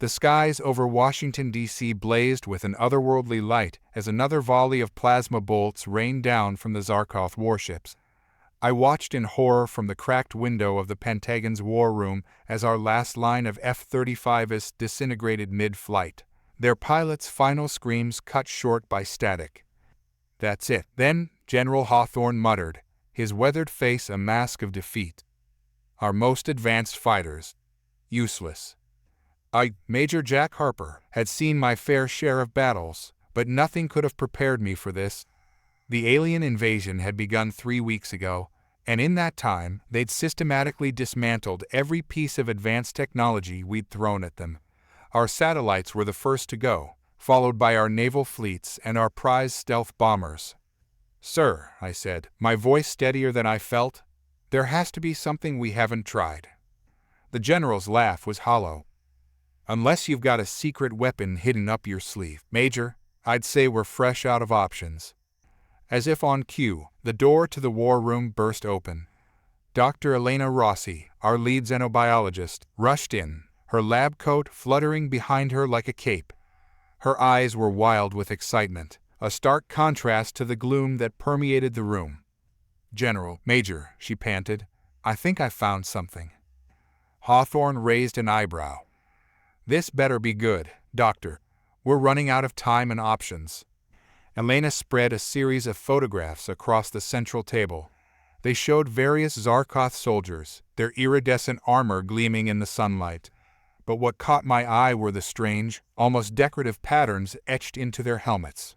The skies over Washington, D.C. blazed with an otherworldly light as another volley of plasma bolts rained down from the Zar'koth warships. I watched in horror from the cracked window of the Pentagon's war room as our last line of F-35s disintegrated mid-flight, their pilots' final screams cut short by static. "That's it, then," General Hawthorne muttered, his weathered face a mask of defeat. "Our most advanced fighters. Useless." Major Jack Harper, had seen my fair share of battles, but nothing could have prepared me for this. The alien invasion had begun 3 weeks ago, and in that time they'd systematically dismantled every piece of advanced technology we'd thrown at them. Our satellites were the first to go, followed by our naval fleets and our prize stealth bombers. "Sir," I said, my voice steadier than I felt, "there has to be something we haven't tried." The general's laugh was hollow. "Unless you've got a secret weapon hidden up your sleeve, Major, I'd say we're fresh out of options." As if on cue, the door to the war room burst open. Dr. Elena Rossi, our lead xenobiologist, rushed in, her lab coat fluttering behind her like a cape. Her eyes were wild with excitement, a stark contrast to the gloom that permeated the room. "General, Major," she panted, "I think I found something." Hawthorne raised an eyebrow. "This better be good, Doctor. We're running out of time and options." Elena spread a series of photographs across the central table. They showed various Zar'koth soldiers, their iridescent armor gleaming in the sunlight. But what caught my eye were the strange, almost decorative patterns etched into their helmets.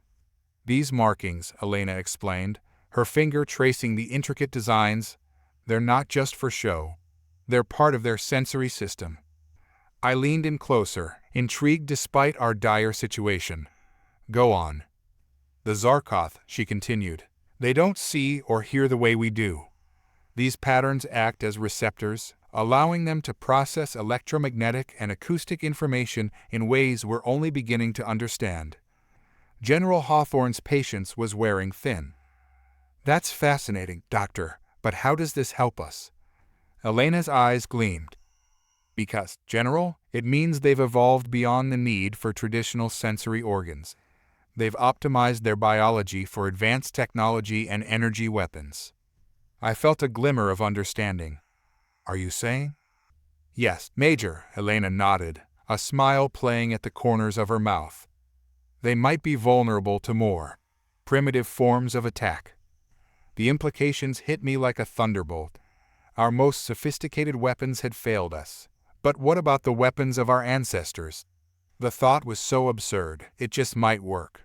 "These markings," Elena explained, her finger tracing the intricate designs, "they're not just for show. They're part of their sensory system." I leaned in closer, intrigued despite our dire situation. "Go on." "The Zar'koth," she continued, "they don't see or hear the way we do. These patterns act as receptors, allowing them to process electromagnetic and acoustic information in ways we're only beginning to understand." General Hawthorne's patience was wearing thin. "That's fascinating, Doctor, but how does this help us?" Elena's eyes gleamed. "Because, General, it means they've evolved beyond the need for traditional sensory organs. They've optimized their biology for advanced technology and energy weapons." I felt a glimmer of understanding. "Are you saying?" "Yes, Major," Elena nodded, a smile playing at the corners of her mouth. "They might be vulnerable to more primitive forms of attack." The implications hit me like a thunderbolt. Our most sophisticated weapons had failed us. But what about the weapons of our ancestors? The thought was so absurd, it just might work.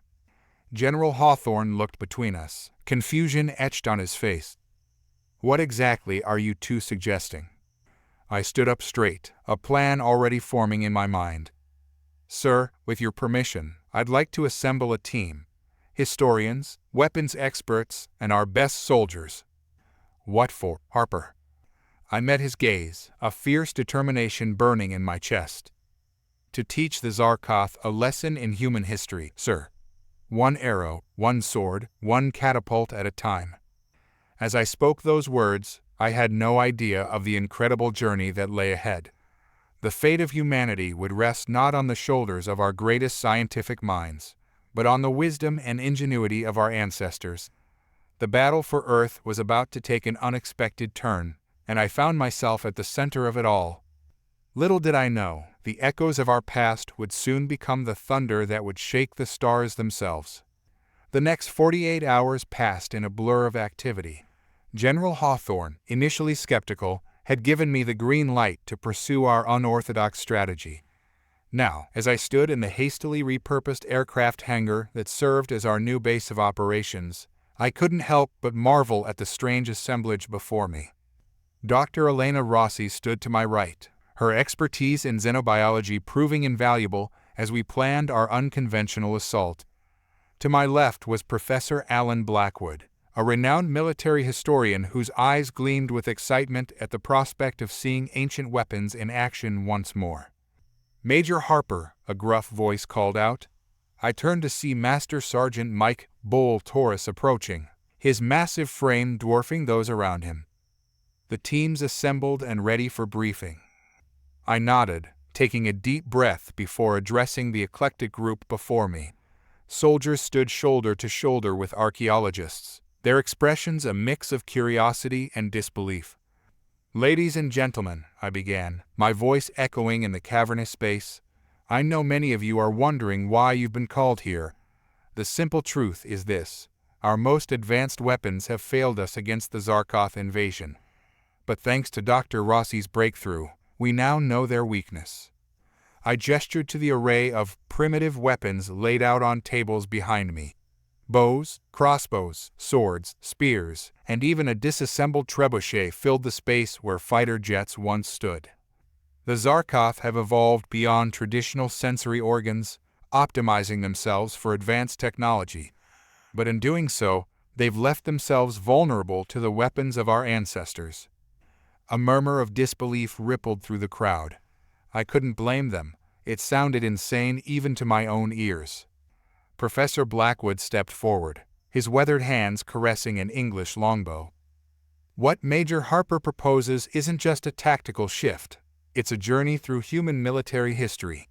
General Hawthorne looked between us, confusion etched on his face. "What exactly are you two suggesting?" I stood up straight, a plan already forming in my mind. "Sir, with your permission, I'd like to assemble a team. Historians, weapons experts, and our best soldiers." "What for, Harper?" I met his gaze, a fierce determination burning in my chest. "To teach the Zar'koth a lesson in human history, sir. One arrow, one sword, one catapult at a time." As I spoke those words, I had no idea of the incredible journey that lay ahead. The fate of humanity would rest not on the shoulders of our greatest scientific minds, but on the wisdom and ingenuity of our ancestors. The battle for Earth was about to take an unexpected turn, and I found myself at the center of it all. Little did I know, the echoes of our past would soon become the thunder that would shake the stars themselves. The next 48 hours passed in a blur of activity. General Hawthorne, initially skeptical, had given me the green light to pursue our unorthodox strategy. Now, as I stood in the hastily repurposed aircraft hangar that served as our new base of operations, I couldn't help but marvel at the strange assemblage before me. Dr. Elena Rossi stood to my right, her expertise in xenobiology proving invaluable as we planned our unconventional assault. To my left was Professor Alan Blackwood, a renowned military historian whose eyes gleamed with excitement at the prospect of seeing ancient weapons in action once more. "Major Harper," a gruff voice called out. I turned to see Master Sergeant Mike Bull Torres approaching, his massive frame dwarfing those around him. The teams assembled and ready for briefing. I nodded, taking a deep breath before addressing the eclectic group before me. Soldiers stood shoulder to shoulder with archaeologists, their expressions a mix of curiosity and disbelief. "Ladies and gentlemen," I began, my voice echoing in the cavernous space, "I know many of you are wondering why you've been called here. The simple truth is this: our most advanced weapons have failed us against the Zar'koth invasion. But thanks to Dr. Rossi's breakthrough, we now know their weakness." I gestured to the array of primitive weapons laid out on tables behind me. Bows, crossbows, swords, spears, and even a disassembled trebuchet filled the space where fighter jets once stood. The Zar'koth have evolved beyond traditional sensory organs, optimizing themselves for advanced technology. But in doing so, they've left themselves vulnerable to the weapons of our ancestors. A murmur of disbelief rippled through the crowd. I couldn't blame them. It sounded insane even to my own ears. Professor Blackwood stepped forward, his weathered hands caressing an English longbow. "What Major Harper proposes isn't just a tactical shift. It's a journey through human military history.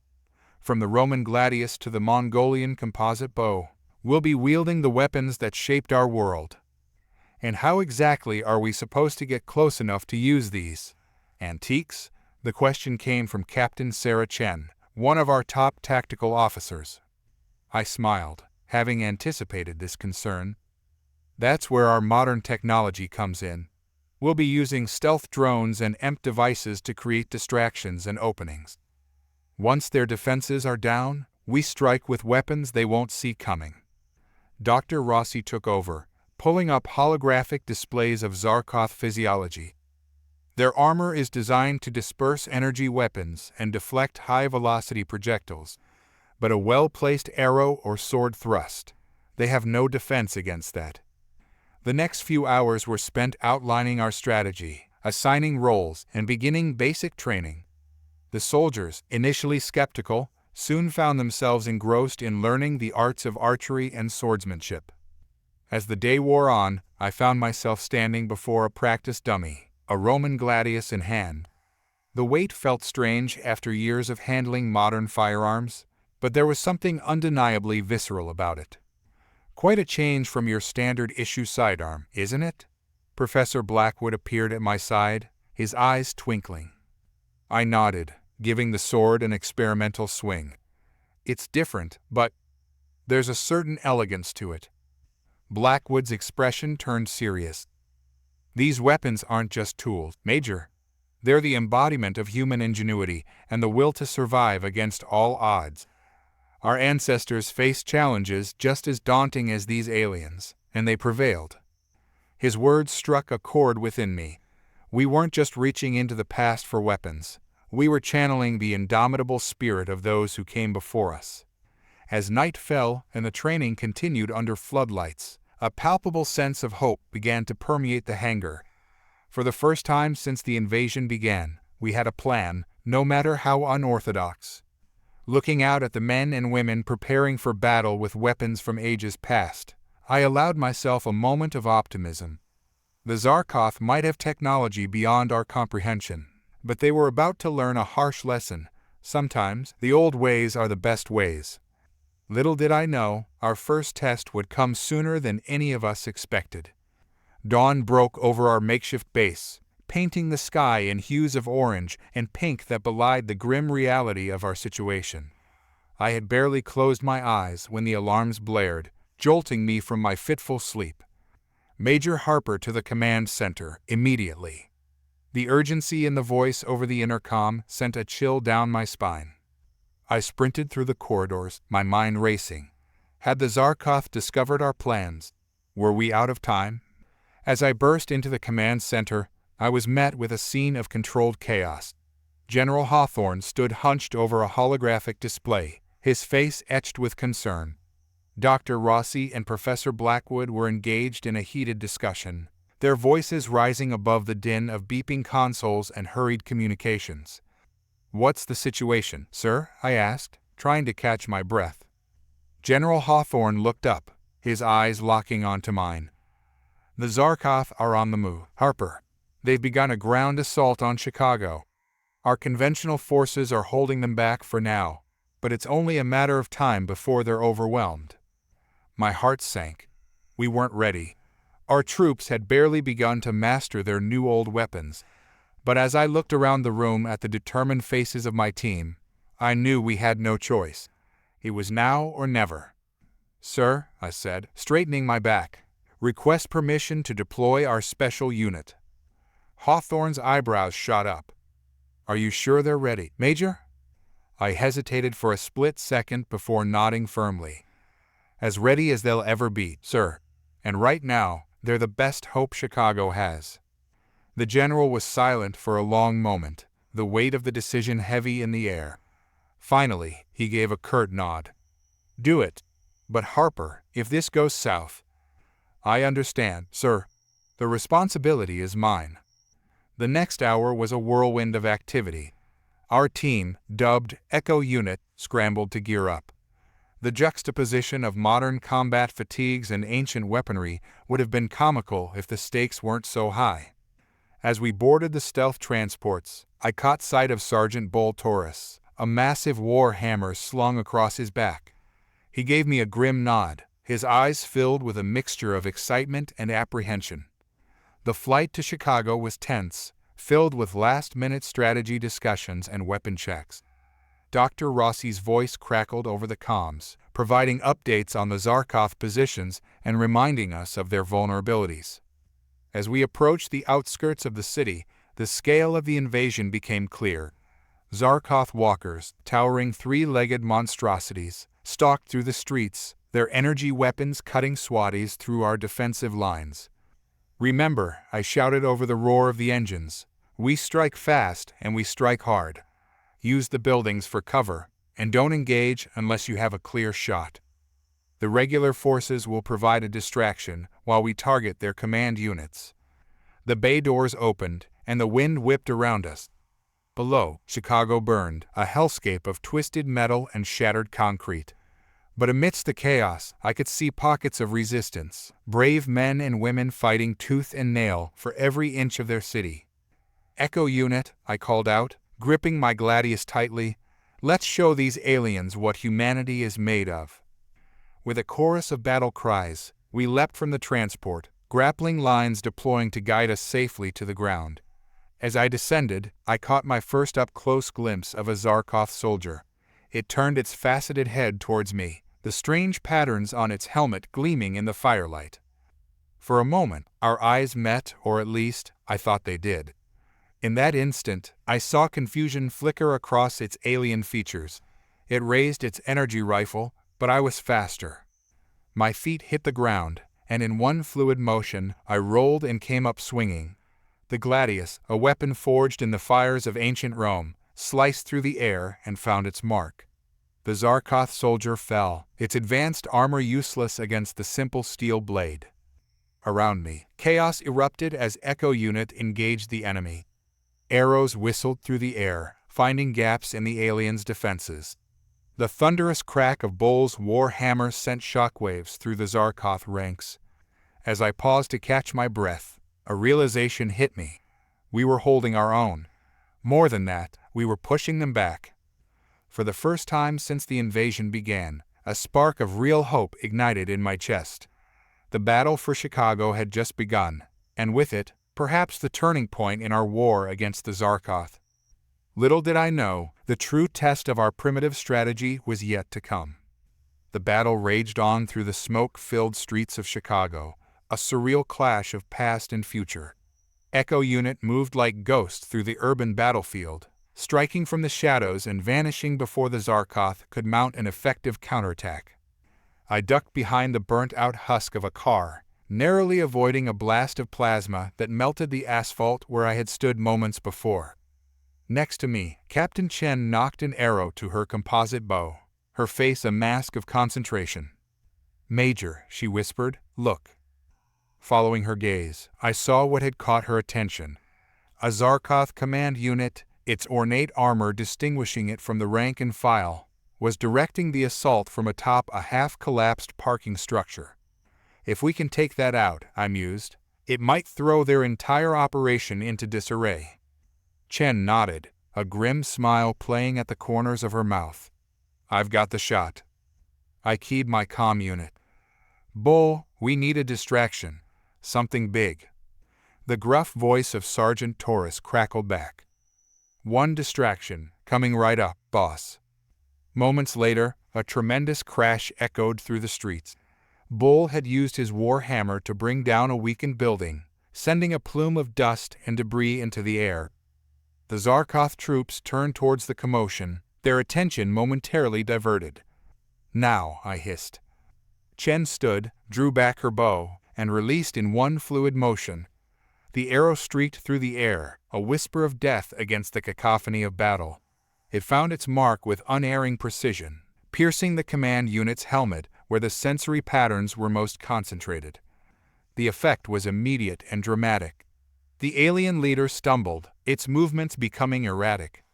From the Roman gladius to the Mongolian composite bow, we'll be wielding the weapons that shaped our world. And how exactly are we supposed to get close enough to use these antiques?" The question came from Captain Sarah Chen, one of our top tactical officers. I smiled, having anticipated this concern. "That's where our modern technology comes in. We'll be using stealth drones and EMP devices to create distractions and openings. Once their defenses are down, we strike with weapons they won't see coming." Dr. Rossi took over, pulling up holographic displays of Zar'koth physiology. Their armor is designed to disperse energy weapons and deflect high-velocity projectiles, but a well-placed arrow or sword thrust, they have no defense against that. The next few hours were spent outlining our strategy, assigning roles, and beginning basic training. The soldiers, initially skeptical, soon found themselves engrossed in learning the arts of archery and swordsmanship. As the day wore on, I found myself standing before a practice dummy, a Roman gladius in hand. The weight felt strange after years of handling modern firearms, but there was something undeniably visceral about it. "Quite a change from your standard issue sidearm, isn't it?" Professor Blackwood appeared at my side, his eyes twinkling. I nodded, giving the sword an experimental swing. "It's different, but there's a certain elegance to it." Blackwood's expression turned serious. "These weapons aren't just tools, Major. They're the embodiment of human ingenuity and the will to survive against all odds. Our ancestors faced challenges just as daunting as these aliens, and they prevailed." His words struck a chord within me. We weren't just reaching into the past for weapons. We were channeling the indomitable spirit of those who came before us. As night fell and the training continued under floodlights, a palpable sense of hope began to permeate the hangar. For the first time since the invasion began, we had a plan, no matter how unorthodox. Looking out at the men and women preparing for battle with weapons from ages past, I allowed myself a moment of optimism. The Zar'koth might have technology beyond our comprehension, but they were about to learn a harsh lesson. Sometimes, the old ways are the best ways. Little did I know, our first test would come sooner than any of us expected. Dawn broke over our makeshift base, painting the sky in hues of orange and pink that belied the grim reality of our situation. I had barely closed my eyes when the alarms blared, jolting me from my fitful sleep. "Major Harper to the command center, immediately." The urgency in the voice over the intercom sent a chill down my spine. I sprinted through the corridors, my mind racing. Had the Zar'koth discovered our plans? Were we out of time? As I burst into the command center, I was met with a scene of controlled chaos. General Hawthorne stood hunched over a holographic display, his face etched with concern. Dr. Rossi and Professor Blackwood were engaged in a heated discussion, their voices rising above the din of beeping consoles and hurried communications. "What's the situation, sir?" I asked, trying to catch my breath. General Hawthorne looked up, his eyes locking onto mine. "The Zar'koth are on the move, Harper. They've begun a ground assault on Chicago." Our conventional forces are holding them back for now, but it's only a matter of time before they're overwhelmed. My heart sank. We weren't ready. Our troops had barely begun to master their new old weapons, but as I looked around the room at the determined faces of my team, I knew we had no choice. It was now or never. "Sir," I said, straightening my back, "request permission to deploy our special unit." Hawthorne's eyebrows shot up. "Are you sure they're ready, Major?" I hesitated for a split second before nodding firmly. "As ready as they'll ever be, sir. And right now, they're the best hope Chicago has." The general was silent for a long moment, the weight of the decision heavy in the air. Finally, he gave a curt nod. "Do it. But Harper, if this goes south—" "I understand, sir. The responsibility is mine." The next hour was a whirlwind of activity. Our team, dubbed Echo Unit, scrambled to gear up. The juxtaposition of modern combat fatigues and ancient weaponry would have been comical if the stakes weren't so high. As we boarded the stealth transports, I caught sight of Sergeant Bull Taurus, a massive war hammer slung across his back. He gave me a grim nod, his eyes filled with a mixture of excitement and apprehension. The flight to Chicago was tense, filled with last-minute strategy discussions and weapon checks. Dr. Rossi's voice crackled over the comms, providing updates on the Zar'koth positions and reminding us of their vulnerabilities. As we approached the outskirts of the city, the scale of the invasion became clear. Zar'koth walkers, towering three-legged monstrosities, stalked through the streets, their energy weapons cutting swaths through our defensive lines. "Remember," I shouted over the roar of the engines, "we strike fast and we strike hard. Use the buildings for cover, and don't engage unless you have a clear shot. The regular forces will provide a distraction while we target their command units." The bay doors opened, and the wind whipped around us. Below, Chicago burned, a hellscape of twisted metal and shattered concrete. But amidst the chaos, I could see pockets of resistance, brave men and women fighting tooth and nail for every inch of their city. "Echo Unit," I called out, gripping my gladius tightly, "let's show these aliens what humanity is made of." With a chorus of battle cries, we leapt from the transport, grappling lines deploying to guide us safely to the ground. As I descended, I caught my first up-close glimpse of a Zar'koth soldier. It turned its faceted head towards me, the strange patterns on its helmet gleaming in the firelight. For a moment, our eyes met, or at least, I thought they did. In that instant, I saw confusion flicker across its alien features. It raised its energy rifle, but I was faster. My feet hit the ground, and in one fluid motion, I rolled and came up swinging. The gladius, a weapon forged in the fires of ancient Rome, sliced through the air and found its mark. The Zar'koth soldier fell, its advanced armor useless against the simple steel blade. Around me, chaos erupted as Echo Unit engaged the enemy. Arrows whistled through the air, finding gaps in the aliens' defenses. The thunderous crack of Bull's war hammer sent shockwaves through the Zar'koth ranks. As I paused to catch my breath, a realization hit me. We were holding our own. More than that, we were pushing them back. For the first time since the invasion began, a spark of real hope ignited in my chest. The battle for Chicago had just begun, and with it, perhaps the turning point in our war against the Zar'koth. Little did I know, the true test of our primitive strategy was yet to come. The battle raged on through the smoke-filled streets of Chicago, a surreal clash of past and future. Echo Unit moved like ghosts through the urban battlefield, striking from the shadows and vanishing before the Zar'koth could mount an effective counterattack. I ducked behind the burnt-out husk of a car, narrowly avoiding a blast of plasma that melted the asphalt where I had stood moments before. Next to me, Captain Chen knocked an arrow to her composite bow, her face a mask of concentration. "Major," she whispered, "look." Following her gaze, I saw what had caught her attention. A Zar'koth command unit, its ornate armor distinguishing it from the rank and file, was directing the assault from atop a half-collapsed parking structure. "If we can take that out," I mused, "it might throw their entire operation into disarray." Chen nodded. a grim smile playing at the corners of her mouth. "I've got the shot." I keyed my comm unit. "Bull, we need a distraction. Something big." The gruff voice of Sergeant Torres crackled back. "One distraction, coming right up, boss." Moments later, a tremendous crash echoed through the streets. Bull had used his war hammer to bring down a weakened building, sending a plume of dust and debris into the air. The Zar'koth troops turned towards the commotion, their attention momentarily diverted. "Now," I hissed. Chen stood, drew back her bow, and released in one fluid motion. The arrow streaked through the air, a whisper of death against the cacophony of battle. It found its mark with unerring precision, piercing the command unit's helmet where the sensory patterns were most concentrated. The effect was immediate and dramatic. The alien leader stumbled, its movements becoming erratic.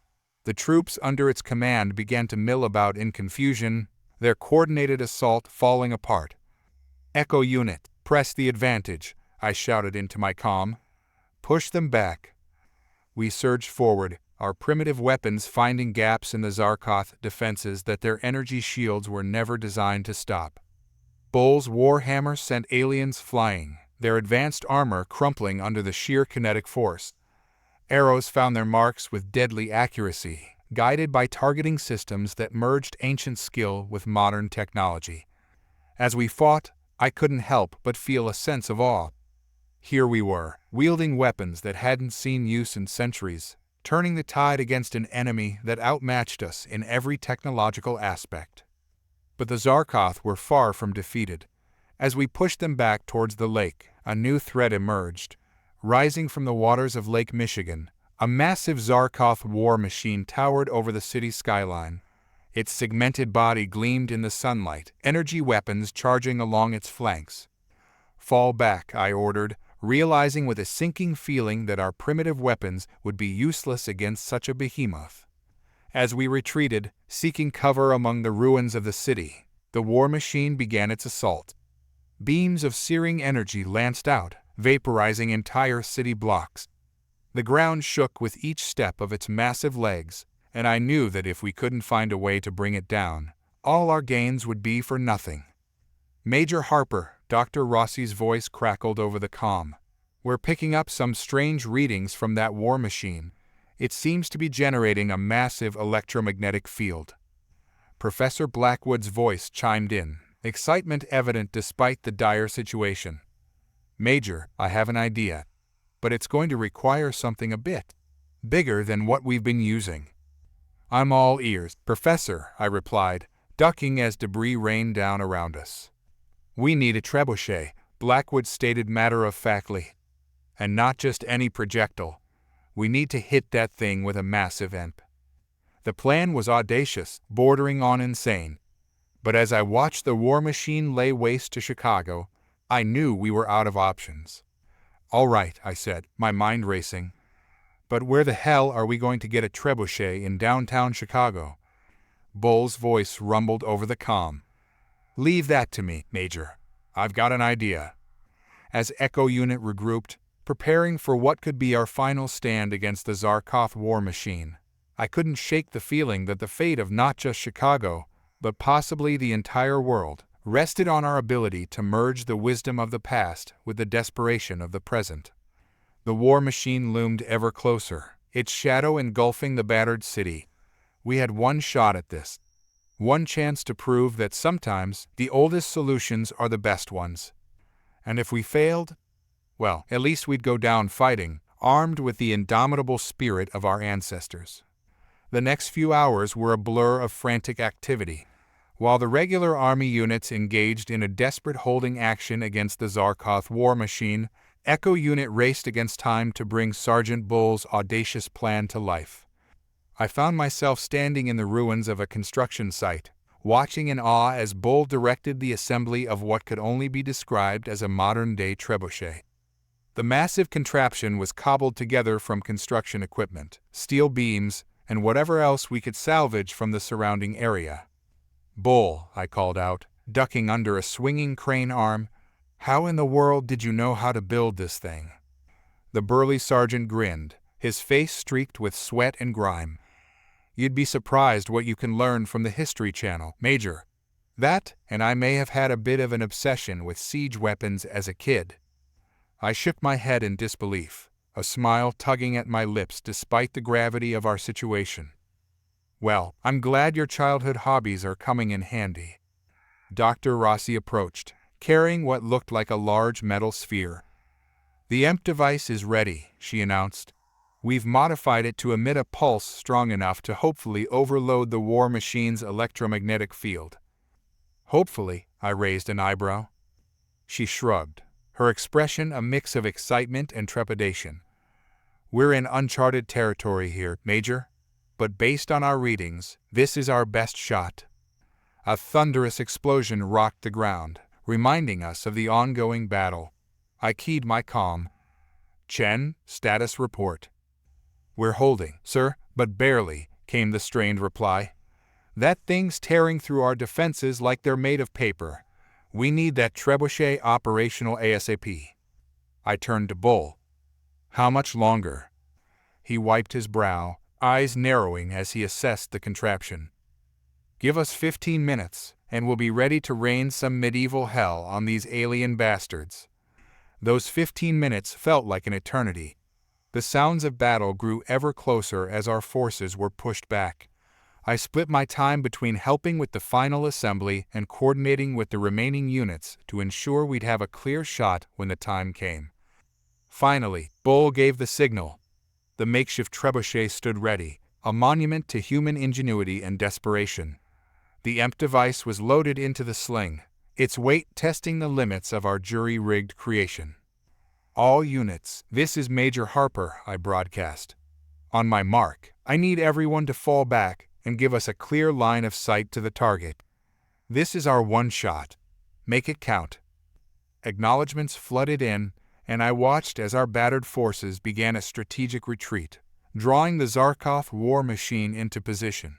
The troops under its command began to mill about in confusion, their coordinated assault falling apart. "Echo unit, press the advantage," I shouted into my comm. "Push them back." We surged forward, our primitive weapons finding gaps in the Zar'koth defenses that their energy shields were never designed to stop. Bull's warhammer sent aliens flying, their advanced armor crumpling under the sheer kinetic force. Arrows found their marks with deadly accuracy, guided by targeting systems that merged ancient skill with modern technology. As we fought, I couldn't help but feel a sense of awe. Here we were, wielding weapons that hadn't seen use in centuries, turning the tide against an enemy that outmatched us in every technological aspect. But the Zar'koth were far from defeated. As we pushed them back towards the lake, a new threat emerged. Rising from the waters of Lake Michigan, a massive Zar'koth war machine towered over the city skyline. Its segmented body gleamed in the sunlight, energy weapons charging along its flanks. "Fall back," I ordered, realizing with a sinking feeling that our primitive weapons would be useless against such a behemoth. As we retreated, seeking cover among the ruins of the city, the war machine began its assault. Beams of searing energy lanced out, vaporizing entire city blocks. The ground shook with each step of its massive legs, and I knew that if we couldn't find a way to bring it down, all our gains would be for nothing. "Major Harper," Dr. Rossi's voice crackled over the comm. "We're picking up some strange readings from that war machine. It seems to be generating a massive electromagnetic field." Professor Blackwood's voice chimed in, excitement evident despite the dire situation. "Major, I have an idea. But it's going to require something a bit bigger than what we've been using." "I'm all ears, Professor," I replied, ducking as debris rained down around us. "We need a trebuchet," Blackwood stated matter-of-factly. "And not just any projectile. We need to hit that thing with a massive EMP." The plan was audacious, bordering on insane. But as I watched the war machine lay waste to Chicago, I knew we were out of options. "All right," I said, my mind racing. "But where the hell are we going to get a trebuchet in downtown Chicago?" Bull's voice rumbled over the comm. "Leave that to me, Major. I've got an idea." As Echo Unit regrouped, preparing for what could be our final stand against the Zar'koth war machine, I couldn't shake the feeling that the fate of not just Chicago, but possibly the entire world, rested on our ability to merge the wisdom of the past with the desperation of the present. The war machine loomed ever closer, its shadow engulfing the battered city. We had one shot at this. One chance to prove that sometimes the oldest solutions are the best ones. And if we failed, well, at least we'd go down fighting, armed with the indomitable spirit of our ancestors. The next few hours were a blur of frantic activity. While the regular army units engaged in a desperate holding action against the Zar'koth war machine, Echo Unit raced against time to bring Sergeant Bull's audacious plan to life. I found myself standing in the ruins of a construction site, watching in awe as Bull directed the assembly of what could only be described as a modern-day trebuchet. The massive contraption was cobbled together from construction equipment, steel beams, and whatever else we could salvage from the surrounding area. "Bull," I called out, ducking under a swinging crane arm, "how in the world did you know how to build this thing?" The burly sergeant grinned, his face streaked with sweat and grime. "You'd be surprised what you can learn from the History Channel, Major. That, and I may have had a bit of an obsession with siege weapons as a kid." I shook my head in disbelief, a smile tugging at my lips despite the gravity of our situation. "Well, I'm glad your childhood hobbies are coming in handy." Dr. Rossi approached, carrying what looked like a large metal sphere. "The EMP device is ready," she announced. "We've modified it to emit a pulse strong enough to hopefully overload the war machine's electromagnetic field." "Hopefully," I raised an eyebrow. She shrugged, her expression a mix of excitement and trepidation. "We're in uncharted territory here, Major, but based on our readings, this is our best shot." A thunderous explosion rocked the ground, reminding us of the ongoing battle. I keyed my comm. "Chen, status report." "We're holding, sir, but barely," came the strained reply. "That thing's tearing through our defenses like they're made of paper. We need that trebuchet operational ASAP." I turned to Bull. "How much longer?" He wiped his brow, eyes narrowing as he assessed the contraption. "Give us 15 minutes, and we'll be ready to rain some medieval hell on these alien bastards." Those 15 minutes felt like an eternity. The sounds of battle grew ever closer as our forces were pushed back. I split my time between helping with the final assembly and coordinating with the remaining units to ensure we'd have a clear shot when the time came. Finally, Bull gave the signal. The makeshift trebuchet stood ready, a monument to human ingenuity and desperation. The EMP device was loaded into the sling, its weight testing the limits of our jury-rigged creation. "All units, this is Major Harper," I broadcast. "On my mark, I need everyone to fall back and give us a clear line of sight to the target. This is our one shot. Make it count." Acknowledgments flooded in, and I watched as our battered forces began a strategic retreat, drawing the Zar'koth war machine into position.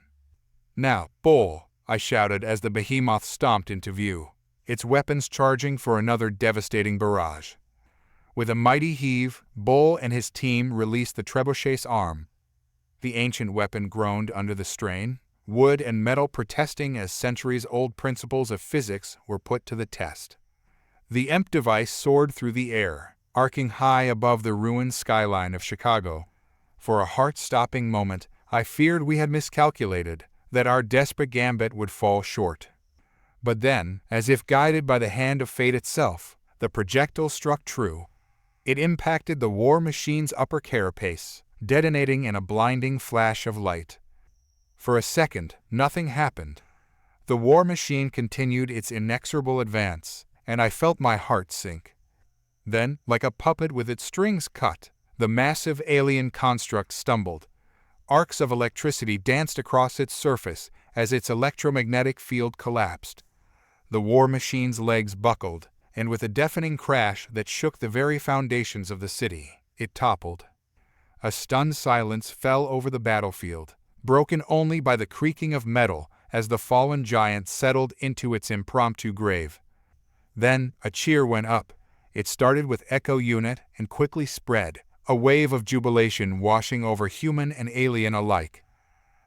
"Now, Bull," I shouted as the behemoth stomped into view, its weapons charging for another devastating barrage. With a mighty heave, Bull and his team released the trebuchet's arm. The ancient weapon groaned under the strain, wood and metal protesting as centuries-old principles of physics were put to the test. The EMP device soared through the air, arcing high above the ruined skyline of Chicago. For a heart-stopping moment, I feared we had miscalculated, that our desperate gambit would fall short. But then, as if guided by the hand of fate itself, the projectile struck true. It impacted the war machine's upper carapace, detonating in a blinding flash of light. For a second, nothing happened. The war machine continued its inexorable advance, and I felt my heart sink. Then, like a puppet with its strings cut, the massive alien construct stumbled. Arcs of electricity danced across its surface as its electromagnetic field collapsed. The war machine's legs buckled, and with a deafening crash that shook the very foundations of the city, it toppled. A stunned silence fell over the battlefield, broken only by the creaking of metal as the fallen giant settled into its impromptu grave. Then a cheer went up. It started with Echo Unit and quickly spread, a wave of jubilation washing over human and alien alike.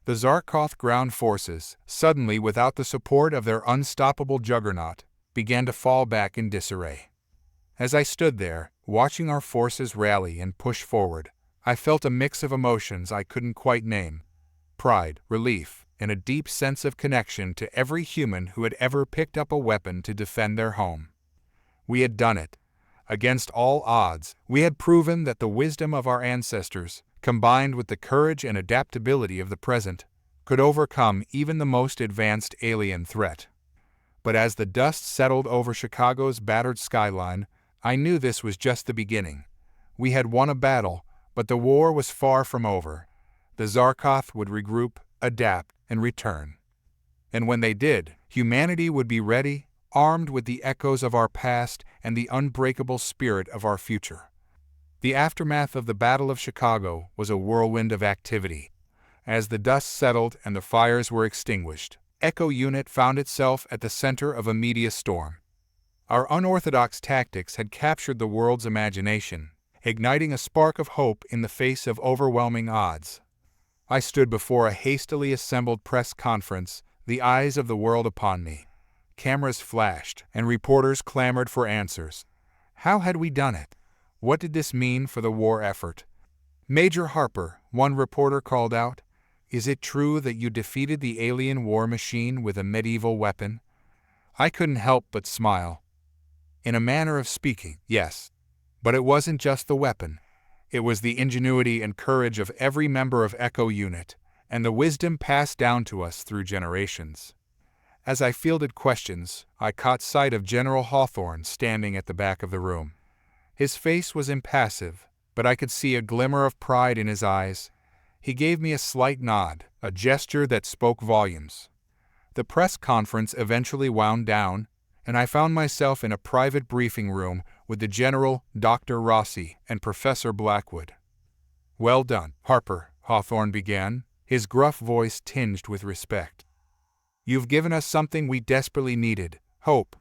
The Zar'koth ground forces, suddenly without the support of their unstoppable juggernaut, began to fall back in disarray. As I stood there, watching our forces rally and push forward, I felt a mix of emotions I couldn't quite name: pride, relief, and a deep sense of connection to every human who had ever picked up a weapon to defend their home. We had done it. Against all odds, we had proven that the wisdom of our ancestors, combined with the courage and adaptability of the present, could overcome even the most advanced alien threat. But as the dust settled over Chicago's battered skyline, I knew this was just the beginning. We had won a battle, but the war was far from over. The Zar'koth would regroup, adapt, and return. And when they did, humanity would be ready, armed with the echoes of our past and the unbreakable spirit of our future. The aftermath of the Battle of Chicago was a whirlwind of activity. As the dust settled and the fires were extinguished, Echo Unit found itself at the center of a media storm. Our unorthodox tactics had captured the world's imagination, igniting a spark of hope in the face of overwhelming odds. I stood before a hastily assembled press conference, the eyes of the world upon me. Cameras flashed, and reporters clamored for answers. How had we done it? What did this mean for the war effort? "Major Harper," one reporter called out, "is it true that you defeated the alien war machine with a medieval weapon?" I couldn't help but smile. In a manner of speaking, yes. But it wasn't just the weapon. It was the ingenuity and courage of every member of Echo Unit, and the wisdom passed down to us through generations. As I fielded questions, I caught sight of General Hawthorne standing at the back of the room. His face was impassive, but I could see a glimmer of pride in his eyes. He gave me a slight nod, a gesture that spoke volumes. The press conference eventually wound down, and I found myself in a private briefing room with the General, Dr. Rossi, and Professor Blackwood. "Well done, Harper," Hawthorne began, his gruff voice tinged with respect. "You've given us something we desperately needed, hope.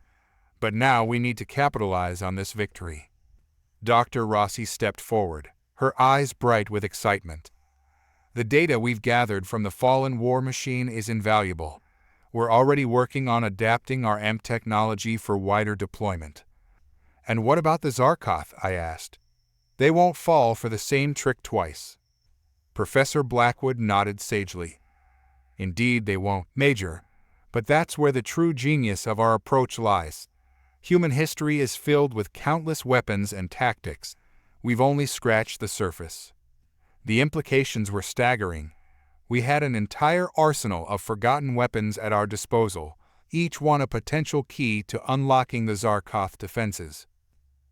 But now we need to capitalize on this victory." Dr. Rossi stepped forward, her eyes bright with excitement. "The data we've gathered from the fallen war machine is invaluable. We're already working on adapting our M technology for wider deployment." "And what about the Zar'koth?" I asked. "They won't fall for the same trick twice." Professor Blackwood nodded sagely. "Indeed they won't, Major. But that's where the true genius of our approach lies. Human history is filled with countless weapons and tactics. We've only scratched the surface." The implications were staggering. We had an entire arsenal of forgotten weapons at our disposal, each one a potential key to unlocking the Zar'koth defenses.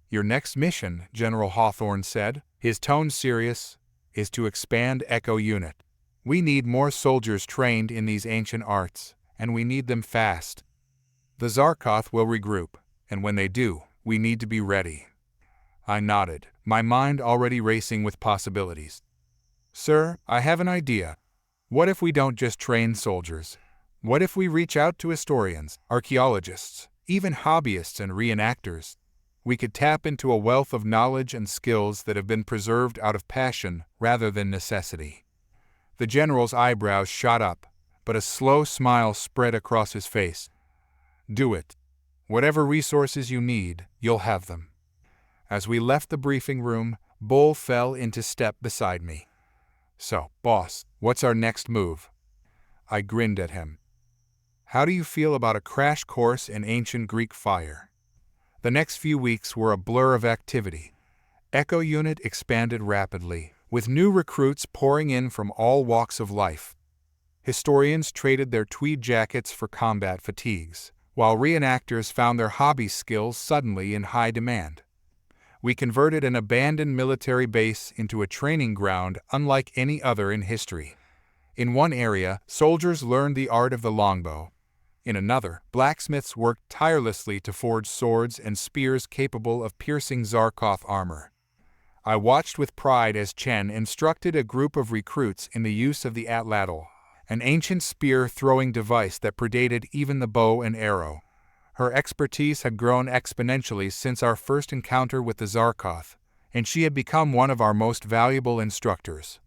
"Your next mission," General Hawthorne said, his tone serious, "is to expand Echo Unit. We need more soldiers trained in these ancient arts, and we need them fast. The Zar'koth will regroup, and when they do, we need to be ready." I nodded, my mind already racing with possibilities. "Sir, I have an idea. What if we don't just train soldiers? What if we reach out to historians, archaeologists, even hobbyists and reenactors? We could tap into a wealth of knowledge and skills that have been preserved out of passion rather than necessity." The general's eyebrows shot up, but a slow smile spread across his face. "Do it. Whatever resources you need, you'll have them." As we left the briefing room, Bull fell into step beside me. "So, boss, what's our next move?" I grinned at him. "How do you feel about a crash course in ancient Greek fire?" The next few weeks were a blur of activity. Echo Unit expanded rapidly, with new recruits pouring in from all walks of life. Historians traded their tweed jackets for combat fatigues, while reenactors found their hobby skills suddenly in high demand. We converted an abandoned military base into a training ground unlike any other in history. In one area, soldiers learned the art of the longbow. In another, blacksmiths worked tirelessly to forge swords and spears capable of piercing Zar'koth armor. I watched with pride as Chen instructed a group of recruits in the use of the atlatl, an ancient spear-throwing device that predated even the bow and arrow. Her expertise had grown exponentially since our first encounter with the Zar'koth, and she had become one of our most valuable instructors.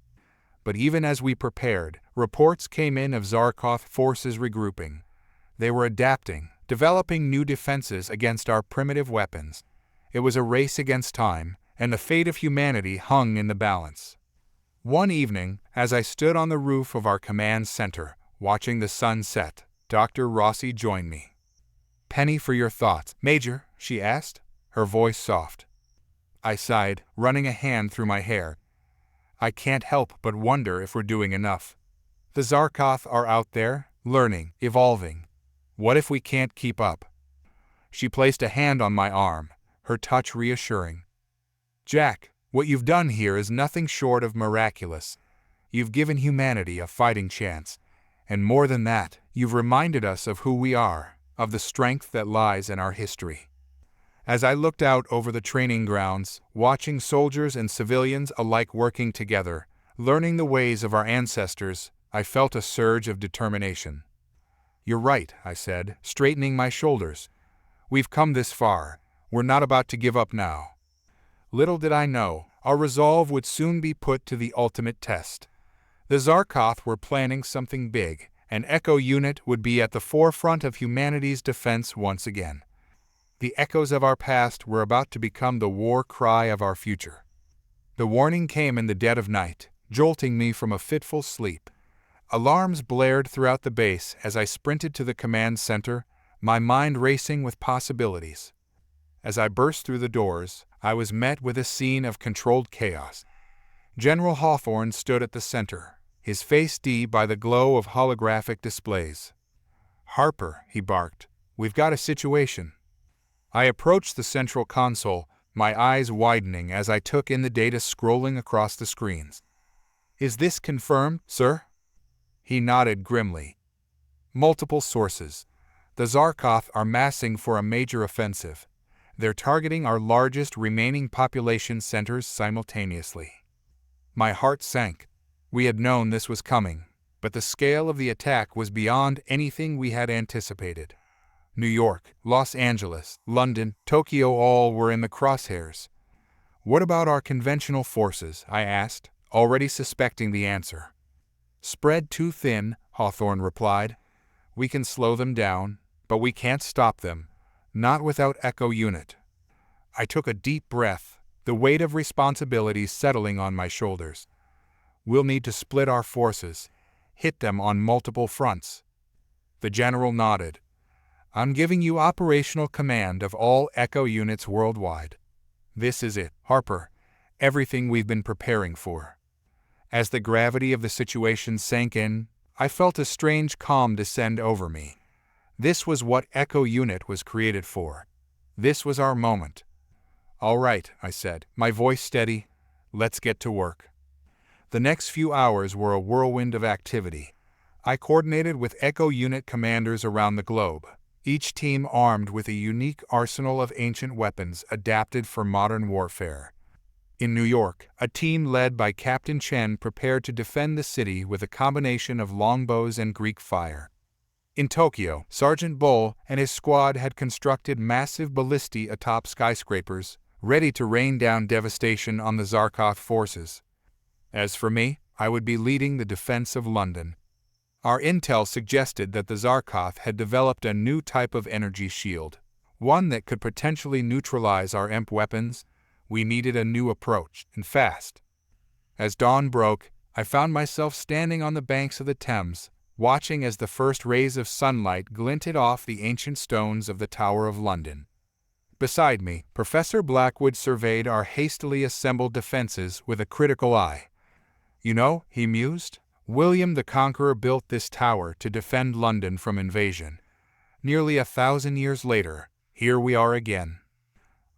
But even as we prepared, reports came in of Zar'koth forces regrouping. They were adapting, developing new defenses against our primitive weapons. It was a race against time, and the fate of humanity hung in the balance. One evening, as I stood on the roof of our command center, watching the sun set, Dr. Rossi joined me. "Penny for your thoughts, Major," she asked, her voice soft. I sighed, running a hand through my hair. "I can't help but wonder if we're doing enough. The Zar'koth are out there, learning, evolving. What if we can't keep up?" She placed a hand on my arm, her touch reassuring. "Jack, what you've done here is nothing short of miraculous. You've given humanity a fighting chance. And more than that, you've reminded us of who we are, of the strength that lies in our history." As I looked out over the training grounds, watching soldiers and civilians alike working together, learning the ways of our ancestors, I felt a surge of determination. "You're right," I said, straightening my shoulders. "We've come this far. We're not about to give up now." Little did I know, Our resolve would soon be put to the ultimate test. The Zar'koth were planning something big. An Echo unit would be at the forefront of humanity's defense once again. The echoes of our past were about to become the war cry of our future. The warning came in the dead of night, jolting me from a fitful sleep. Alarms blared throughout the base as I sprinted to the command center, my mind racing with possibilities. As I burst through the doors, I was met with a scene of controlled chaos. General Hawthorne stood at the center, his face dimmed by the glow of holographic displays. "Harper," he barked, "we've got a situation." I approached the central console, my eyes widening as I took in the data scrolling across the screens. "Is this confirmed, sir?" He nodded grimly. "Multiple sources. The Zar'koth are massing for a major offensive. They're targeting our largest remaining population centers simultaneously." My heart sank. We had known this was coming, but the scale of the attack was beyond anything we had anticipated. New York, Los Angeles, London, Tokyo all were in the crosshairs. "What about our conventional forces?" I asked, already suspecting the answer. "Spread too thin," Hawthorne replied. "We can slow them down, but we can't stop them. Not without Echo Unit." I took a deep breath, the weight of responsibility settling on my shoulders. "We'll need to split our forces, hit them on multiple fronts." The general nodded. "I'm giving you operational command of all Echo units worldwide. This is it, Harper, everything we've been preparing for." As the gravity of the situation sank in, I felt a strange calm descend over me. This was what Echo Unit was created for. This was our moment. "All right," I said, my voice steady. "Let's get to work." The next few hours were a whirlwind of activity. I coordinated with Echo Unit commanders around the globe, each team armed with a unique arsenal of ancient weapons adapted for modern warfare. In New York, a team led by Captain Chen prepared to defend the city with a combination of longbows and Greek fire. In Tokyo, Sergeant Bull and his squad had constructed massive ballistae atop skyscrapers, ready to rain down devastation on the Zar'koth forces. As for me, I would be leading the defense of London. Our intel suggested that the Zar'koth had developed a new type of energy shield, one that could potentially neutralize our EMP weapons. We needed a new approach, and fast. As dawn broke, I found myself standing on the banks of the Thames, watching as the first rays of sunlight glinted off the ancient stones of the Tower of London. Beside me, Professor Blackwood surveyed our hastily assembled defenses with a critical eye. "You know," he mused, "William the Conqueror built this tower to defend London from invasion. Nearly 1,000 years later, here we are again."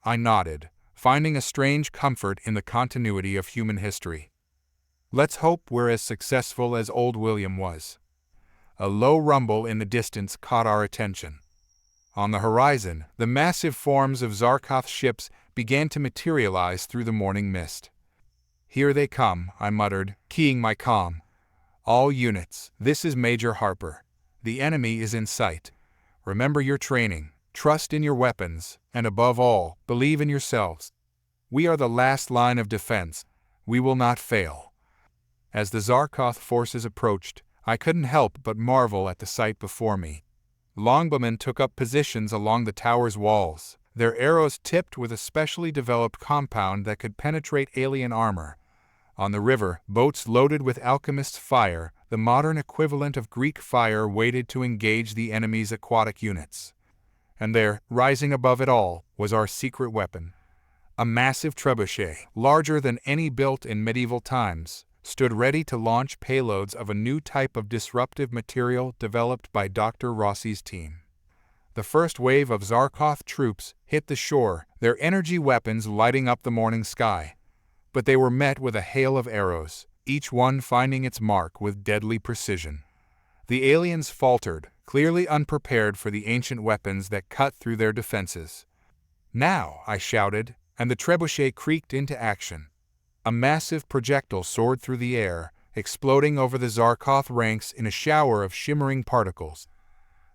I nodded, finding a strange comfort in the continuity of human history. "Let's hope we're as successful as old William was." A low rumble in the distance caught our attention. On the horizon, the massive forms of Zar'koth ships began to materialize through the morning mist. "Here they come," I muttered, keying my comm. "All units, this is Major Harper. The enemy is in sight. Remember your training, trust in your weapons, and above all, believe in yourselves. We are the last line of defense. We will not fail." As the Zar'koth forces approached, I couldn't help but marvel at the sight before me. Longbowmen took up positions along the tower's walls, their arrows tipped with a specially developed compound that could penetrate alien armor. On the river, boats loaded with alchemists' fire, the modern equivalent of Greek fire, waited to engage the enemy's aquatic units. And there, rising above it all, was our secret weapon. A massive trebuchet, larger than any built in medieval times, stood ready to launch payloads of a new type of disruptive material developed by Dr. Rossi's team. The first wave of Zar'koth troops hit the shore, their energy weapons lighting up the morning sky. But they were met with a hail of arrows, each one finding its mark with deadly precision. The aliens faltered, clearly unprepared for the ancient weapons that cut through their defenses. "Now!" I shouted, and the trebuchet creaked into action. A massive projectile soared through the air, exploding over the Zar'koth ranks in a shower of shimmering particles.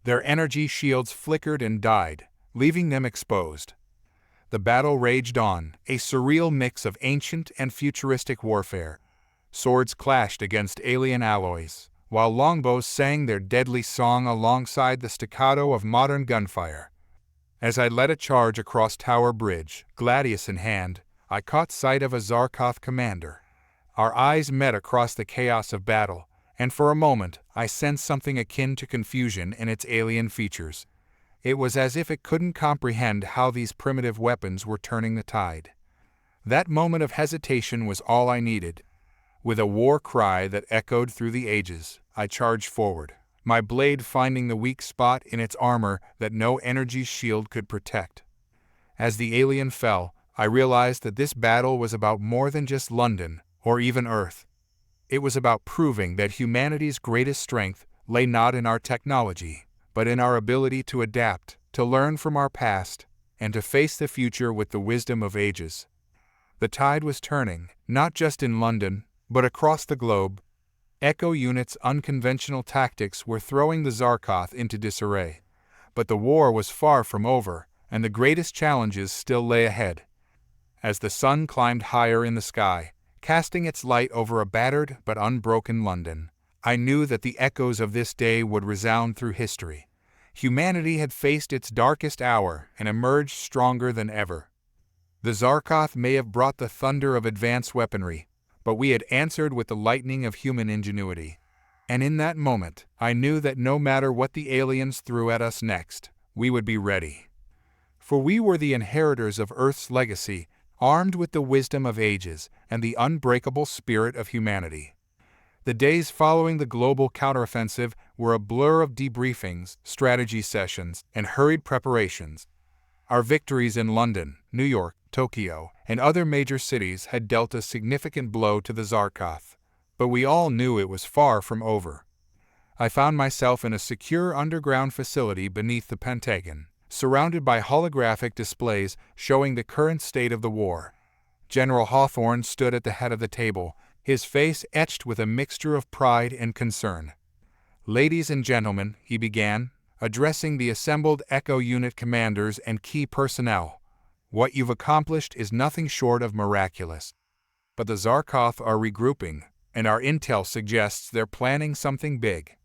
Their energy shields flickered and died, leaving them exposed. The battle raged on, a surreal mix of ancient and futuristic warfare. Swords clashed against alien alloys, while longbows sang their deadly song alongside the staccato of modern gunfire. As I led a charge across Tower Bridge, gladius in hand, I caught sight of a Zar'koth commander. Our eyes met across the chaos of battle, and for a moment I sensed something akin to confusion in its alien features. It was as if it couldn't comprehend how these primitive weapons were turning the tide. That moment of hesitation was all I needed. With a war cry that echoed through the ages, I charged forward, my blade finding the weak spot in its armor that no energy shield could protect. As the alien fell, I realized that this battle was about more than just London, or even Earth. It was about proving that humanity's greatest strength lay not in our technology, but in our ability to adapt, to learn from our past, and to face the future with the wisdom of ages. The tide was turning, not just in London, but across the globe. Echo units' unconventional tactics were throwing the Zar'koth into disarray. But the war was far from over, and the greatest challenges still lay ahead. As the sun climbed higher in the sky, casting its light over a battered but unbroken London, I knew that the echoes of this day would resound through history. Humanity had faced its darkest hour and emerged stronger than ever. The Zar'koth may have brought the thunder of advanced weaponry, but we had answered with the lightning of human ingenuity. And in that moment, I knew that no matter what the aliens threw at us next, we would be ready. For we were the inheritors of Earth's legacy, armed with the wisdom of ages and the unbreakable spirit of humanity. The days following the global counteroffensive were a blur of debriefings, strategy sessions, and hurried preparations. Our victories in London, New York, Tokyo, and other major cities had dealt a significant blow to the Zar'koth, but we all knew it was far from over. I found myself in a secure underground facility beneath the Pentagon, surrounded by holographic displays showing the current state of the war. General Hawthorne stood at the head of the table, his face etched with a mixture of pride and concern. "Ladies and gentlemen," he began, addressing the assembled Echo unit commanders and key personnel, "what you've accomplished is nothing short of miraculous. But the Zar'koth are regrouping, and our intel suggests they're planning something big."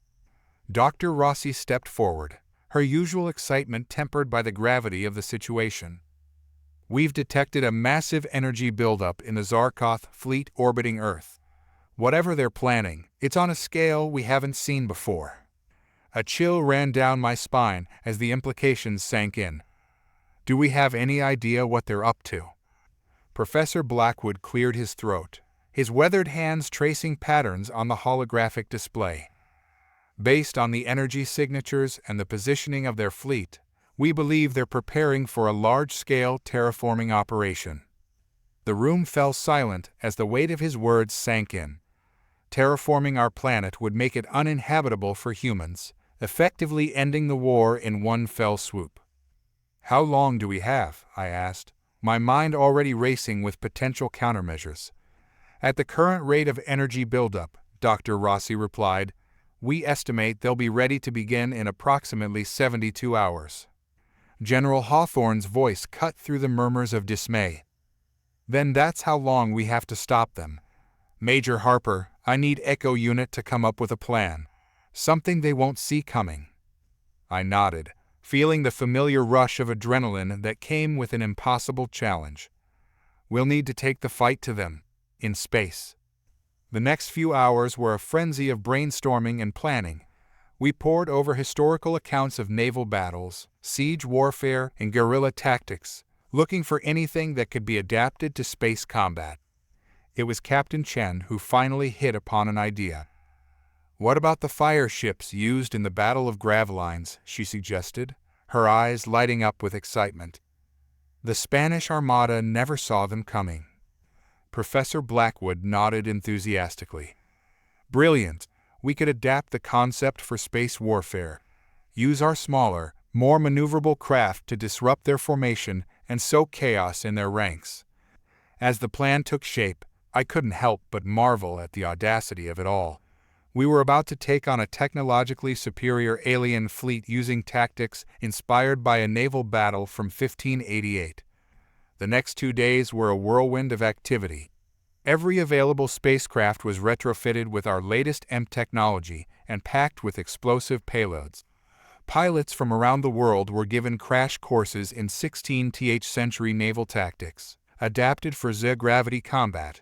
Dr. Rossi stepped forward, her usual excitement tempered by the gravity of the situation. "We've detected a massive energy buildup in the Zar'koth fleet orbiting Earth. Whatever they're planning, it's on a scale we haven't seen before." A chill ran down my spine as the implications sank in. "Do we have any idea what they're up to?" Professor Blackwood cleared his throat, his weathered hands tracing patterns on the holographic display. "Based on the energy signatures and the positioning of their fleet, we believe they're preparing for a large-scale terraforming operation." The room fell silent as the weight of his words sank in. Terraforming our planet would make it uninhabitable for humans, effectively ending the war in one fell swoop. "How long do we have?" I asked, my mind already racing with potential countermeasures. "At the current rate of energy buildup," Dr. Rossi replied, "we estimate they'll be ready to begin in approximately 72 hours. General Hawthorne's voice cut through the murmurs of dismay. "Then that's how long we have to stop them. Major Harper, I need Echo Unit to come up with a plan. Something they won't see coming." I nodded, feeling the familiar rush of adrenaline that came with an impossible challenge. "We'll need to take the fight to them, in space." The next few hours were a frenzy of brainstorming and planning. We pored over historical accounts of naval battles, siege warfare, and guerrilla tactics, looking for anything that could be adapted to space combat. It was Captain Chen who finally hit upon an idea. "What about the fire ships used in the Battle of Gravelines?" she suggested, her eyes lighting up with excitement. "The Spanish Armada never saw them coming." Professor Blackwood nodded enthusiastically. "Brilliant! We could adapt the concept for space warfare, use our smaller, more maneuverable craft to disrupt their formation and sow chaos in their ranks." As the plan took shape, I couldn't help but marvel at the audacity of it all. We were about to take on a technologically superior alien fleet using tactics inspired by a naval battle from 1588. The next 2 days were a whirlwind of activity. Every available spacecraft was retrofitted with our latest EMP technology and packed with explosive payloads. Pilots from around the world were given crash courses in 16th century naval tactics, adapted for zero-gravity combat.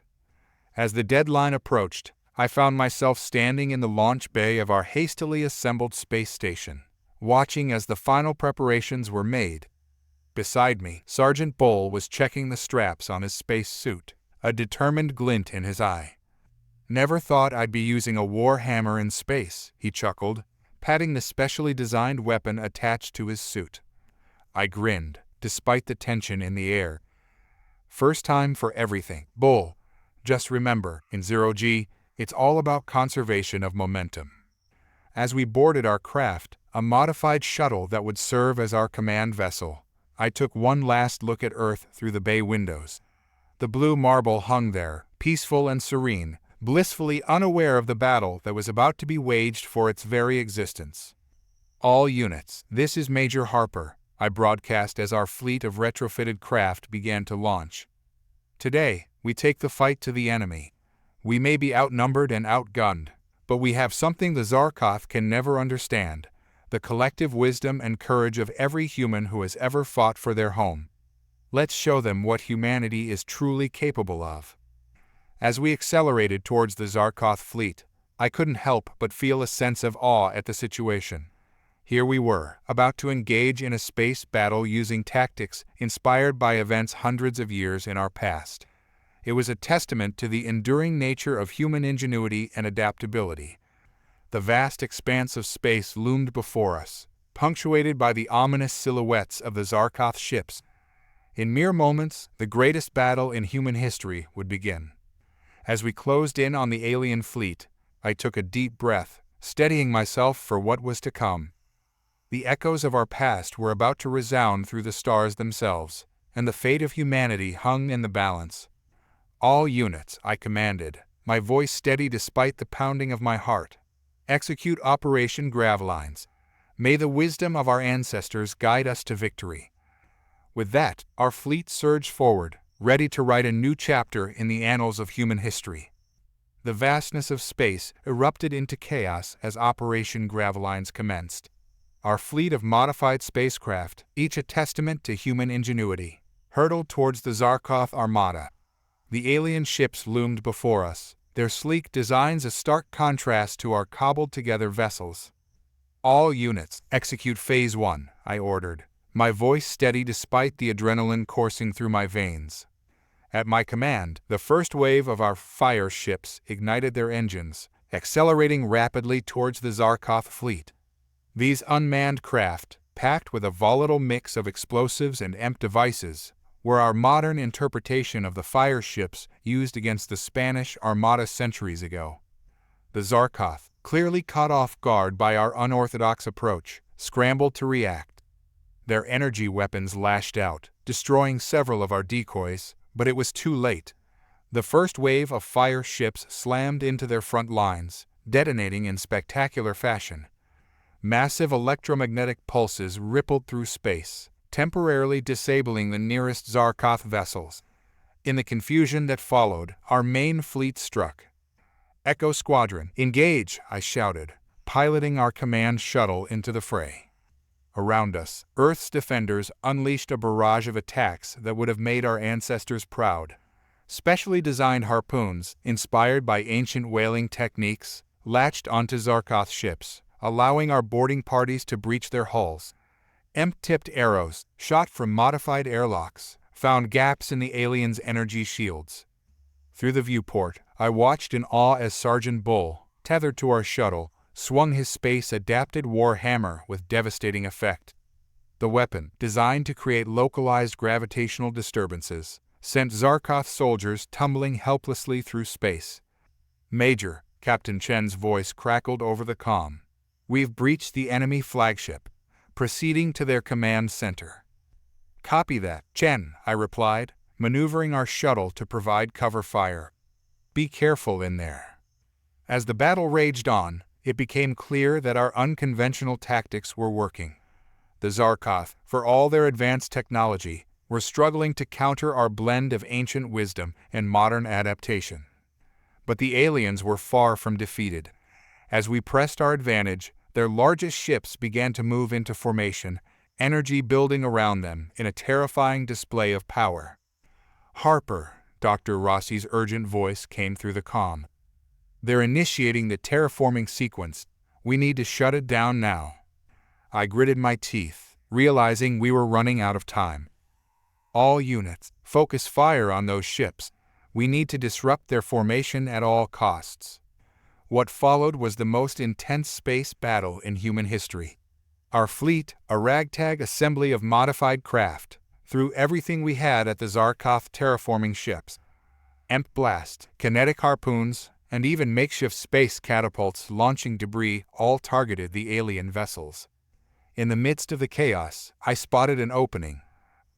As the deadline approached, I found myself standing in the launch bay of our hastily assembled space station, watching as the final preparations were made. Beside me, Sergeant Bull was checking the straps on his space suit, a determined glint in his eye. "Never thought I'd be using a war hammer in space," he chuckled, patting the specially designed weapon attached to his suit. I grinned, despite the tension in the air. "First time for everything, Bull. Just remember, in 0G, it's all about conservation of momentum." As we boarded our craft, a modified shuttle that would serve as our command vessel, I took one last look at Earth through the bay windows. The blue marble hung there, peaceful and serene, blissfully unaware of the battle that was about to be waged for its very existence. "All units, this is Major Harper," I broadcast as our fleet of retrofitted craft began to launch. "Today, we take the fight to the enemy. We may be outnumbered and outgunned, but we have something the Zar'koth can never understand: the collective wisdom and courage of every human who has ever fought for their home. Let's show them what humanity is truly capable of." As we accelerated towards the Zar'koth fleet, I couldn't help but feel a sense of awe at the situation. Here we were, about to engage in a space battle using tactics inspired by events hundreds of years in our past. It was a testament to the enduring nature of human ingenuity and adaptability. The vast expanse of space loomed before us, punctuated by the ominous silhouettes of the Zar'koth ships. In mere moments, the greatest battle in human history would begin. As we closed in on the alien fleet, I took a deep breath, steadying myself for what was to come. The echoes of our past were about to resound through the stars themselves, and the fate of humanity hung in the balance. "All units," I commanded, my voice steady despite the pounding of my heart. "Execute Operation Gravelines. May the wisdom of our ancestors guide us to victory." With that, our fleet surged forward, ready to write a new chapter in the annals of human history. The vastness of space erupted into chaos as Operation Gravelines commenced. Our fleet of modified spacecraft, each a testament to human ingenuity, hurtled towards the Zar'koth armada. The alien ships loomed before us, their sleek designs a stark contrast to our cobbled-together vessels. "All units, execute Phase 1, I ordered, my voice steady despite the adrenaline coursing through my veins. At my command, the first wave of our fire ships ignited their engines, accelerating rapidly towards the Zar'koth fleet. These unmanned craft, packed with a volatile mix of explosives and EMP devices, were our modern interpretation of the fire ships used against the Spanish Armada centuries ago. The Zar'koth, clearly caught off guard by our unorthodox approach, scrambled to react. Their energy weapons lashed out, destroying several of our decoys, but it was too late. The first wave of fire ships slammed into their front lines, detonating in spectacular fashion. Massive electromagnetic pulses rippled through space, temporarily disabling the nearest Zar'koth vessels. In the confusion that followed, our main fleet struck. "Echo Squadron, engage!" I shouted, piloting our command shuttle into the fray. Around us, Earth's defenders unleashed a barrage of attacks that would have made our ancestors proud. Specially designed harpoons, inspired by ancient whaling techniques, latched onto Zar'koth ships, allowing our boarding parties to breach their hulls. EMP-tipped arrows, shot from modified airlocks, found gaps in the aliens' energy shields. Through the viewport, I watched in awe as Sergeant Bull, tethered to our shuttle, swung his space-adapted war hammer with devastating effect. The weapon, designed to create localized gravitational disturbances, sent Zar'koth soldiers tumbling helplessly through space. "Major," Captain Chen's voice crackled over the comm, "we've breached the enemy flagship. Proceeding to their command center." "Copy that, Chen," I replied, maneuvering our shuttle to provide cover fire. "Be careful in there." As the battle raged on, it became clear that our unconventional tactics were working. The Zar'koth, for all their advanced technology, were struggling to counter our blend of ancient wisdom and modern adaptation. But the aliens were far from defeated. As we pressed our advantage, their largest ships began to move into formation, energy building around them in a terrifying display of power. "Harper," Dr. Rossi's urgent voice came through the comm. "They're initiating the terraforming sequence. We need to shut it down now." I gritted my teeth, realizing we were running out of time. "All units, focus fire on those ships. We need to disrupt their formation at all costs." What followed was the most intense space battle in human history. Our fleet, a ragtag assembly of modified craft, threw everything we had at the Zar'koth terraforming ships. Emp blast, kinetic harpoons, and even makeshift space catapults launching debris all targeted the alien vessels. In the midst of the chaos, I spotted an opening,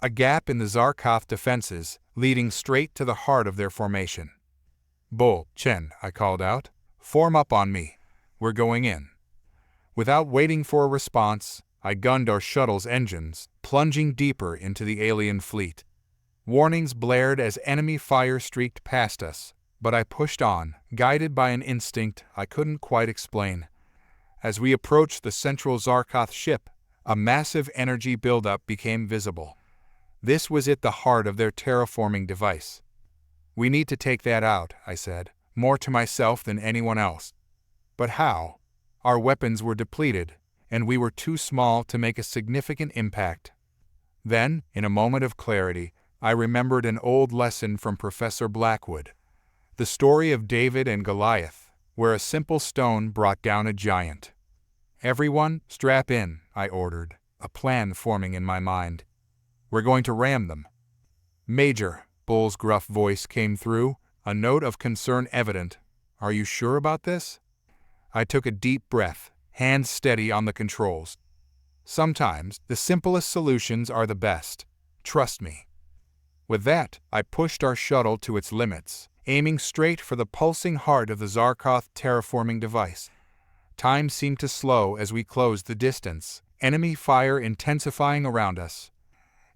a gap in the Zar'koth defenses leading straight to the heart of their formation. "Bull, Chen," I called out, "form up on me. We're going in." Without waiting for a response, I gunned our shuttle's engines, plunging deeper into the alien fleet. Warnings blared as enemy fire streaked past us, but I pushed on, guided by an instinct I couldn't quite explain. As we approached the central Zar'koth ship, a massive energy buildup became visible. This was at the heart of their terraforming device. "We need to take that out," I said, more to myself than anyone else. But how? Our weapons were depleted, and we were too small to make a significant impact. Then, in a moment of clarity, I remembered an old lesson from Professor Blackwood. The story of David and Goliath, where a simple stone brought down a giant. "Everyone, strap in," I ordered, a plan forming in my mind. "We're going to ram them." "Major," Bull's gruff voice came through, a note of concern evident. "Are you sure about this?" I took a deep breath, hands steady on the controls. "Sometimes, the simplest solutions are the best. Trust me." With that, I pushed our shuttle to its limits, aiming straight for the pulsing heart of the Zar'koth terraforming device. Time seemed to slow as we closed the distance, enemy fire intensifying around us.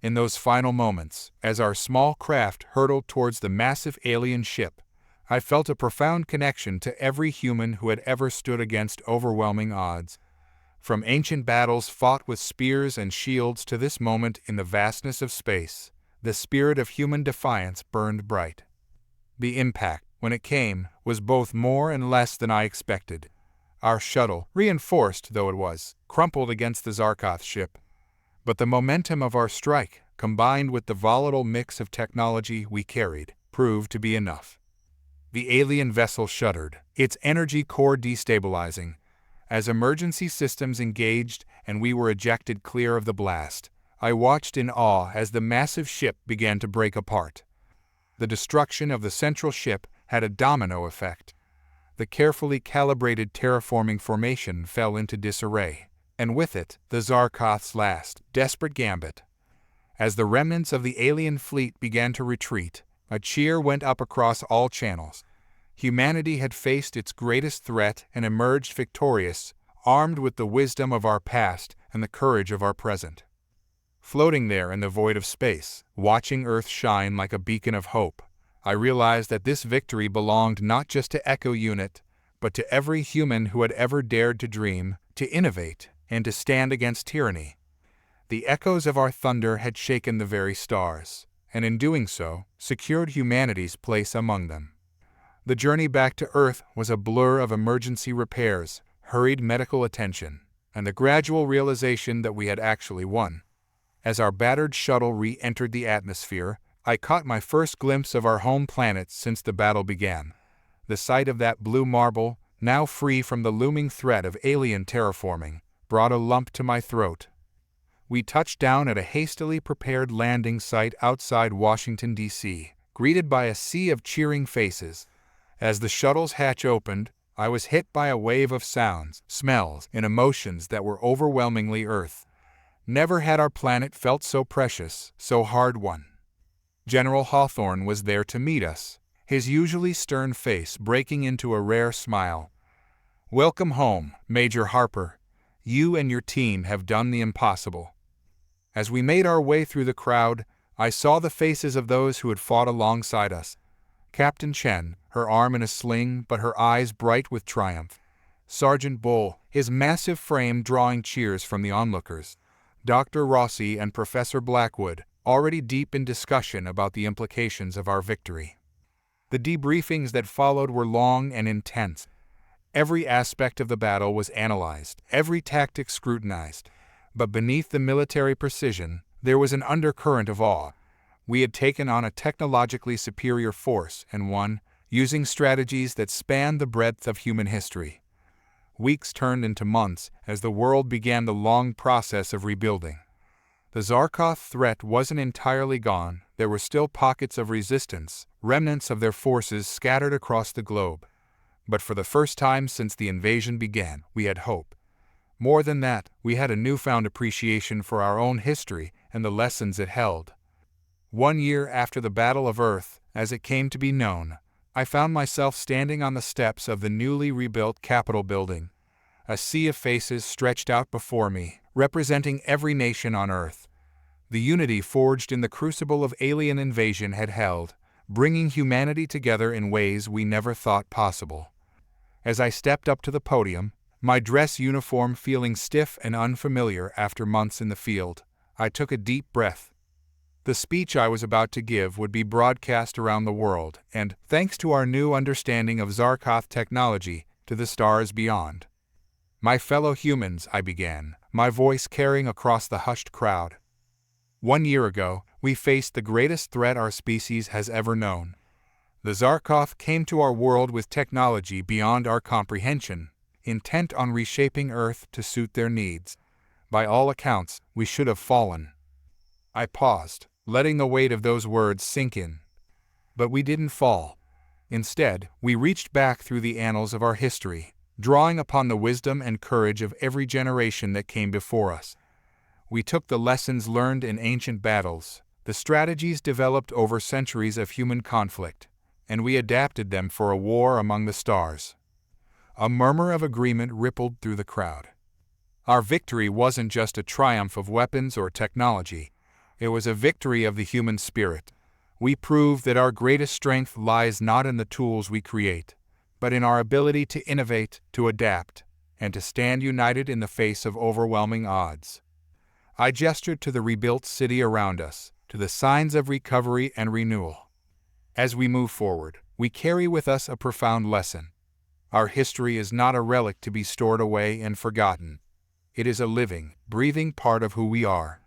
In those final moments, as our small craft hurtled towards the massive alien ship, I felt a profound connection to every human who had ever stood against overwhelming odds. From ancient battles fought with spears and shields to this moment in the vastness of space, the spirit of human defiance burned bright. The impact, when it came, was both more and less than I expected. Our shuttle, reinforced though it was, crumpled against the Zar'koth ship. But the momentum of our strike, combined with the volatile mix of technology we carried, proved to be enough. The alien vessel shuddered, its energy core destabilizing. As emergency systems engaged and we were ejected clear of the blast, I watched in awe as the massive ship began to break apart. The destruction of the central ship had a domino effect. The carefully calibrated terraforming formation fell into disarray, and with it, the Zar'koth's last, desperate gambit. As the remnants of the alien fleet began to retreat, a cheer went up across all channels. Humanity had faced its greatest threat and emerged victorious, armed with the wisdom of our past and the courage of our present. Floating there in the void of space, watching Earth shine like a beacon of hope, I realized that this victory belonged not just to Echo Unit, but to every human who had ever dared to dream, to innovate, and to stand against tyranny. The echoes of our thunder had shaken the very stars, and in doing so, secured humanity's place among them. The journey back to Earth was a blur of emergency repairs, hurried medical attention, and the gradual realization that we had actually won. As our battered shuttle re-entered the atmosphere, I caught my first glimpse of our home planet since the battle began. The sight of that blue marble, now free from the looming threat of alien terraforming, brought a lump to my throat. We touched down at a hastily prepared landing site outside Washington, D.C., greeted by a sea of cheering faces. As the shuttle's hatch opened, I was hit by a wave of sounds, smells, and emotions that were overwhelmingly Earth. Never had our planet felt so precious, so hard-won. General Hawthorne was there to meet us, his usually stern face breaking into a rare smile. "Welcome home, Major Harper. You and your team have done the impossible." As we made our way through the crowd, I saw the faces of those who had fought alongside us. Captain Chen, her arm in a sling but her eyes bright with triumph. Sergeant Bull, his massive frame drawing cheers from the onlookers. Dr. Rossi and Professor Blackwood, already deep in discussion about the implications of our victory. The debriefings that followed were long and intense. Every aspect of the battle was analyzed, every tactic scrutinized. But beneath the military precision, there was an undercurrent of awe. We had taken on a technologically superior force and won, using strategies that spanned the breadth of human history. Weeks turned into months as the world began the long process of rebuilding. The Zar'koth threat wasn't entirely gone. There were still pockets of resistance, remnants of their forces scattered across the globe. But for the first time since the invasion began, we had hope. More than that, we had a newfound appreciation for our own history and the lessons it held. 1 year after the Battle of Earth, as it came to be known, I found myself standing on the steps of the newly rebuilt Capitol building. A sea of faces stretched out before me, representing every nation on Earth. The unity forged in the crucible of alien invasion had held, bringing humanity together in ways we never thought possible. As I stepped up to the podium, my dress uniform feeling stiff and unfamiliar after months in the field, I took a deep breath. The speech I was about to give would be broadcast around the world, and, thanks to our new understanding of Zar'koth technology, to the stars beyond. My fellow humans, I began, my voice carrying across the hushed crowd. 1 year ago, we faced the greatest threat our species has ever known. The Zar'koth came to our world with technology beyond our comprehension, intent on reshaping Earth to suit their needs. By all accounts, we should have fallen. I paused, letting the weight of those words sink in. But we didn't fall. Instead, we reached back through the annals of our history, drawing upon the wisdom and courage of every generation that came before us. We took the lessons learned in ancient battles, the strategies developed over centuries of human conflict, and we adapted them for a war among the stars. A murmur of agreement rippled through the crowd. Our victory wasn't just a triumph of weapons or technology. It was a victory of the human spirit. We proved that our greatest strength lies not in the tools we create, but in our ability to innovate, to adapt, and to stand united in the face of overwhelming odds. I gestured to the rebuilt city around us, to the signs of recovery and renewal. As we move forward, we carry with us a profound lesson. Our history is not a relic to be stored away and forgotten. It is a living, breathing part of who we are.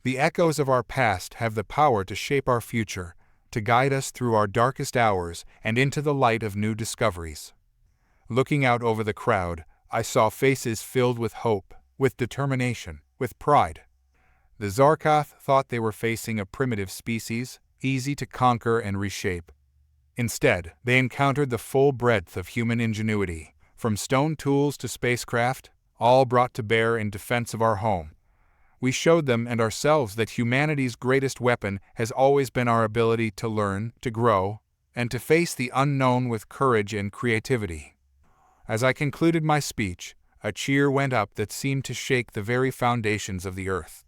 The echoes of our past have the power to shape our future, to guide us through our darkest hours and into the light of new discoveries. Looking out over the crowd, I saw faces filled with hope, with determination, with pride. The Zar'koth thought they were facing a primitive species, easy to conquer and reshape. Instead, they encountered the full breadth of human ingenuity, from stone tools to spacecraft, all brought to bear in defense of our home. We showed them and ourselves that humanity's greatest weapon has always been our ability to learn, to grow, and to face the unknown with courage and creativity. As I concluded my speech, a cheer went up that seemed to shake the very foundations of the earth.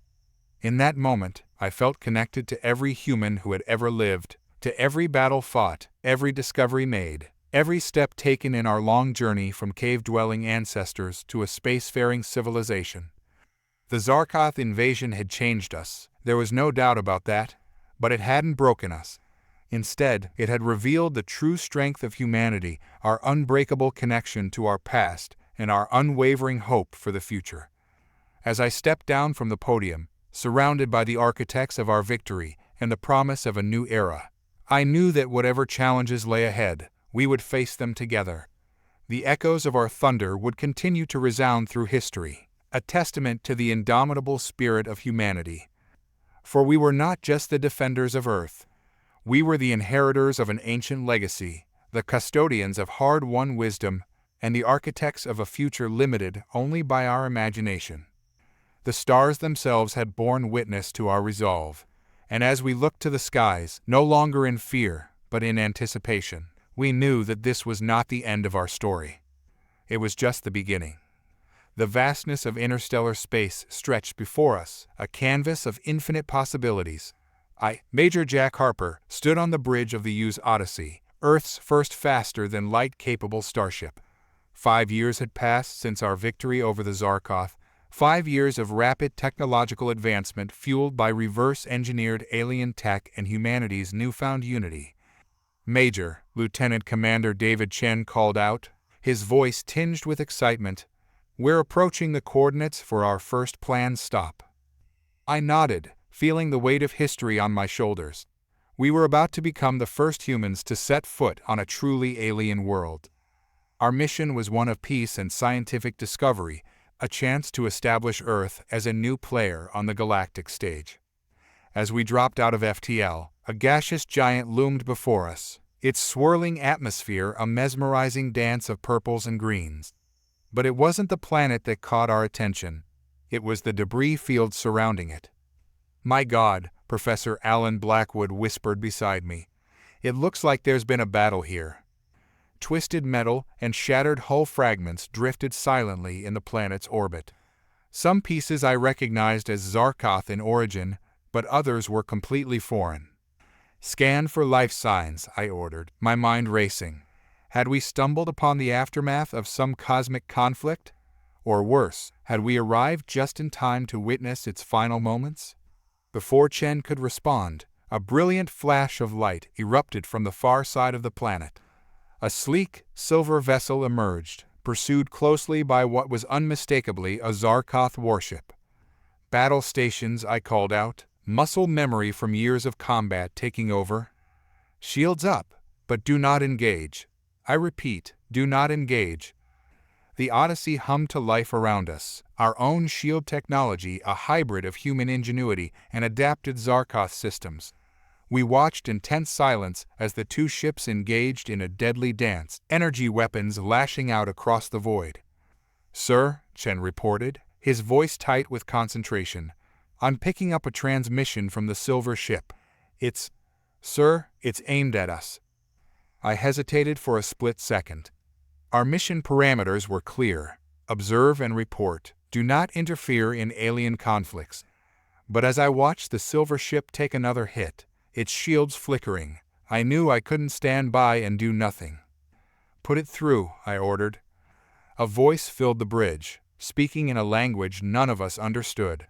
In that moment, I felt connected to every human who had ever lived, to every battle fought, every discovery made, every step taken in our long journey from cave-dwelling ancestors to a spacefaring civilization. The Zar'koth invasion had changed us, there was no doubt about that, but it hadn't broken us. Instead, it had revealed the true strength of humanity, our unbreakable connection to our past, and our unwavering hope for the future. As I stepped down from the podium, surrounded by the architects of our victory and the promise of a new era, I knew that whatever challenges lay ahead, we would face them together. The echoes of our thunder would continue to resound through history, a testament to the indomitable spirit of humanity. For we were not just the defenders of Earth. We were the inheritors of an ancient legacy, the custodians of hard-won wisdom, and the architects of a future limited only by our imagination. The stars themselves had borne witness to our resolve, and as we looked to the skies, no longer in fear, but in anticipation, we knew that this was not the end of our story. It was just the beginning. The vastness of interstellar space stretched before us, a canvas of infinite possibilities, Major Jack Harper, stood on the bridge of the U's Odyssey, Earth's first faster-than-light-capable starship. 5 years had passed since our victory over the Zar'koth, 5 years of rapid technological advancement fueled by reverse-engineered alien tech and humanity's newfound unity. Major, Lieutenant Commander David Chen called out, his voice tinged with excitement. We're approaching the coordinates for our first planned stop. I nodded, feeling the weight of history on my shoulders. We were about to become the first humans to set foot on a truly alien world. Our mission was one of peace and scientific discovery, a chance to establish Earth as a new player on the galactic stage. As we dropped out of FTL, a gaseous giant loomed before us, its swirling atmosphere a mesmerizing dance of purples and greens. But it wasn't the planet that caught our attention. It was the debris field surrounding it. "My God," Professor Alan Blackwood whispered beside me. "It looks like there's been a battle here." Twisted metal and shattered hull fragments drifted silently in the planet's orbit. Some pieces I recognized as Zar'koth in origin, but others were completely foreign. "Scan for life signs," I ordered, my mind racing. Had we stumbled upon the aftermath of some cosmic conflict? Or worse, had we arrived just in time to witness its final moments? Before Chen could respond, a brilliant flash of light erupted from the far side of the planet. A sleek, silver vessel emerged, pursued closely by what was unmistakably a Zar'koth warship. "Battle stations," I called out, muscle memory from years of combat taking over. "Shields up, but do not engage. I repeat, do not engage." The Odyssey hummed to life around us, our own shield technology a hybrid of human ingenuity and adapted Zar'koth systems. We watched in tense silence as the two ships engaged in a deadly dance, energy weapons lashing out across the void. "Sir," Chen reported, his voice tight with concentration, "I'm picking up a transmission from the silver ship. Sir, it's aimed at us." I hesitated for a split second. Our mission parameters were clear: observe and report, do not interfere in alien conflicts. But as I watched the silver ship take another hit, its shields flickering, I knew I couldn't stand by and do nothing. "Put it through," I ordered. A voice filled the bridge, speaking in a language none of us understood.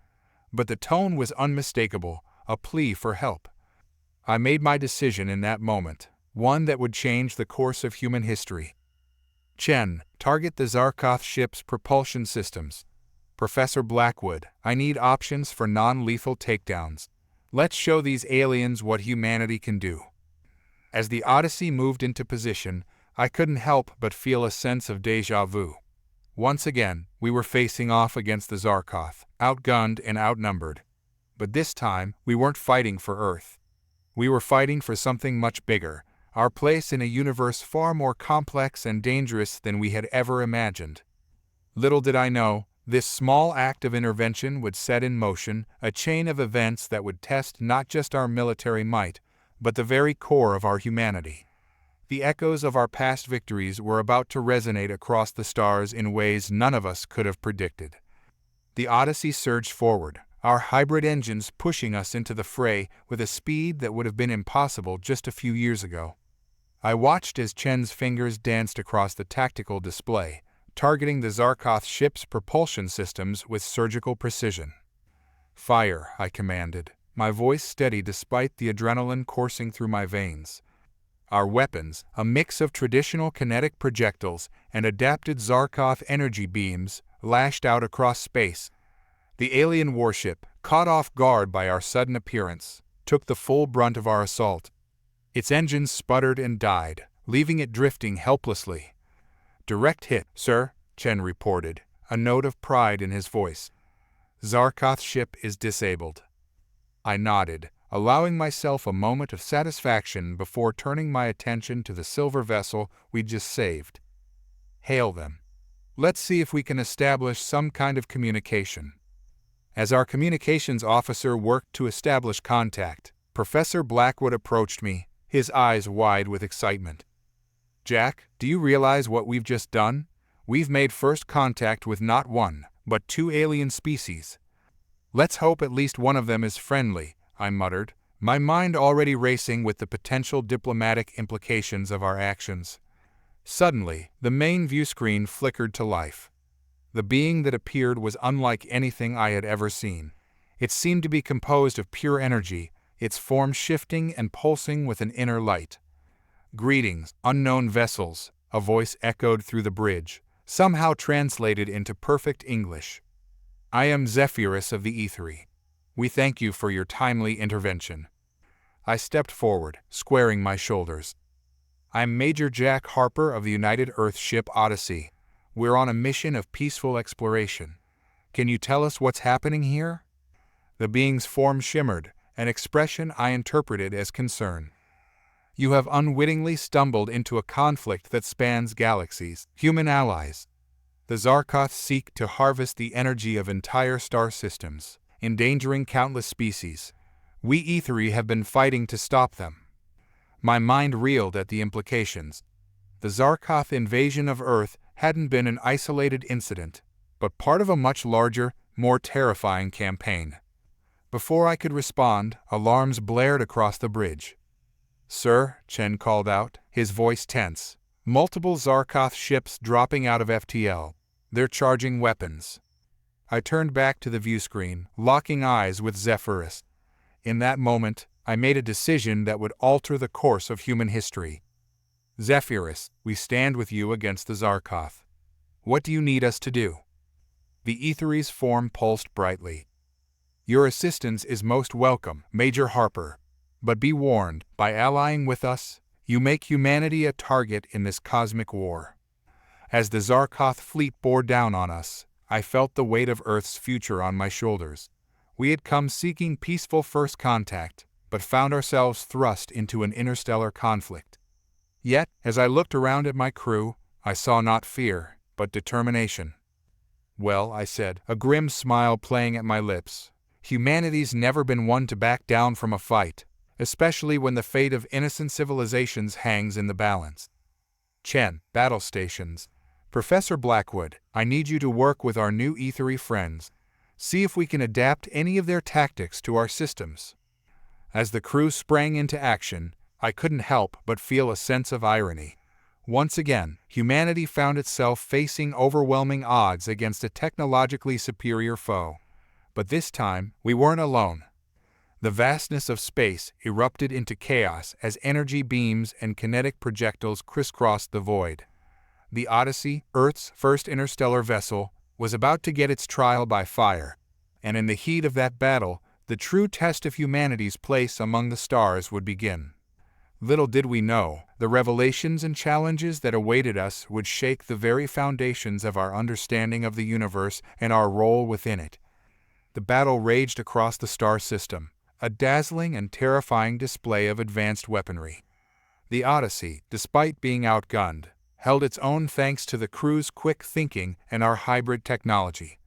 But the tone was unmistakable, a plea for help. I made my decision in that moment, one that would change the course of human history. "Chen, target the Zar'koth ship's propulsion systems. Professor Blackwood, I need options for non-lethal takedowns. Let's show these aliens what humanity can do." As the Odyssey moved into position, I couldn't help but feel a sense of déjà vu. Once again, we were facing off against the Zar'koth, outgunned and outnumbered. But this time, we weren't fighting for Earth. We were fighting for something much bigger, our place in a universe far more complex and dangerous than we had ever imagined. Little did I know, this small act of intervention would set in motion a chain of events that would test not just our military might, but the very core of our humanity. The echoes of our past victories were about to resonate across the stars in ways none of us could have predicted. The Odyssey surged forward, our hybrid engines pushing us into the fray with a speed that would have been impossible just a few years ago. I watched as Chen's fingers danced across the tactical display, targeting the Zar'koth ship's propulsion systems with surgical precision. "Fire," I commanded, my voice steady despite the adrenaline coursing through my veins. Our weapons, a mix of traditional kinetic projectiles and adapted Zar'koth energy beams, lashed out across space. The alien warship, caught off guard by our sudden appearance, took the full brunt of our assault. Its engines sputtered and died, leaving it drifting helplessly. "Direct hit, sir," Chen reported, a note of pride in his voice. "Zar'koth ship is disabled." I nodded, allowing myself a moment of satisfaction before turning my attention to the silver vessel we'd just saved. "Hail them. Let's see if we can establish some kind of communication." As our communications officer worked to establish contact, Professor Blackwood approached me, his eyes wide with excitement. "Jack, do you realize what we've just done? We've made first contact with not one, but 2 alien species." "Let's hope at least one of them is friendly," I muttered, my mind already racing with the potential diplomatic implications of our actions. Suddenly, the main view screen flickered to life. The being that appeared was unlike anything I had ever seen. It seemed to be composed of pure energy, its form shifting and pulsing with an inner light. "Greetings, unknown vessels," a voice echoed through the bridge, somehow translated into perfect English. "I am Zephyrus of the Ether. We thank you for your timely intervention." I stepped forward, squaring my shoulders. "I'm Major Jack Harper of the United Earth ship Odyssey. We're on a mission of peaceful exploration. Can you tell us what's happening here?" The being's form shimmered, an expression I interpreted as concern. "You have unwittingly stumbled into a conflict that spans galaxies, human allies. The Zar'koth seek to harvest the energy of entire star systems, endangering countless species. We Aetheri have been fighting to stop them." My mind reeled at the implications. The Zar'koth invasion of Earth hadn't been an isolated incident, but part of a much larger, more terrifying campaign. Before I could respond, alarms blared across the bridge. "Sir," Chen called out, his voice tense. "Multiple Zar'koth ships dropping out of FTL. They're charging weapons." I turned back to the view screen, locking eyes with Zephyrus. In that moment, I made a decision that would alter the course of human history. "Zephyrus, we stand with you against the Zar'koth. What do you need us to do?" The Aetheri's form pulsed brightly. "Your assistance is most welcome, Major Harper. But be warned, by allying with us, you make humanity a target in this cosmic war." As the Zar'koth fleet bore down on us, I felt the weight of Earth's future on my shoulders. We had come seeking peaceful first contact, but found ourselves thrust into an interstellar conflict. Yet, as I looked around at my crew, I saw not fear, but determination. "Well," I said, a grim smile playing at my lips, "humanity's never been one to back down from a fight, especially when the fate of innocent civilizations hangs in the balance." "Chen, battle stations. Professor Blackwood, I need you to work with our new Aetheri friends. See if we can adapt any of their tactics to our systems." As the crew sprang into action, I couldn't help but feel a sense of irony. Once again, humanity found itself facing overwhelming odds against a technologically superior foe. But this time, we weren't alone. The vastness of space erupted into chaos as energy beams and kinetic projectiles crisscrossed the void. The Odyssey, Earth's first interstellar vessel, was about to get its trial by fire, and in the heat of that battle, the true test of humanity's place among the stars would begin. Little did we know, the revelations and challenges that awaited us would shake the very foundations of our understanding of the universe and our role within it. The battle raged across the star system, a dazzling and terrifying display of advanced weaponry. The Odyssey, despite being outgunned, held its own thanks to the crew's quick thinking and our hybrid technology.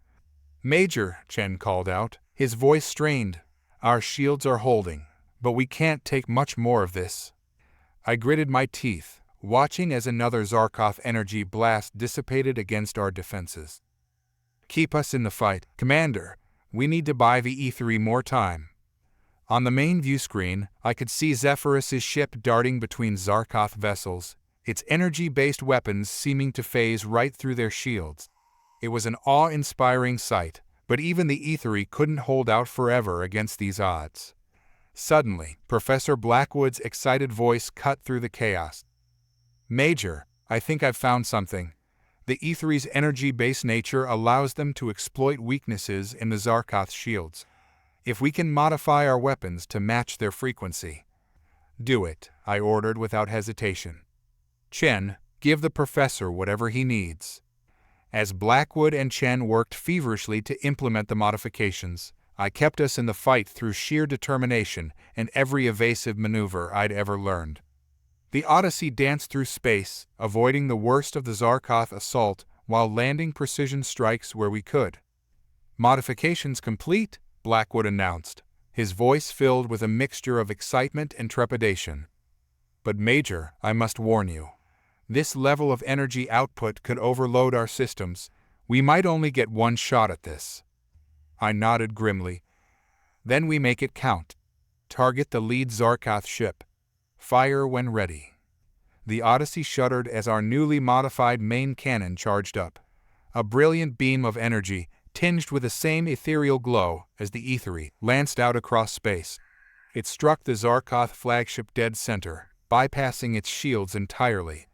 "Major," Chen called out, his voice strained, "our shields are holding, but we can't take much more of this." I gritted my teeth, watching as another Zar'koth energy blast dissipated against our defenses. "Keep us in the fight, Commander. We need to buy the Aetheri more time." On the main view screen, I could see Zephyrus's ship darting between Zar'koth vessels, its energy-based weapons seeming to phase right through their shields. It was an awe-inspiring sight, but even the Aetheri couldn't hold out forever against these odds. Suddenly, Professor Blackwood's excited voice cut through the chaos. "Major, I think I've found something. The Aetheri's energy-based nature allows them to exploit weaknesses in the Zar'koth shields. If we can modify our weapons to match their frequency." "Do it," I ordered without hesitation. "Chen, give the professor whatever he needs." As Blackwood and Chen worked feverishly to implement the modifications, I kept us in the fight through sheer determination and every evasive maneuver I'd ever learned. The Odyssey danced through space, avoiding the worst of the Zar'koth assault while landing precision strikes where we could. "Modifications complete," Blackwood announced, his voice filled with a mixture of excitement and trepidation. "But Major, I must warn you. This level of energy output could overload our systems. We might only get one shot at this." I nodded grimly. "Then we make it count." Target the lead Zar'koth ship. Fire when ready. The Odyssey shuddered as our newly modified main cannon charged up. A brilliant beam of energy, tinged with the same ethereal glow as the Aethery, lanced out across space. It struck the Zar'koth flagship dead center, bypassing its shields entirely.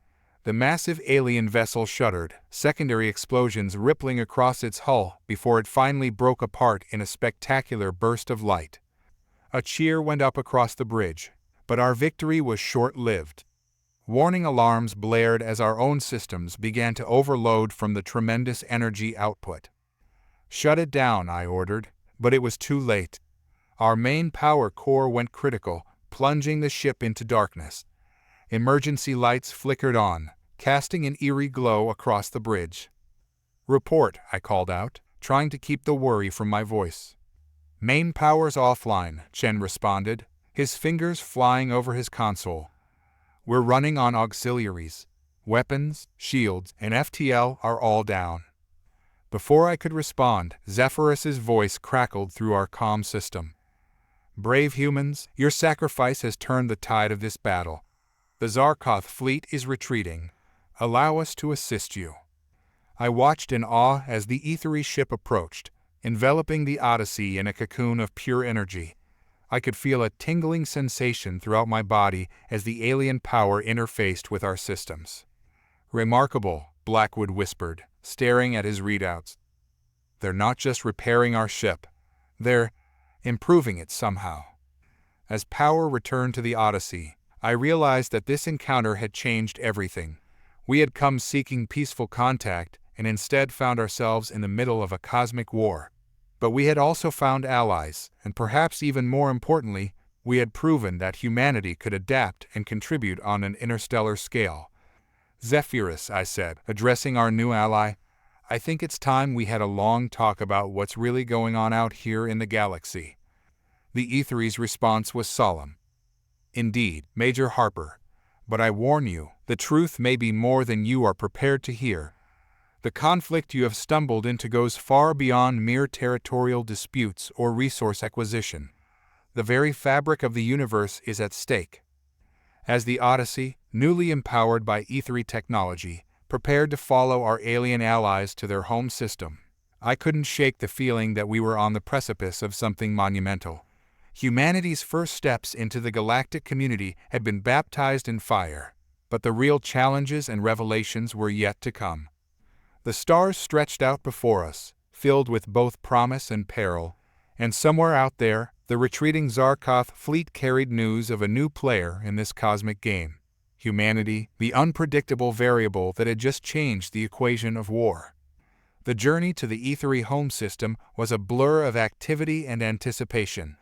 The massive alien vessel shuddered, secondary explosions rippling across its hull before it finally broke apart in a spectacular burst of light. A cheer went up across the bridge, but our victory was short-lived. Warning alarms blared as our own systems began to overload from the tremendous energy output. "Shut it down," I ordered, but it was too late. Our main power core went critical, plunging the ship into darkness. Emergency lights flickered on, casting an eerie glow across the bridge. "Report," I called out, trying to keep the worry from my voice. "Main power's offline," Chen responded, his fingers flying over his console. "We're running on auxiliaries. Weapons, shields, and FTL are all down." Before I could respond, Zephyrus's voice crackled through our comm system. "Brave humans, your sacrifice has turned the tide of this battle. The Zar'koth fleet is retreating. Allow us to assist you." I watched in awe as the Aethery ship approached, enveloping the Odyssey in a cocoon of pure energy. I could feel a tingling sensation throughout my body as the alien power interfaced with our systems. "Remarkable," Blackwood whispered, staring at his readouts. "They're not just repairing our ship. They're improving it somehow." As power returned to the Odyssey, I realized that this encounter had changed everything. We had come seeking peaceful contact and instead found ourselves in the middle of a cosmic war. But we had also found allies, and perhaps even more importantly, we had proven that humanity could adapt and contribute on an interstellar scale. "Zephyrus," I said, addressing our new ally, "I think it's time we had a long talk about what's really going on out here in the galaxy." The Aethery's response was solemn. "Indeed, Major Harper. But I warn you, the truth may be more than you are prepared to hear. The conflict you have stumbled into goes far beyond mere territorial disputes or resource acquisition. The very fabric of the universe is at stake." As the Odyssey, newly empowered by Aethery technology, prepared to follow our alien allies to their home system, I couldn't shake the feeling that we were on the precipice of something monumental. Humanity's first steps into the galactic community had been baptized in fire, but the real challenges and revelations were yet to come. The stars stretched out before us, filled with both promise and peril, and somewhere out there, the retreating Zar'koth fleet carried news of a new player in this cosmic game. Humanity, the unpredictable variable that had just changed the equation of war. The journey to the Aethery home system was a blur of activity and anticipation.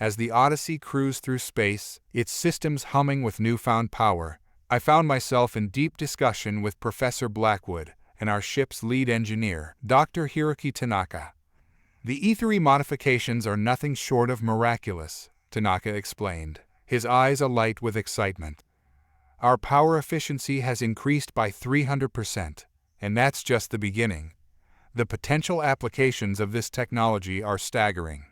As the Odyssey cruised through space, its systems humming with newfound power, I found myself in deep discussion with Professor Blackwood and our ship's lead engineer, Dr. Hiroki Tanaka. "The Aethery modifications are nothing short of miraculous," Tanaka explained, his eyes alight with excitement. "Our power efficiency has increased by 300%, and that's just the beginning. The potential applications of this technology are staggering."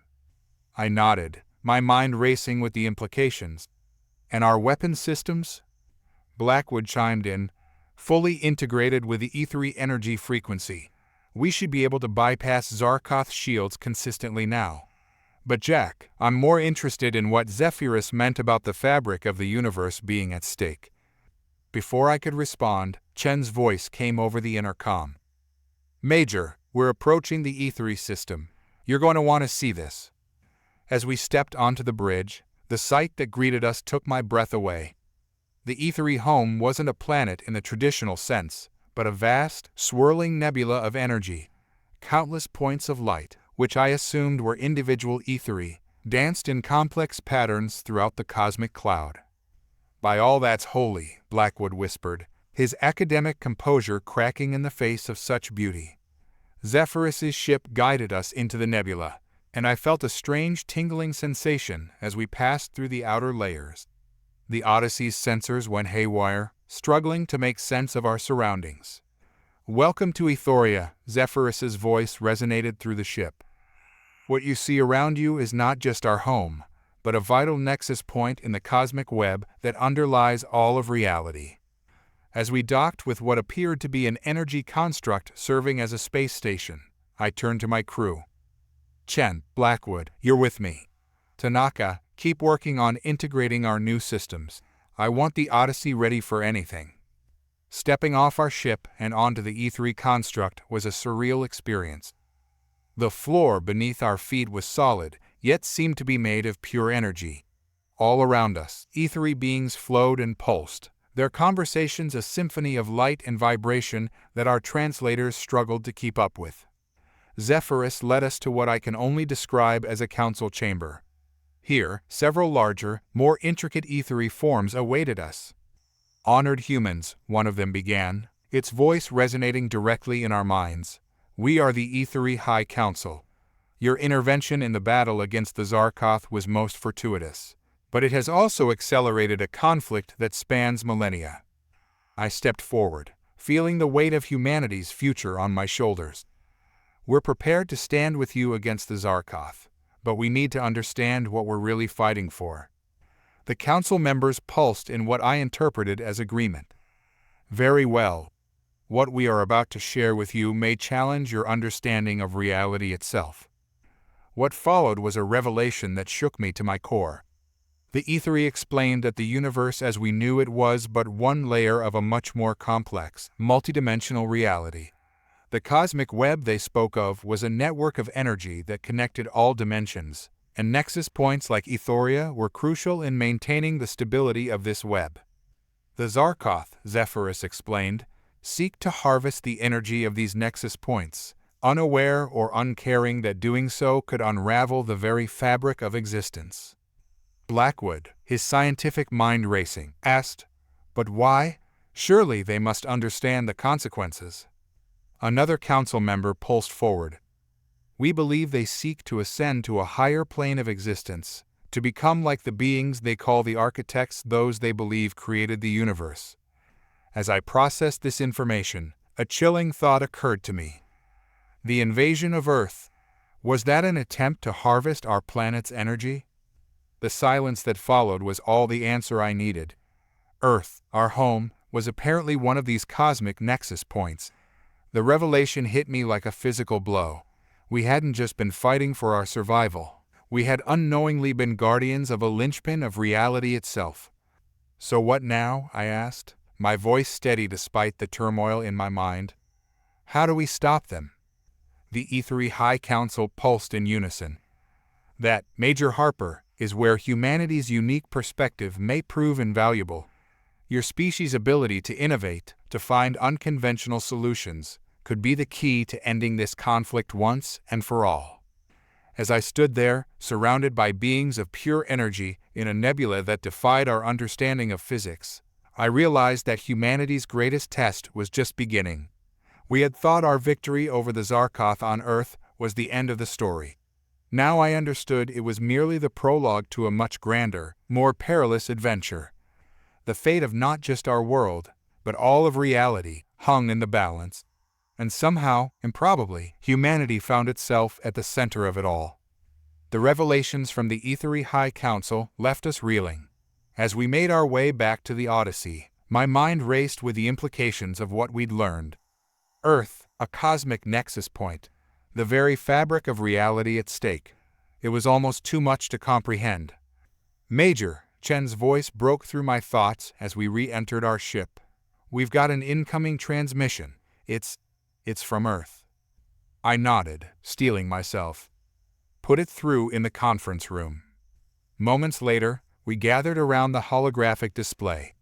I nodded, my mind racing with the implications. "And our weapon systems?" Blackwood chimed in, "Fully integrated with the Aethery energy frequency. We should be able to bypass Zar'koth's shields consistently now." "But Jack, I'm more interested in what Zephyrus meant about the fabric of the universe being at stake." Before I could respond, Chen's voice came over the intercom. "Major, we're approaching the Aethery system. You're going to want to see this." As we stepped onto the bridge, the sight that greeted us took my breath away. The Aethery home wasn't a planet in the traditional sense, but a vast, swirling nebula of energy. Countless points of light, which I assumed were individual Aethery, danced in complex patterns throughout the cosmic cloud. "By all that's holy," Blackwood whispered, his academic composure cracking in the face of such beauty. Zephyrus's ship guided us into the nebula, and I felt a strange tingling sensation as we passed through the outer layers. The Odyssey's sensors went haywire, struggling to make sense of our surroundings. "Welcome to Aethoria," Zephyrus's voice resonated through the ship. "What you see around you is not just our home, but a vital nexus point in the cosmic web that underlies all of reality. As we docked with what appeared to be an energy construct serving as a space station, I turned to my crew. Chen, Blackwood, you're with me. Tanaka, keep working on integrating our new systems. I want the Odyssey ready for anything. Stepping off our ship and onto the E3 construct was a surreal experience. The floor beneath our feet was solid, yet seemed to be made of pure energy. All around us, E3 beings flowed and pulsed, their conversations a symphony of light and vibration that our translators struggled to keep up with. Zephyrus led us to what I can only describe as a council chamber. Here, several larger, more intricate E3 forms awaited us. "Honored humans," one of them began, its voice resonating directly in our minds. "We are the E3 High Council. Your intervention in the battle against the Zar'koth was most fortuitous, but it has also accelerated a conflict that spans millennia." I stepped forward, feeling the weight of humanity's future on my shoulders. "We're prepared to stand with you against the Zar'koth, but we need to understand what we're really fighting for." The council members pulsed in what I interpreted as agreement. "Very well. What we are about to share with you may challenge your understanding of reality itself." What followed was a revelation that shook me to my core. The E3 explained that the universe as we knew it was but one layer of a much more complex, multidimensional reality. The cosmic web they spoke of was a network of energy that connected all dimensions, and nexus points like Ethoria were crucial in maintaining the stability of this web. The Zar'koth, Zephyrus explained, seek to harvest the energy of these nexus points, unaware or uncaring that doing so could unravel the very fabric of existence. Blackwood, his scientific mind racing, asked, "But why? Surely they must understand the consequences." Another council member pulsed forward. "We believe they seek to ascend to a higher plane of existence, to become like the beings they call the architects, those they believe created the universe." As I processed this information, a chilling thought occurred to me. The invasion of Earth, was that an attempt to harvest our planet's energy? The silence that followed was all the answer I needed. Earth, our home, was apparently one of these cosmic nexus points. The revelation hit me like a physical blow. We hadn't just been fighting for our survival. We had unknowingly been guardians of a linchpin of reality itself. "So what now?" I asked, my voice steady despite the turmoil in my mind. "How do we stop them?" The E3 High Council pulsed in unison. "That, Major Harper, is where humanity's unique perspective may prove invaluable. Your species' ability to innovate, to find unconventional solutions, could be the key to ending this conflict once and for all." As I stood there, surrounded by beings of pure energy in a nebula that defied our understanding of physics, I realized that humanity's greatest test was just beginning. We had thought our victory over the Zar'koth on Earth was the end of the story. Now I understood it was merely the prologue to a much grander, more perilous adventure. The fate of not just our world, but all of reality, hung in the balance. And somehow, improbably, humanity found itself at the center of it all. The revelations from the E3 High Council left us reeling. As we made our way back to the Odyssey, my mind raced with the implications of what we'd learned. Earth, a cosmic nexus point, the very fabric of reality at stake. It was almost too much to comprehend. "Major," Chen's voice broke through my thoughts as we re-entered our ship. "We've got an incoming transmission. It's from Earth." I nodded, steeling myself. "Put it through in the conference room." Moments later, we gathered around the holographic display.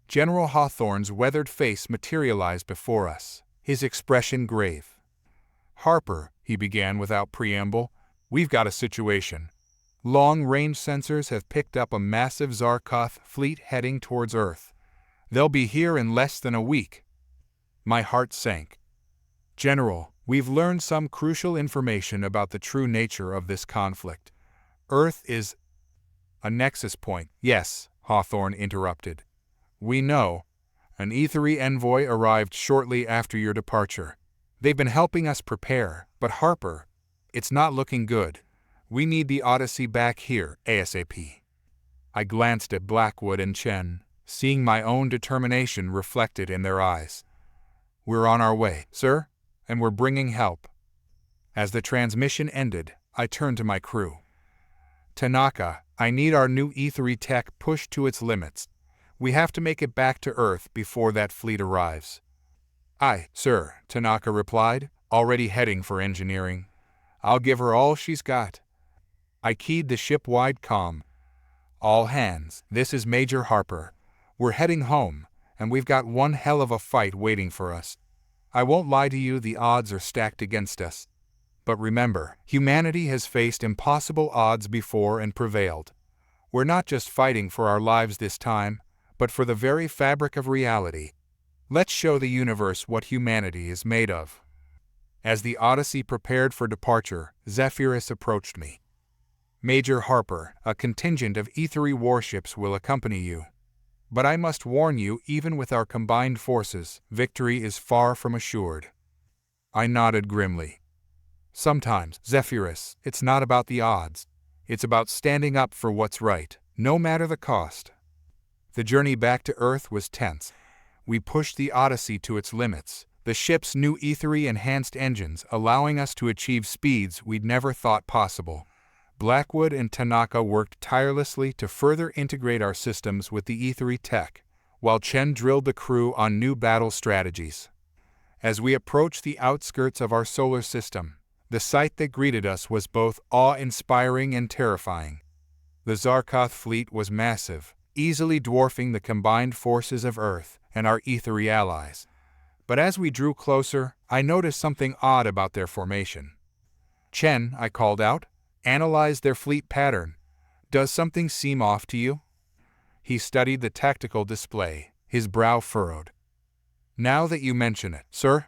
General Hawthorne's weathered face materialized before us, his expression grave. "Harper," he began without preamble, "we've got a situation. Long-range sensors have picked up a massive Zar'koth fleet heading towards Earth. They'll be here in less than a week." My heart sank. "General, we've learned some crucial information about the true nature of this conflict. Earth is a nexus point." "Yes," Hawthorne interrupted. "We know. An E3 envoy arrived shortly after your departure. They've been helping us prepare, but Harper, it's not looking good. We need the Odyssey back here, ASAP. I glanced at Blackwood and Chen, seeing my own determination reflected in their eyes. We're on our way, sir, and we're bringing help. As the transmission ended, I turned to my crew. Tanaka, I need our new E3 tech pushed to its limits. We have to make it back to Earth before that fleet arrives. Aye, sir, Tanaka replied, already heading for engineering. I'll give her all she's got. I keyed the ship-wide comm. All hands, this is Major Harper. We're heading home, and we've got one hell of a fight waiting for us. I won't lie to you, the odds are stacked against us. But remember, humanity has faced impossible odds before and prevailed. We're not just fighting for our lives this time, but for the very fabric of reality. Let's show the universe what humanity is made of. As the Odyssey prepared for departure, Zephyrus approached me. Major Harper, a contingent of E3 warships will accompany you. But I must warn you, even with our combined forces, victory is far from assured. I nodded grimly. Sometimes, Zephyrus, it's not about the odds. It's about standing up for what's right, no matter the cost. The journey back to Earth was tense. We pushed the Odyssey to its limits, the ship's new E3 enhanced engines allowing us to achieve speeds we'd never thought possible. Blackwood and Tanaka worked tirelessly to further integrate our systems with the E3 tech, while Chen drilled the crew on new battle strategies. As we approached the outskirts of our solar system, the sight that greeted us was both awe-inspiring and terrifying. The Zar'koth fleet was massive, easily dwarfing the combined forces of Earth and our E3 allies. But as we drew closer, I noticed something odd about their formation. Chen, I called out, analyze their fleet pattern. Does something seem off to you? He studied the tactical display, his brow furrowed. Now that you mention it, sir,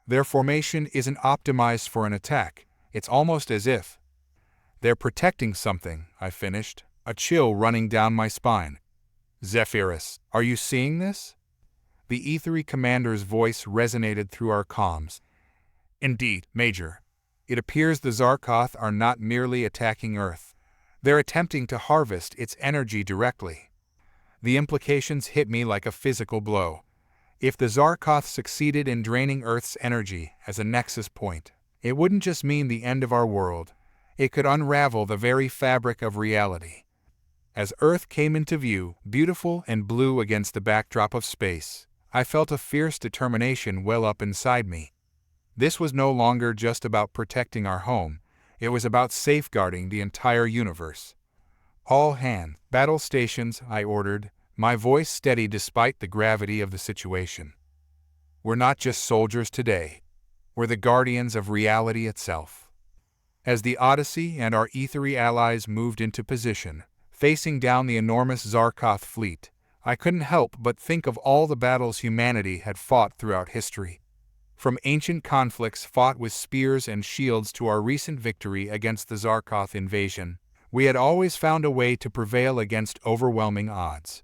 their formation isn't optimized for an attack. It's almost as if they're protecting something, I finished, a chill running down my spine. Zephyrus, are you seeing this? The E3 commander's voice resonated through our comms. Indeed, Major. It appears the Zar'koth are not merely attacking Earth. They're attempting to harvest its energy directly. The implications hit me like a physical blow. If the Zar'koth succeeded in draining Earth's energy as a nexus point, it wouldn't just mean the end of our world. It could unravel the very fabric of reality. As Earth came into view, beautiful and blue against the backdrop of space, I felt a fierce determination well up inside me. This was no longer just about protecting our home, it was about safeguarding the entire universe. All hands, battle stations, I ordered, my voice steady despite the gravity of the situation. We're not just soldiers today, we're the guardians of reality itself. As the Odyssey and our E3 allies moved into position, facing down the enormous Zar'koth fleet, I couldn't help but think of all the battles humanity had fought throughout history. From ancient conflicts fought with spears and shields to our recent victory against the Zar'koth invasion, we had always found a way to prevail against overwhelming odds.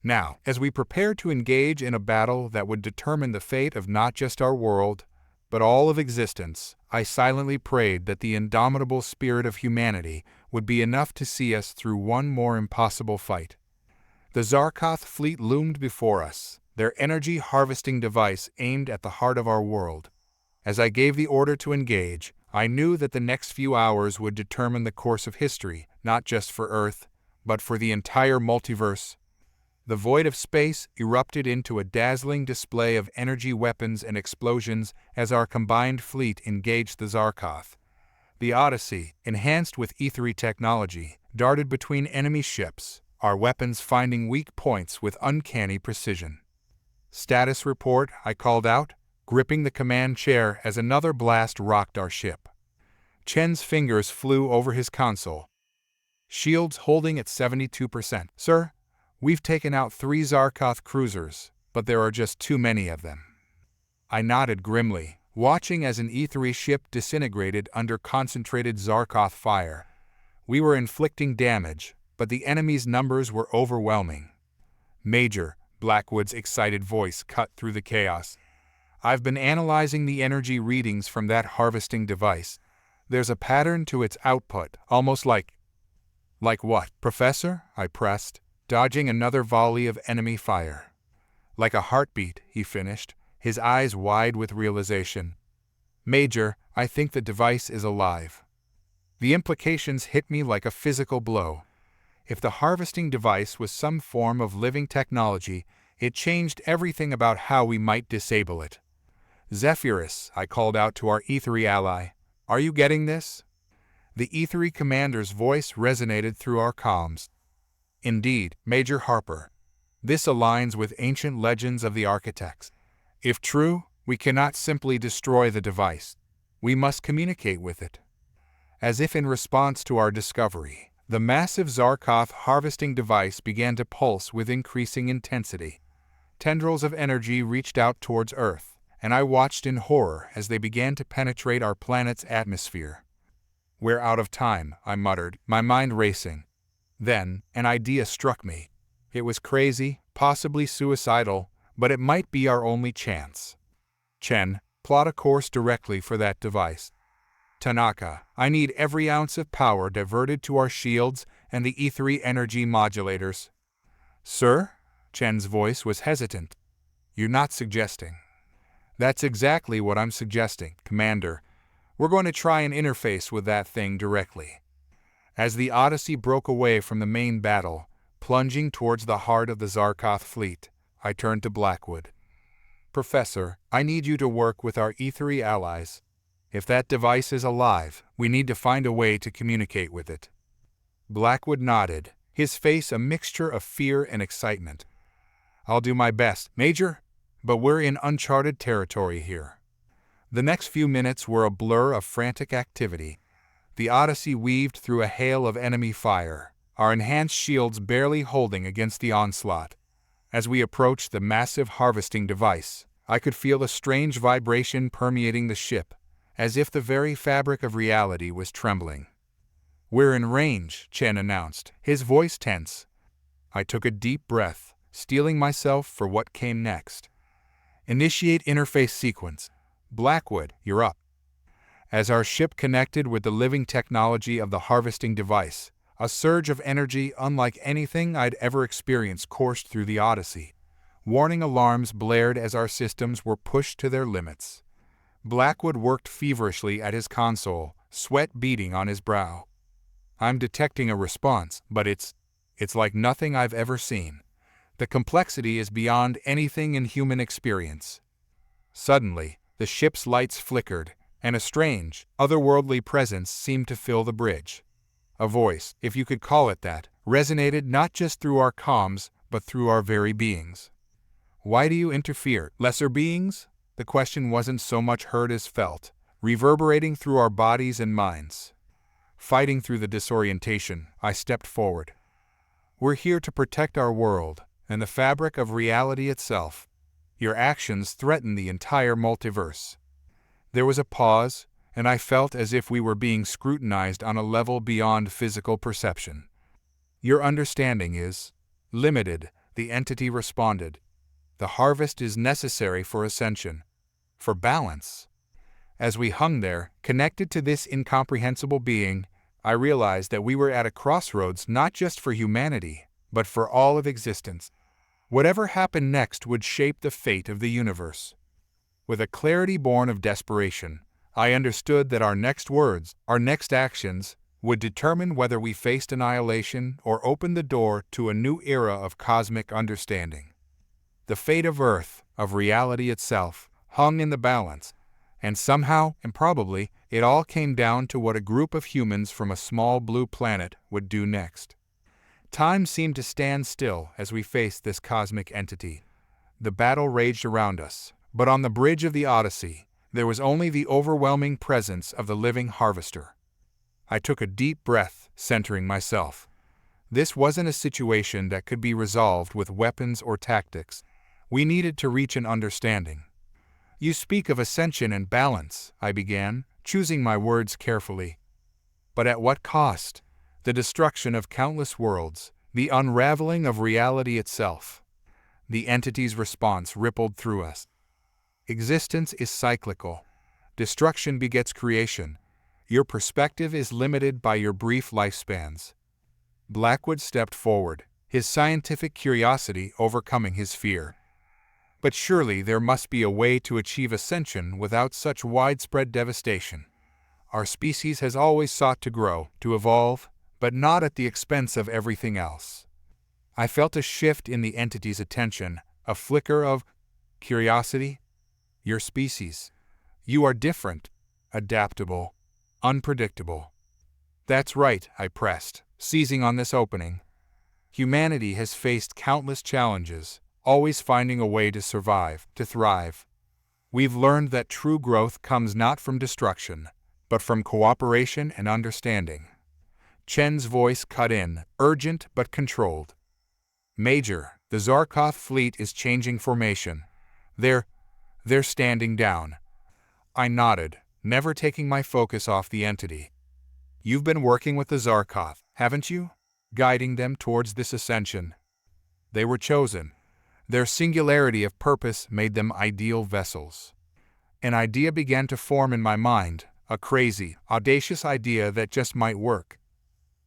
Now, as we prepared to engage in a battle that would determine the fate of not just our world, but all of existence, I silently prayed that the indomitable spirit of humanity would be enough to see us through one more impossible fight. The Zar'koth fleet loomed before us, their energy harvesting device aimed at the heart of our world. As I gave the order to engage, I knew that the next few hours would determine the course of history, not just for Earth, but for the entire multiverse. The void of space erupted into a dazzling display of energy weapons and explosions as our combined fleet engaged the Zar'koth. The Odyssey, enhanced with E3 technology, darted between enemy ships, our weapons finding weak points with uncanny precision. Status report, I called out, gripping the command chair as another blast rocked our ship. Chen's fingers flew over his console. Shields holding at 72%. Sir, we've taken out 3 Zar'koth cruisers, but there are just too many of them. I nodded grimly, watching as an E3 ship disintegrated under concentrated Zar'koth fire. We were inflicting damage, but the enemy's numbers were overwhelming. Major, Blackwood's excited voice cut through the chaos. I've been analyzing the energy readings from that harvesting device. There's a pattern to its output, almost like... Like what, Professor? I pressed, dodging another volley of enemy fire. Like a heartbeat, he finished, his eyes wide with realization. Major, I think the device is alive. The implications hit me like a physical blow. If the harvesting device was some form of living technology, it changed everything about how we might disable it. Zephyrus, I called out to our ethery ally. Are you getting this? The ethery commander's voice resonated through our comms. Indeed, Major Harper. This aligns with ancient legends of the architects. If true, we cannot simply destroy the device. We must communicate with it. As if in response to our discovery, the massive Zar'koth harvesting device began to pulse with increasing intensity. Tendrils of energy reached out towards Earth, and I watched in horror as they began to penetrate our planet's atmosphere. We're out of time, I muttered, my mind racing. Then, an idea struck me. It was crazy, possibly suicidal, but it might be our only chance. Chen, plot a course directly for that device. Tanaka, I need every ounce of power diverted to our shields and the ethery energy modulators. Sir? Chen's voice was hesitant. You're not suggesting. That's exactly what I'm suggesting, Commander. We're going to try and interface with that thing directly. As the Odyssey broke away from the main battle, plunging towards the heart of the Zar'koth fleet, I turned to Blackwood. Professor, I need you to work with our ethery allies. If that device is alive, we need to find a way to communicate with it. Blackwood nodded, his face a mixture of fear and excitement. I'll do my best, Major, but we're in uncharted territory here. The next few minutes were a blur of frantic activity. The Odyssey weaved through a hail of enemy fire, our enhanced shields barely holding against the onslaught. As we approached the massive harvesting device, I could feel a strange vibration permeating the ship, as if the very fabric of reality was trembling. We're in range, Chen announced, his voice tense. I took a deep breath, steeling myself for what came next. Initiate interface sequence. Blackwood, you're up. As our ship connected with the living technology of the harvesting device, a surge of energy unlike anything I'd ever experienced coursed through the Odyssey. Warning alarms blared as our systems were pushed to their limits. Blackwood worked feverishly at his console, sweat beading on his brow. I'm detecting a response, but it's like nothing I've ever seen. The complexity is beyond anything in human experience. Suddenly, the ship's lights flickered, and a strange, otherworldly presence seemed to fill the bridge. A voice, if you could call it that, resonated not just through our comms, but through our very beings. Why do you interfere, lesser beings? The question wasn't so much heard as felt, reverberating through our bodies and minds. Fighting through the disorientation, I stepped forward. We're here to protect our world, and the fabric of reality itself. Your actions threaten the entire multiverse. There was a pause, and I felt as if we were being scrutinized on a level beyond physical perception. Your understanding is limited, the entity responded. The harvest is necessary for ascension, for balance. As we hung there, connected to this incomprehensible being, I realized that we were at a crossroads not just for humanity, but for all of existence. Whatever happened next would shape the fate of the universe. With a clarity born of desperation, I understood that our next words, our next actions, would determine whether we faced annihilation or opened the door to a new era of cosmic understanding. The fate of Earth, of reality itself, hung in the balance, and somehow, improbably, it all came down to what a group of humans from a small blue planet would do next. Time seemed to stand still as we faced this cosmic entity. The battle raged around us, but on the bridge of the Odyssey, there was only the overwhelming presence of the living harvester. I took a deep breath, centering myself. This wasn't a situation that could be resolved with weapons or tactics. We needed to reach an understanding. You speak of ascension and balance, I began, choosing my words carefully. But at what cost? The destruction of countless worlds, the unraveling of reality itself. The entity's response rippled through us. Existence is cyclical. Destruction begets creation. Your perspective is limited by your brief lifespans. Blackwood stepped forward, his scientific curiosity overcoming his fear. But surely there must be a way to achieve ascension without such widespread devastation. Our species has always sought to grow, to evolve, but not at the expense of everything else. I felt a shift in the entity's attention, a flicker of curiosity. Your species. You are different, adaptable, unpredictable. That's right, I pressed, seizing on this opening. Humanity has faced countless challenges, always finding a way to survive, to thrive. We've learned that true growth comes not from destruction, but from cooperation and understanding. Chen's voice cut in, urgent but controlled. Major, the Zar'koth fleet is changing formation. They're standing down. I nodded, never taking my focus off the entity. You've been working with the Zar'koth, haven't you? Guiding them towards this ascension. They were chosen. Their singularity of purpose made them ideal vessels. An idea began to form in my mind, a crazy, audacious idea that just might work.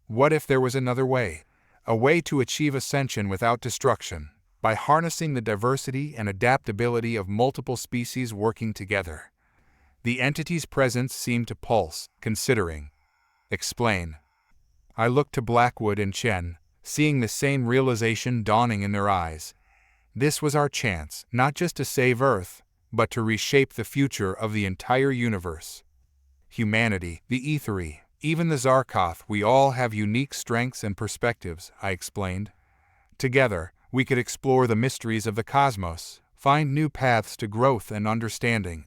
What if there was another way? A way to achieve ascension without destruction, by harnessing the diversity and adaptability of multiple species working together. The entity's presence seemed to pulse, considering. Explain. I looked to Blackwood and Chen, seeing the same realization dawning in their eyes. This was our chance, not just to save Earth, but to reshape the future of the entire universe. Humanity, the Aethery, even the Zar'koth, we all have unique strengths and perspectives, I explained. Together, we could explore the mysteries of the cosmos, find new paths to growth and understanding.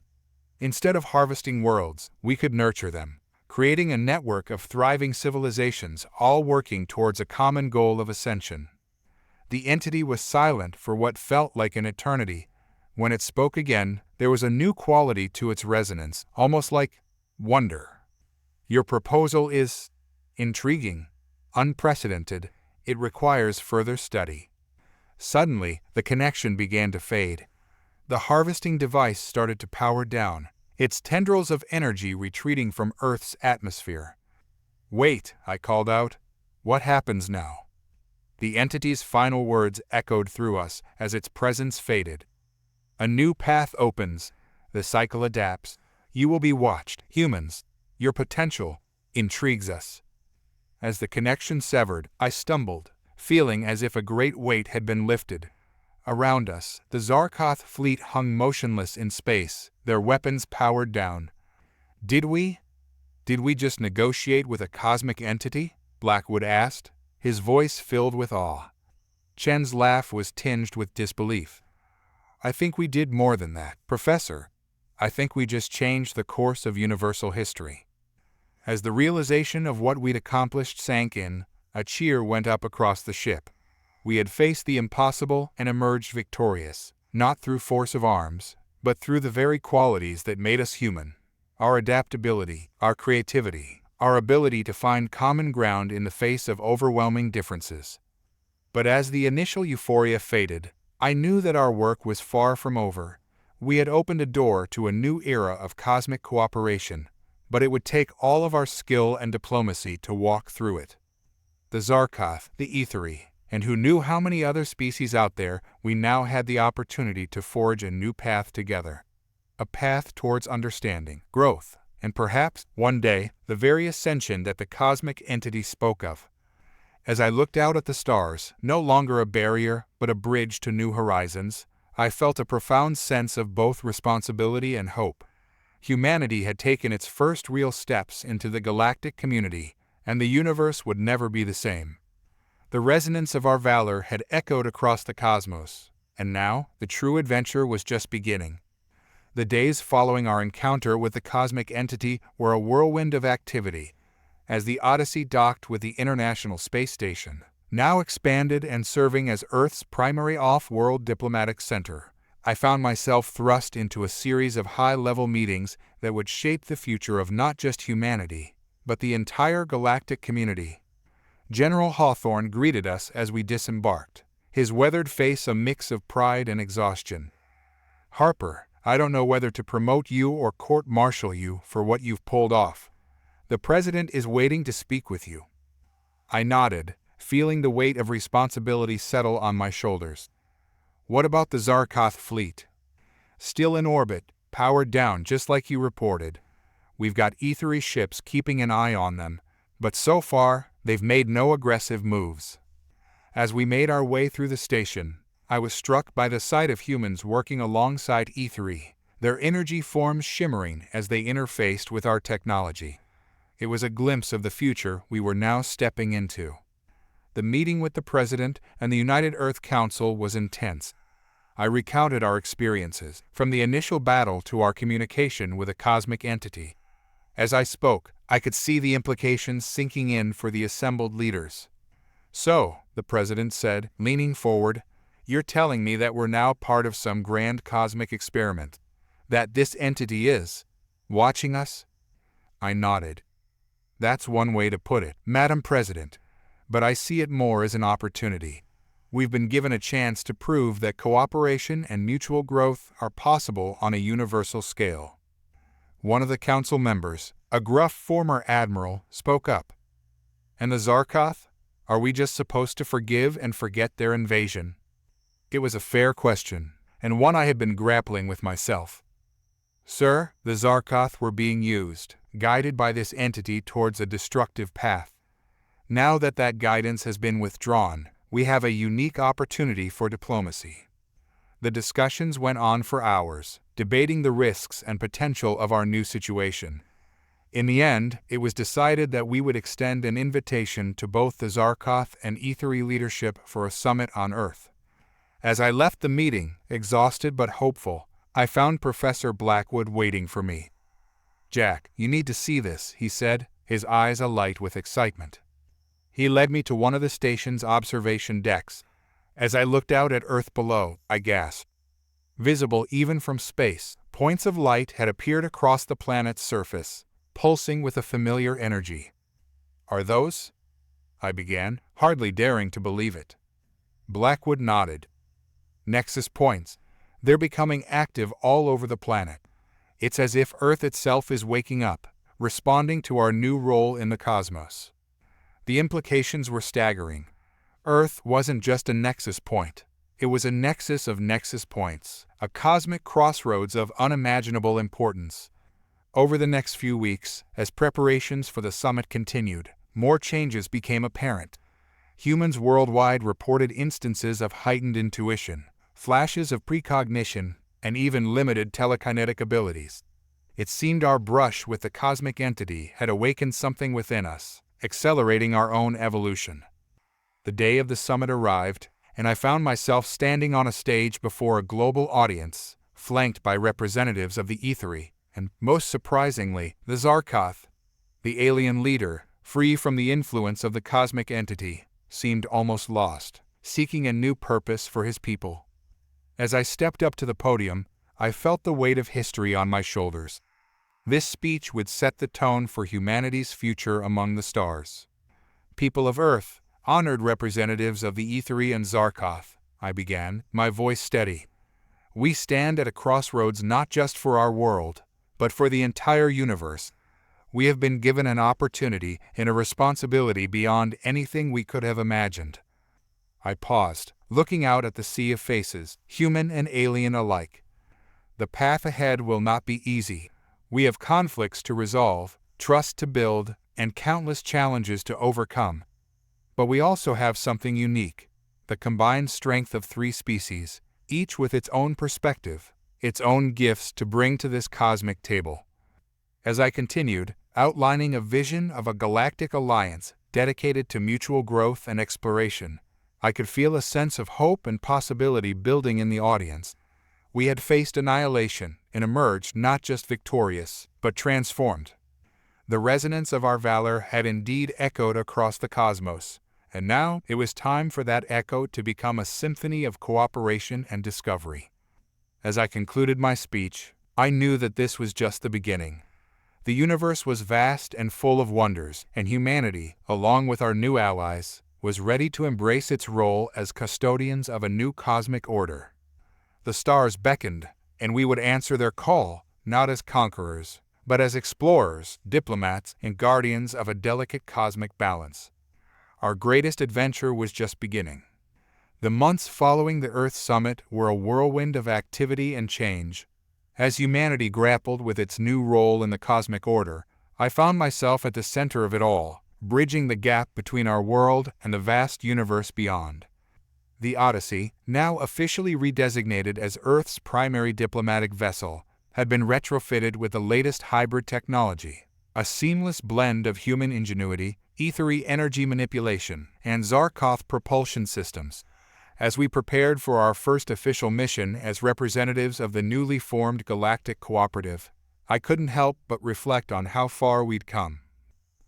Instead of harvesting worlds, we could nurture them, creating a network of thriving civilizations all working towards a common goal of ascension. The entity was silent for what felt like an eternity. When it spoke again, there was a new quality to its resonance, almost like wonder. Your proposal is intriguing, unprecedented. It requires further study. Suddenly, the connection began to fade. The harvesting device started to power down, its tendrils of energy retreating from Earth's atmosphere. Wait, I called out. What happens now? The entity's final words echoed through us as its presence faded. A new path opens. The cycle adapts. You will be watched, humans. Your potential intrigues us. As the connection severed, I stumbled, feeling as if a great weight had been lifted. Around us, the Zar'koth fleet hung motionless in space, their weapons powered down. Did we just negotiate with a cosmic entity? Blackwood asked, his voice filled with awe. Chen's laugh was tinged with disbelief. I think we did more than that, Professor. I think we just changed the course of universal history. As the realization of what we'd accomplished sank in, a cheer went up across the ship. We had faced the impossible and emerged victorious, not through force of arms, but through the very qualities that made us human. Our adaptability, our creativity, our ability to find common ground in the face of overwhelming differences. But as the initial euphoria faded, I knew that our work was far from over. We had opened a door to a new era of cosmic cooperation, but it would take all of our skill and diplomacy to walk through it. The Zar'koth, the Aethery, and who knew how many other species out there, we now had the opportunity to forge a new path together. A path towards understanding, growth, and perhaps, one day, the very ascension that the cosmic entity spoke of. As I looked out at the stars, no longer a barrier, but a bridge to new horizons, I felt a profound sense of both responsibility and hope. Humanity had taken its first real steps into the galactic community, and the universe would never be the same. The resonance of our valor had echoed across the cosmos, and now the true adventure was just beginning. The days following our encounter with the cosmic entity were a whirlwind of activity. As the Odyssey docked with the International Space Station, now expanded and serving as Earth's primary off-world diplomatic center, I found myself thrust into a series of high-level meetings that would shape the future of not just humanity, but the entire galactic community. General Hawthorne greeted us as we disembarked, his weathered face a mix of pride and exhaustion. Harper, I don't know whether to promote you or court-martial you for what you've pulled off. The president is waiting to speak with you. I nodded, feeling the weight of responsibility settle on my shoulders. What about the Zar'koth fleet? Still in orbit, powered down just like you reported. We've got ethery ships keeping an eye on them, but so far, they've made no aggressive moves. As we made our way through the station, I was struck by the sight of humans working alongside ethery, their energy forms shimmering as they interfaced with our technology. It was a glimpse of the future we were now stepping into. The meeting with the President and the United Earth Council was intense. I recounted our experiences, from the initial battle to our communication with a cosmic entity. As I spoke, I could see the implications sinking in for the assembled leaders. So, the President said, leaning forward, you're telling me that we're now part of some grand cosmic experiment? That this entity is watching us? I nodded. That's one way to put it, Madam President, but I see it more as an opportunity. We've been given a chance to prove that cooperation and mutual growth are possible on a universal scale. One of the council members, a gruff former admiral, spoke up. And the Zar'koth? Are we just supposed to forgive and forget their invasion? It was a fair question, and one I had been grappling with myself. Sir, the Zar'koth were being used, guided by this entity towards a destructive path. Now that that guidance has been withdrawn, we have a unique opportunity for diplomacy. The discussions went on for hours, debating the risks and potential of our new situation. In the end, it was decided that we would extend an invitation to both the Zar'koth and ethery leadership for a summit on Earth. As I left the meeting, exhausted but hopeful, I found Professor Blackwood waiting for me. Jack, you need to see this, he said, his eyes alight with excitement. He led me to one of the station's observation decks. As I looked out at Earth below, I gasped. Visible even from space, points of light had appeared across the planet's surface, pulsing with a familiar energy. Are those? I began, hardly daring to believe it. Blackwood nodded. Nexus points. They're becoming active all over the planet. It's as if Earth itself is waking up, responding to our new role in the cosmos. The implications were staggering. Earth wasn't just a nexus point. It was a nexus of nexus points, a cosmic crossroads of unimaginable importance. Over the next few weeks, as preparations for the summit continued, more changes became apparent. Humans worldwide reported instances of heightened intuition, flashes of precognition, and even limited telekinetic abilities. It seemed our brush with the cosmic entity had awakened something within us, accelerating our own evolution. The day of the summit arrived, and I found myself standing on a stage before a global audience, flanked by representatives of the ethery, and, most surprisingly, the Zar'koth. The alien leader, free from the influence of the cosmic entity, seemed almost lost, seeking a new purpose for his people. As I stepped up to the podium, I felt the weight of history on my shoulders. This speech would set the tone for humanity's future among the stars. People of Earth, honored representatives of the ethery and Zar'koth, I began, my voice steady. We stand at a crossroads not just for our world, but for the entire universe. We have been given an opportunity and a responsibility beyond anything we could have imagined. I paused, looking out at the sea of faces, human and alien alike. The path ahead will not be easy. We have conflicts to resolve, trust to build, and countless challenges to overcome. But we also have something unique, the combined strength of three species, each with its own perspective, its own gifts to bring to this cosmic table. As I continued, outlining a vision of a galactic alliance dedicated to mutual growth and exploration, I could feel a sense of hope and possibility building in the audience. We had faced annihilation and emerged not just victorious, but transformed. The resonance of our valor had indeed echoed across the cosmos, and now it was time for that echo to become a symphony of cooperation and discovery. As I concluded my speech, I knew that this was just the beginning. The universe was vast and full of wonders, and humanity, along with our new allies, was ready to embrace its role as custodians of a new cosmic order. The stars beckoned, and we would answer their call, not as conquerors, but as explorers, diplomats, and guardians of a delicate cosmic balance. Our greatest adventure was just beginning. The months following the Earth summit were a whirlwind of activity and change. As humanity grappled with its new role in the cosmic order, I found myself at the center of it all, bridging the gap between our world and the vast universe beyond. The Odyssey, now officially redesignated as Earth's primary diplomatic vessel, had been retrofitted with the latest hybrid technology, a seamless blend of human ingenuity, ethery energy manipulation, and Zar'koth propulsion systems. As we prepared for our first official mission as representatives of the newly formed Galactic Cooperative, I couldn't help but reflect on how far we'd come.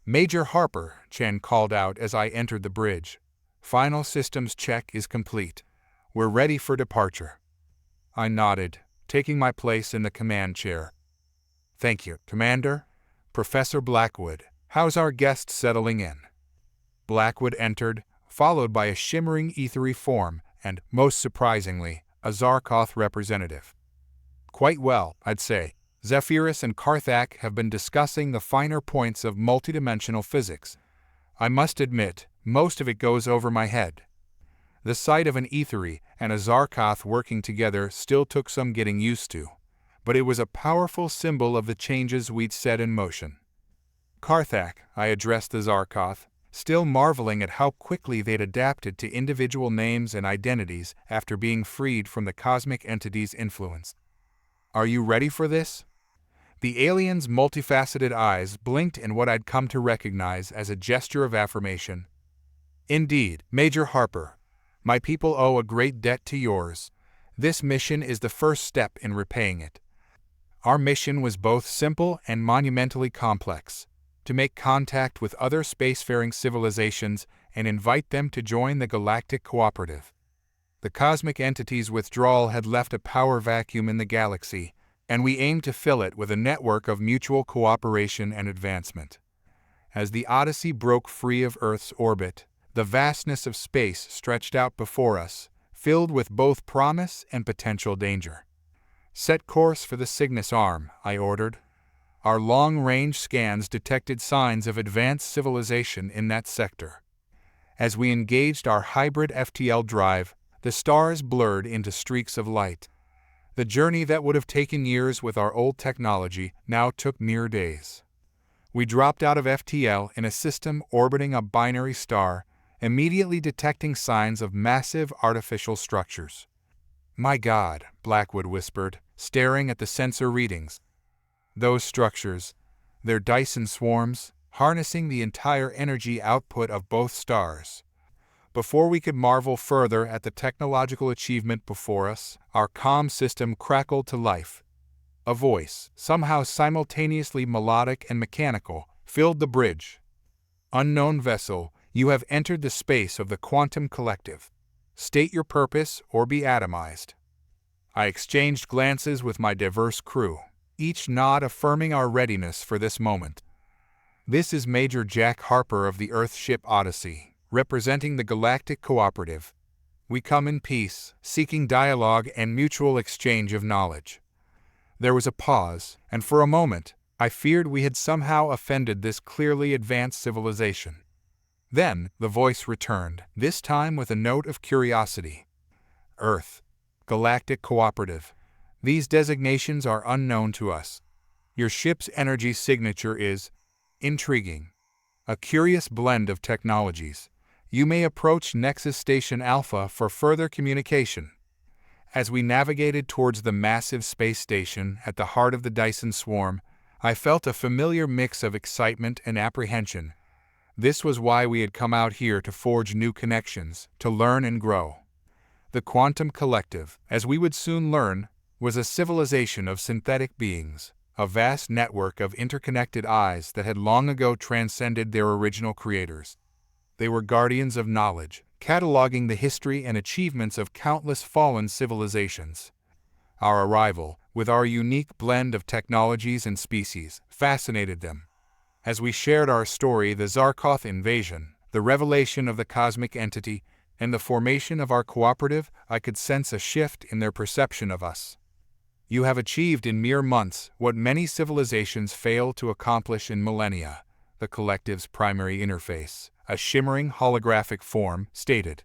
"Major Harper," Chen called out as I entered the bridge. "Final systems check is complete. We're ready for departure." I nodded, taking my place in the command chair. "Thank you, Commander. Professor Blackwood, how's our guest settling in?" Blackwood entered, followed by a shimmering ethery form and, most surprisingly, a Zar'koth representative. "Quite well, I'd say. Zephyrus and Karthak have been discussing the finer points of multidimensional physics. I must admit, most of it goes over my head." The sight of an ethery and a Zar'koth working together still took some getting used to, but it was a powerful symbol of the changes we'd set in motion. "Karthak," I addressed the Zar'koth, still marveling at how quickly they'd adapted to individual names and identities after being freed from the cosmic entity's influence. "Are you ready for this?" The alien's multifaceted eyes blinked in what I'd come to recognize as a gesture of affirmation. "Indeed, Major Harper. My people owe a great debt to yours. This mission is the first step in repaying it." Our mission was both simple and monumentally complex: to make contact with other spacefaring civilizations and invite them to join the Galactic Cooperative. The cosmic entity's withdrawal had left a power vacuum in the galaxy, and we aimed to fill it with a network of mutual cooperation and advancement. As the Odyssey broke free of Earth's orbit, the vastness of space stretched out before us, filled with both promise and potential danger. "Set course for the Cygnus Arm," I ordered. Our long-range scans detected signs of advanced civilization in that sector. As we engaged our hybrid FTL drive, the stars blurred into streaks of light. The journey that would have taken years with our old technology now took mere days. We dropped out of FTL in a system orbiting a binary star, immediately detecting signs of massive artificial structures. "My God," Blackwood whispered, staring at the sensor readings. "Those structures, they're Dyson swarms, harnessing the entire energy output of both stars." Before we could marvel further at the technological achievement before us, our comm system crackled to life. A voice, somehow simultaneously melodic and mechanical, filled the bridge. "Unknown vessel, you have entered the space of the Quantum Collective. State your purpose or be atomized." I exchanged glances with my diverse crew, each nod affirming our readiness for this moment. "This is Major Jack Harper of the Earthship Odyssey, representing the Galactic Cooperative. We come in peace, seeking dialogue and mutual exchange of knowledge." There was a pause, and for a moment, I feared we had somehow offended this clearly advanced civilization. Then, the voice returned, this time with a note of curiosity. "Earth, Galactic Cooperative. These designations are unknown to us. Your ship's energy signature is intriguing. A curious blend of technologies. You may approach Nexus Station Alpha for further communication." As we navigated towards the massive space station at the heart of the Dyson swarm, I felt a familiar mix of excitement and apprehension. This was why we had come out here, to forge new connections, to learn and grow. The Quantum Collective, as we would soon learn, was a civilization of synthetic beings, a vast network of interconnected eyes that had long ago transcended their original creators. They were guardians of knowledge, cataloging the history and achievements of countless fallen civilizations. Our arrival, with our unique blend of technologies and species, fascinated them. As we shared our story, the Zar'koth invasion, the revelation of the cosmic entity, and the formation of our cooperative, I could sense a shift in their perception of us. You have achieved in mere months what many civilizations failed to accomplish in millennia, the collective's primary interface, a shimmering holographic form, stated.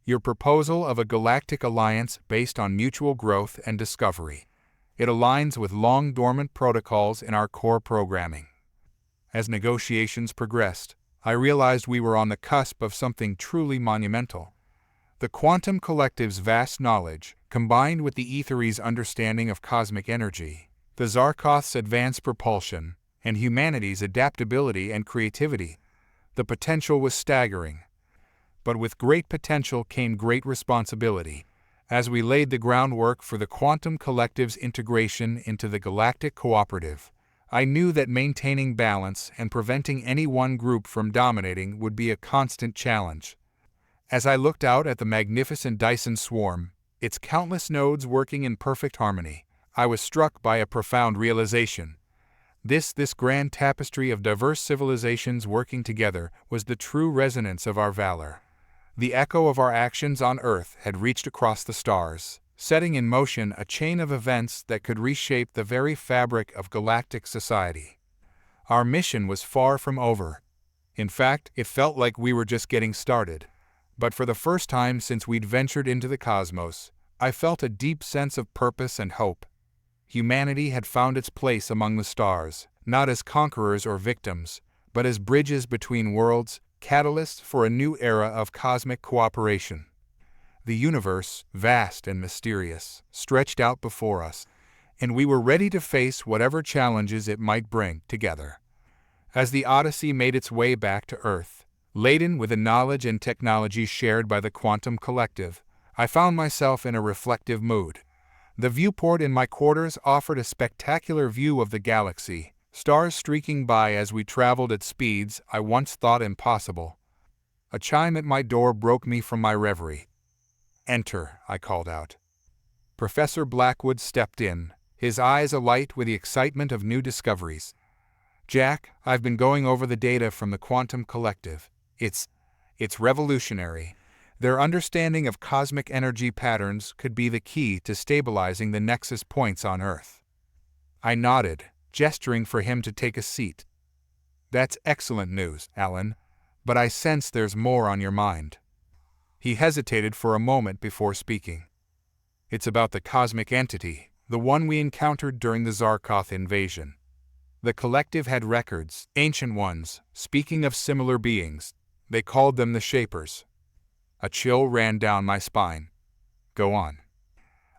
Your proposal of a galactic alliance based on mutual growth and discovery. It aligns with long-dormant protocols in our core programming. As negotiations progressed, I realized we were on the cusp of something truly monumental. The quantum collective's vast knowledge, combined with the Ethere's understanding of cosmic energy, the Zar'koth's advanced propulsion, and humanity's adaptability and creativity, the potential was staggering. But with great potential came great responsibility. As we laid the groundwork for the quantum collective's integration into the galactic cooperative, I knew that maintaining balance and preventing any one group from dominating would be a constant challenge. As I looked out at the magnificent Dyson swarm, its countless nodes working in perfect harmony, I was struck by a profound realization. This grand tapestry of diverse civilizations working together was the true resonance of our valor. The echo of our actions on Earth had reached across the stars, setting in motion a chain of events that could reshape the very fabric of galactic society. Our mission was far from over. In fact, it felt like we were just getting started. But for the first time since we'd ventured into the cosmos, I felt a deep sense of purpose and hope. Humanity had found its place among the stars, not as conquerors or victims, but as bridges between worlds, catalysts for a new era of cosmic cooperation. The universe, vast and mysterious, stretched out before us, and we were ready to face whatever challenges it might bring together. As the Odyssey made its way back to Earth, laden with the knowledge and technology shared by the Quantum Collective, I found myself in a reflective mood. The viewport in my quarters offered a spectacular view of the galaxy, stars streaking by as we traveled at speeds I once thought impossible. A chime at my door broke me from my reverie. "Enter," I called out. Professor Blackwood stepped in, his eyes alight with the excitement of new discoveries. "Jack, I've been going over the data from the Quantum Collective. It's revolutionary. Their understanding of cosmic energy patterns could be the key to stabilizing the nexus points on Earth." I nodded, gesturing for him to take a seat. "That's excellent news, Alan, but I sense there's more on your mind." He hesitated for a moment before speaking. "It's about the cosmic entity, the one we encountered during the Zar'koth invasion. The collective had records, ancient ones, speaking of similar beings. They called them the Shapers." A chill ran down my spine. "Go on."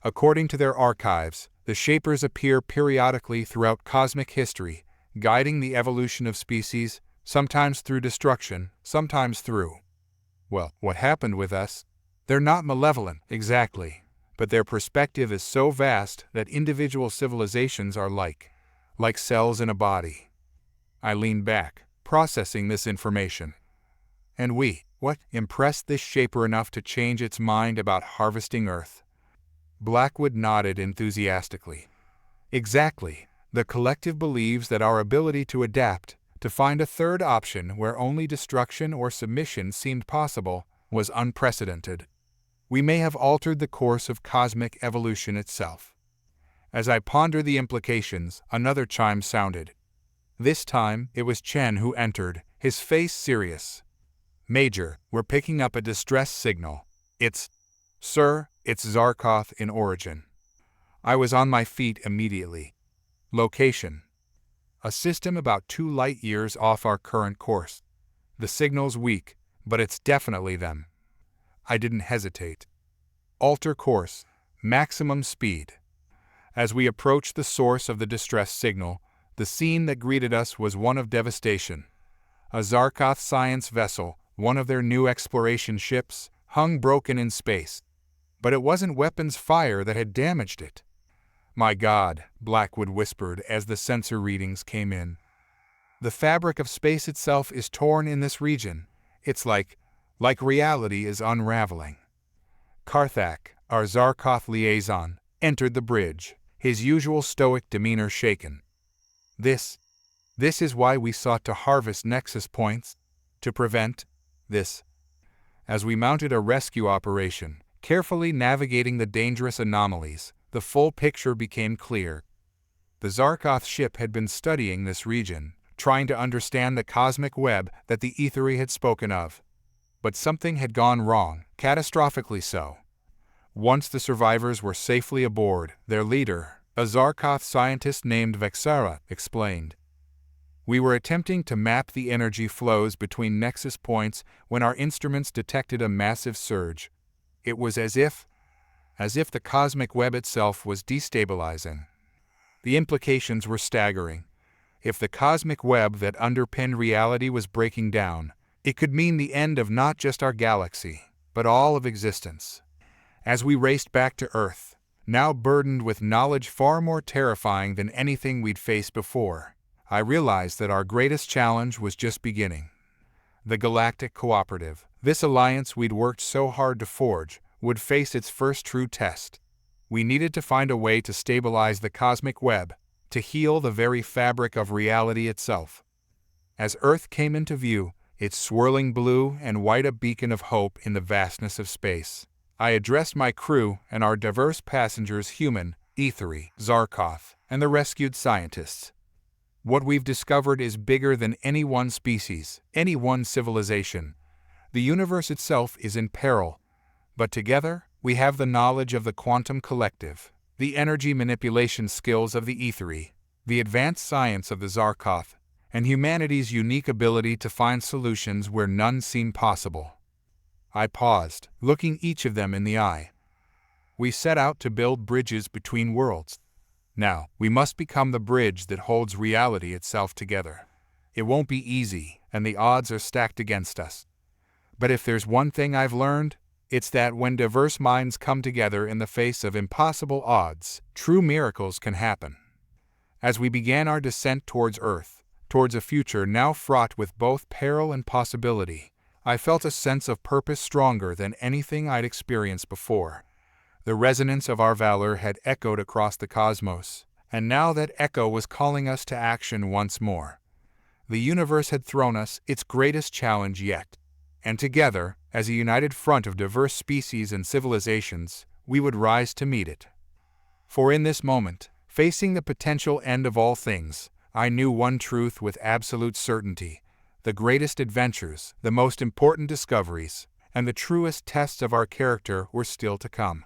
"According to their archives, the Shapers appear periodically throughout cosmic history, guiding the evolution of species, sometimes through destruction, sometimes through... Well, what happened with us? They're not malevolent, exactly, but their perspective is so vast that individual civilizations are like cells in a body." I leaned back, processing this information. "And what impressed this Shaper enough to change its mind about harvesting Earth?" Blackwood nodded enthusiastically. "Exactly. The collective believes that our ability to adapt, to find a third option where only destruction or submission seemed possible, was unprecedented. We may have altered the course of cosmic evolution itself." As I pondered the implications, another chime sounded. This time, it was Chen who entered, his face serious. "Major, we're picking up a distress signal. Sir, it's Zar'koth in origin." I was on my feet immediately. "Location: a system about 2 light-years off our current course. The signal's weak, but it's definitely them." I didn't hesitate. "Alter course, maximum speed." As we approached the source of the distress signal, the scene that greeted us was one of devastation. A Zar'koth science vessel, one of their new exploration ships, hung broken in space. But it wasn't weapons fire that had damaged it. "My God," Blackwood whispered as the sensor readings came in. "The fabric of space itself is torn in this region. It's like reality is unraveling." Karthak, our Zar'koth liaison, entered the bridge, his usual stoic demeanor shaken. This is why we sought to harvest nexus points, to prevent this." As we mounted a rescue operation, carefully navigating the dangerous anomalies, the full picture became clear. The Zar'koth ship had been studying this region, trying to understand the cosmic web that the Aethery had spoken of. But something had gone wrong, catastrophically so. Once the survivors were safely aboard, their leader, a Zar'koth scientist named Vexara, explained. We were attempting to map the energy flows between nexus points when our instruments detected a massive surge. It was as if the cosmic web itself was destabilizing. The implications were staggering. If the cosmic web that underpinned reality was breaking down, it could mean the end of not just our galaxy, but all of existence. As we raced back to Earth, now burdened with knowledge far more terrifying than anything we'd faced before, I realized that our greatest challenge was just beginning. The Galactic Cooperative, this alliance we'd worked so hard to forge, would face its first true test. We needed to find a way to stabilize the cosmic web, to heal the very fabric of reality itself. As Earth came into view, its swirling blue and white a beacon of hope in the vastness of space, I addressed my crew and our diverse passengers, human, Aethery, Zar'koth, and the rescued scientists. What we've discovered is bigger than any one species, any one civilization. The universe itself is in peril, but together we have the knowledge of the quantum collective, the energy manipulation skills of the Aethery, the advanced science of the Zar'koth, and humanity's unique ability to find solutions where none seem possible. I paused, looking each of them in the eye. We set out to build bridges between worlds. Now, we must become the bridge that holds reality itself together. It won't be easy, and the odds are stacked against us. But if there's one thing I've learned, it's that when diverse minds come together in the face of impossible odds, true miracles can happen. As we began our descent towards Earth, towards a future now fraught with both peril and possibility, I felt a sense of purpose stronger than anything I'd experienced before. The resonance of our valor had echoed across the cosmos, and now that echo was calling us to action once more. The universe had thrown us its greatest challenge yet, and together, as a united front of diverse species and civilizations, we would rise to meet it. For in this moment, facing the potential end of all things, I knew one truth with absolute certainty: the greatest adventures, the most important discoveries, and the truest tests of our character were still to come.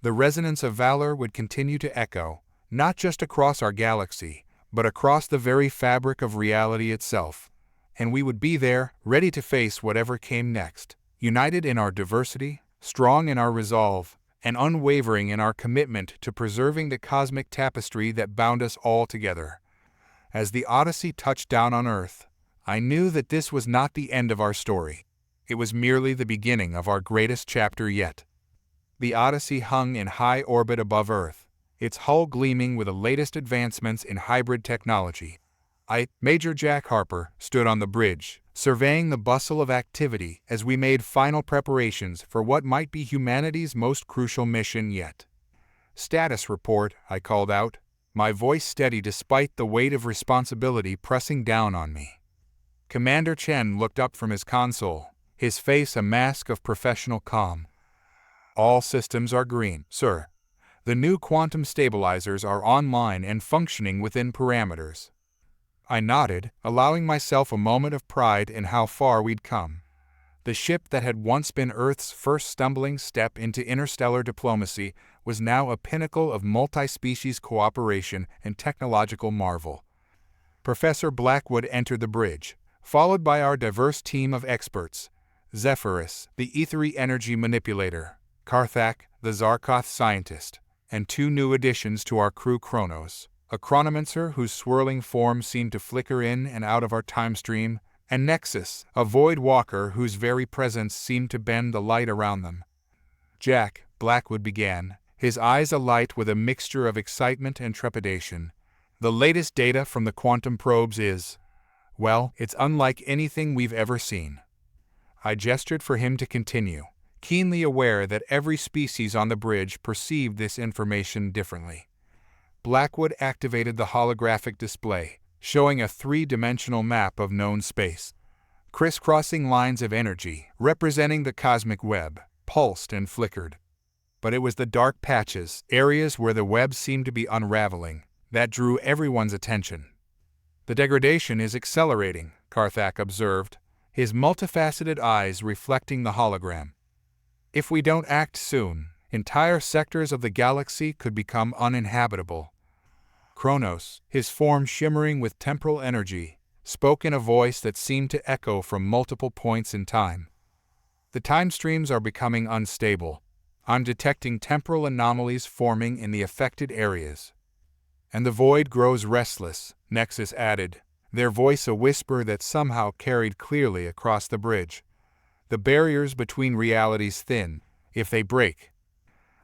The resonance of valor would continue to echo, not just across our galaxy, but across the very fabric of reality itself. And we would be there, ready to face whatever came next, united in our diversity, strong in our resolve, and unwavering in our commitment to preserving the cosmic tapestry that bound us all together. As the Odyssey touched down on Earth, I knew that this was not the end of our story. It was merely the beginning of our greatest chapter yet. The Odyssey hung in high orbit above Earth, its hull gleaming with the latest advancements in hybrid technology. Major Jack Harper, stood on the bridge, surveying the bustle of activity as we made final preparations for what might be humanity's most crucial mission yet. "Status report," I called out, my voice steady despite the weight of responsibility pressing down on me. Commander Chen looked up from his console, his face a mask of professional calm. "All systems are green, sir. The new quantum stabilizers are online and functioning within parameters." I nodded, allowing myself a moment of pride in how far we'd come. The ship that had once been Earth's first stumbling step into interstellar diplomacy was now a pinnacle of multi-species cooperation and technological marvel. Professor Blackwood entered the bridge, followed by our diverse team of experts: Zephyrus, the Aethery energy manipulator; Karthak, the Zar'koth scientist; and two new additions to our crew: Kronos, a chronomancer whose swirling form seemed to flicker in and out of our time stream, and Nexus, a void walker whose very presence seemed to bend the light around them. "Jack," Blackwood began, his eyes alight with a mixture of excitement and trepidation, "the latest data from the quantum probes is, well, it's unlike anything we've ever seen." I gestured for him to continue, keenly aware that every species on the bridge perceived this information differently. Blackwood activated the holographic display, showing a three-dimensional map of known space. Crisscrossing lines of energy, representing the cosmic web, pulsed and flickered. But it was the dark patches, areas where the web seemed to be unraveling, that drew everyone's attention. "The degradation is accelerating," Karthak observed, his multifaceted eyes reflecting the hologram. "If we don't act soon, entire sectors of the galaxy could become uninhabitable." Kronos, his form shimmering with temporal energy, spoke in a voice that seemed to echo from multiple points in time. "The time streams are becoming unstable. I'm detecting temporal anomalies forming in the affected areas." "And the void grows restless," Nexus added, their voice a whisper that somehow carried clearly across the bridge. "The barriers between realities thin. If they break."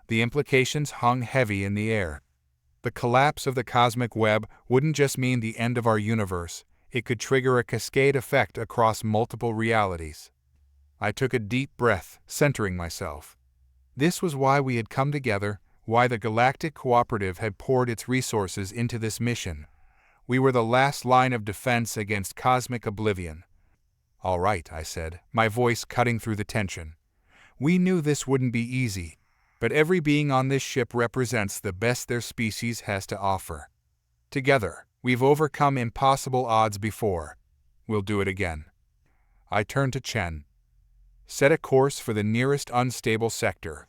The implications hung heavy in the air. The collapse of the cosmic web wouldn't just mean the end of our universe, it could trigger a cascade effect across multiple realities. I took a deep breath, centering myself. This was why we had come together, why the Galactic Cooperative had poured its resources into this mission. We were the last line of defense against cosmic oblivion. "All right," I said, my voice cutting through the tension. "We knew this wouldn't be easy, but every being on this ship represents the best their species has to offer. Together, we've overcome impossible odds before. We'll do it again." I turned to Chen. "Set a course for the nearest unstable sector.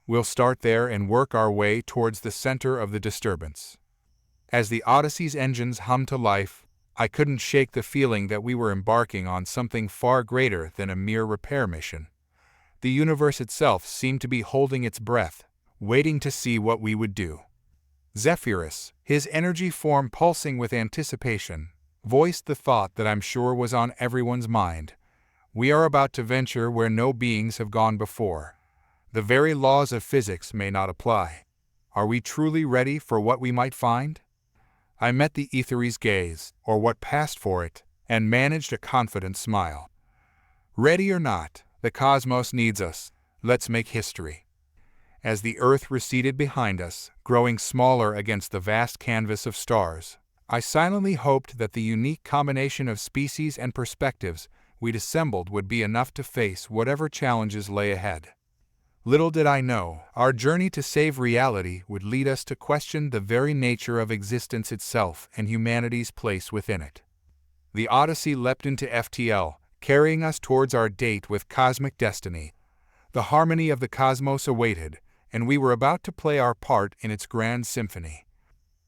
We'll start there and work our way towards the center of the disturbance." As the Odyssey's engines hummed to life, I couldn't shake the feeling that we were embarking on something far greater than a mere repair mission. The universe itself seemed to be holding its breath, waiting to see what we would do. Zephyrus, his energy form pulsing with anticipation, voiced the thought that I'm sure was on everyone's mind. We are about to venture where no beings have gone before. The very laws of physics may not apply. Are we truly ready for what we might find? I met the Ethere's gaze, or what passed for it, and managed a confident smile. Ready or not, the cosmos needs us. Let's make history. As the Earth receded behind us, growing smaller against the vast canvas of stars, I silently hoped that the unique combination of species and perspectives we'd assembled would be enough to face whatever challenges lay ahead. Little did I know, our journey to save reality would lead us to question the very nature of existence itself and humanity's place within it. The Odyssey leapt into FTL, carrying us towards our date with cosmic destiny. The harmony of the cosmos awaited, and we were about to play our part in its grand symphony.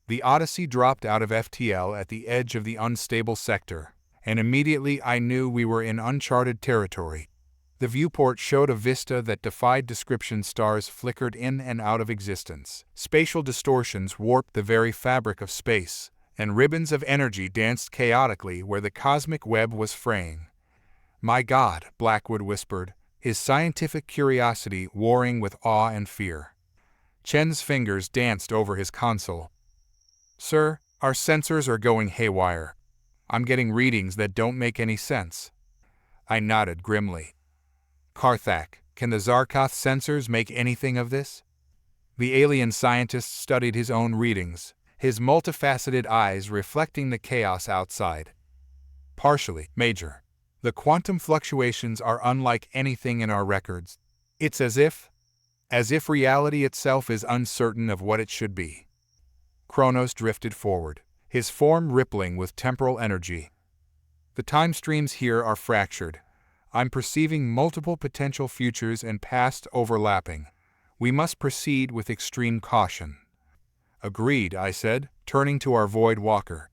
The Odyssey dropped out of FTL at the edge of the unstable sector, and immediately I knew we were in uncharted territory. The viewport showed a vista that defied description. Stars flickered in and out of existence. Spatial distortions warped the very fabric of space, and ribbons of energy danced chaotically where the cosmic web was fraying. "My God," Blackwood whispered, his scientific curiosity warring with awe and fear. Chen's fingers danced over his console. "Sir, our sensors are going haywire. I'm getting readings that don't make any sense." I nodded grimly. "Karthak, can the Zar'koth sensors make anything of this?" The alien scientist studied his own readings, his multifaceted eyes reflecting the chaos outside. "Partially, Major. The quantum fluctuations are unlike anything in our records. It's as if reality itself is uncertain of what it should be." Kronos drifted forward, his form rippling with temporal energy. "The time streams here are fractured. I'm perceiving multiple potential futures and pasts overlapping. We must proceed with extreme caution." "Agreed," I said, turning to our Void Walker.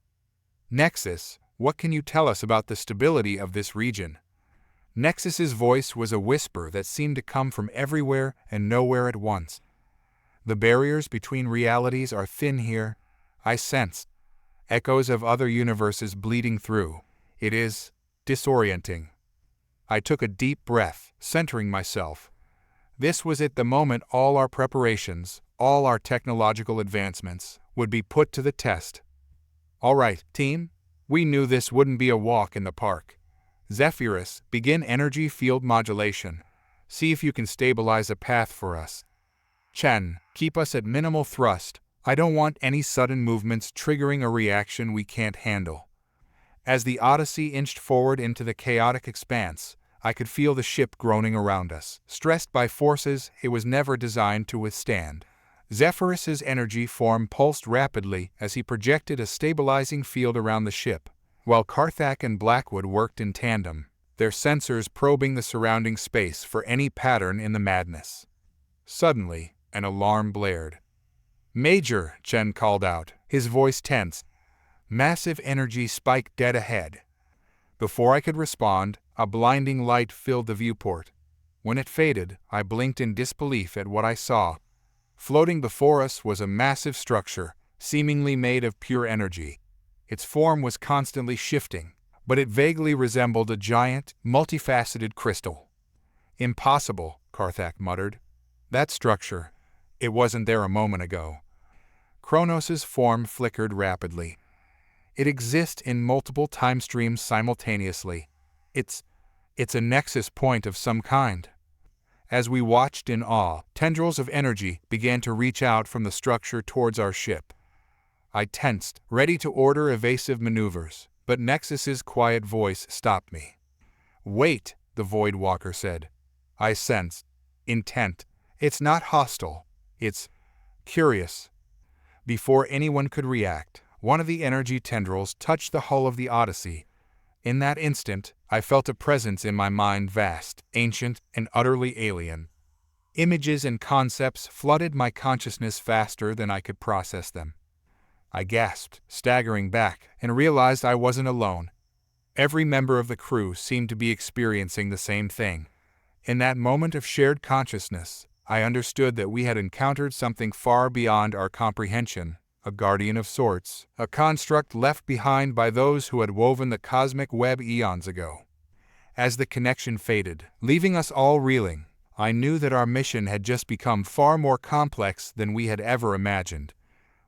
"Nexus, what can you tell us about the stability of this region?" Nexus's voice was a whisper that seemed to come from everywhere and nowhere at once. "The barriers between realities are thin here," I sensed. Echoes of other universes bleeding through. It is disorienting. I took a deep breath, centering myself. This was it, the moment all our preparations, all our technological advancements, would be put to the test. "All right, team. We knew this wouldn't be a walk in the park. Zephyrus, begin energy field modulation. See if you can stabilize a path for us. Chen, keep us at minimal thrust. I don't want any sudden movements triggering a reaction we can't handle." As the Odyssey inched forward into the chaotic expanse, I could feel the ship groaning around us, stressed by forces it was never designed to withstand. Zephyrus's energy form pulsed rapidly as he projected a stabilizing field around the ship, while Carthac and Blackwood worked in tandem, their sensors probing the surrounding space for any pattern in the madness. Suddenly, an alarm blared. "Major," Chen called out, his voice tense. "Massive energy spike dead ahead." Before I could respond, a blinding light filled the viewport. When it faded, I blinked in disbelief at what I saw. Floating before us was a massive structure, seemingly made of pure energy. Its form was constantly shifting, but it vaguely resembled a giant, multifaceted crystal. "Impossible," Carthac muttered. "That structure, it wasn't there a moment ago." Kronos' form flickered rapidly. "It exists in multiple time streams simultaneously. It's a nexus point of some kind." As we watched in awe, tendrils of energy began to reach out from the structure towards our ship. I tensed, ready to order evasive maneuvers, but Nexus's quiet voice stopped me. "Wait," the Void Walker said. I sensed intent. "It's not hostile. It's curious." Before anyone could react, one of the energy tendrils touched the hull of the Odyssey. In that instant, I felt a presence in my mind vast, ancient, and utterly alien. Images and concepts flooded my consciousness faster than I could process them. I gasped, staggering back, and realized I wasn't alone. Every member of the crew seemed to be experiencing the same thing. In that moment of shared consciousness, I understood that we had encountered something far beyond our comprehension, a guardian of sorts, a construct left behind by those who had woven the cosmic web eons ago. As the connection faded, leaving us all reeling, I knew that our mission had just become far more complex than we had ever imagined.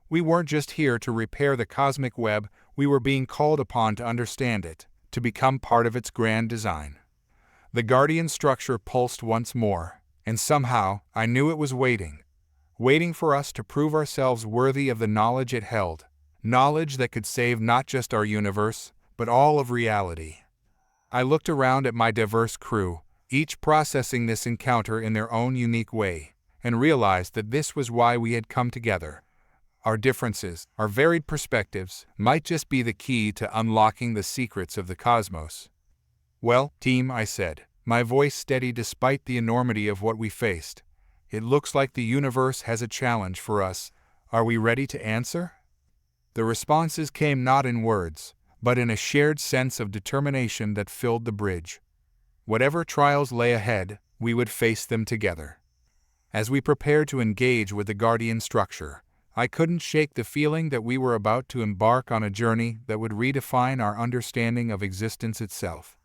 We weren't just here to repair the cosmic web, we were being called upon to understand it, to become part of its grand design. The guardian structure pulsed once more, and somehow I knew it was waiting for us to prove ourselves worthy of the knowledge it held, knowledge that could save not just our universe, but all of reality. I looked around at my diverse crew, each processing this encounter in their own unique way, and realized that this was why we had come together. Our differences, our varied perspectives, might just be the key to unlocking the secrets of the cosmos. "Well, team," I said, my voice steady despite the enormity of what we faced. "It looks like the universe has a challenge for us. Are we ready to answer?" The responses came not in words, but in a shared sense of determination that filled the bridge. Whatever trials lay ahead, we would face them together. As we prepared to engage with the guardian structure, I couldn't shake the feeling that we were about to embark on a journey that would redefine our understanding of existence itself.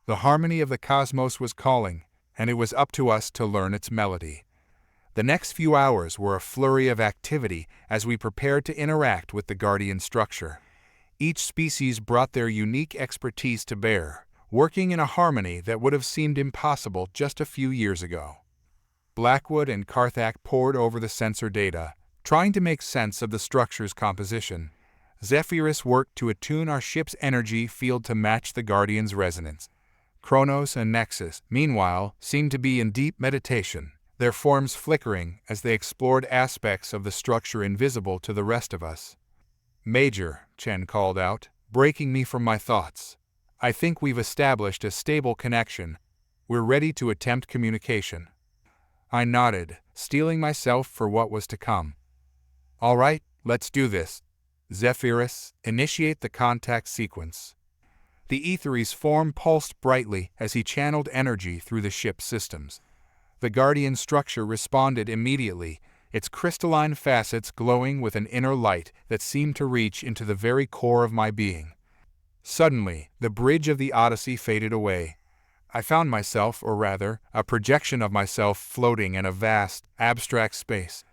The harmony of the cosmos was calling, and it was up to us to learn its melody. The next few hours were a flurry of activity as we prepared to interact with the guardian structure. Each species brought their unique expertise to bear, working in a harmony that would have seemed impossible just a few years ago. Blackwood and Carthac pored over the sensor data, trying to make sense of the structure's composition. Zephyrus worked to attune our ship's energy field to match the Guardian's resonance. Kronos and Nexus, meanwhile, seemed to be in deep meditation, their forms flickering as they explored aspects of the structure invisible to the rest of us. "Major," Chen called out, breaking me from my thoughts. "I think we've established a stable connection. We're ready to attempt communication." I nodded, steeling myself for what was to come. "All right, let's do this. Zephyrus, initiate the contact sequence." The Aethery's form pulsed brightly as he channeled energy through the ship's systems. The guardian structure responded immediately, its crystalline facets glowing with an inner light that seemed to reach into the very core of my being. Suddenly, the bridge of the Odyssey faded away. I found myself, or rather, a projection of myself floating in a vast, abstract space.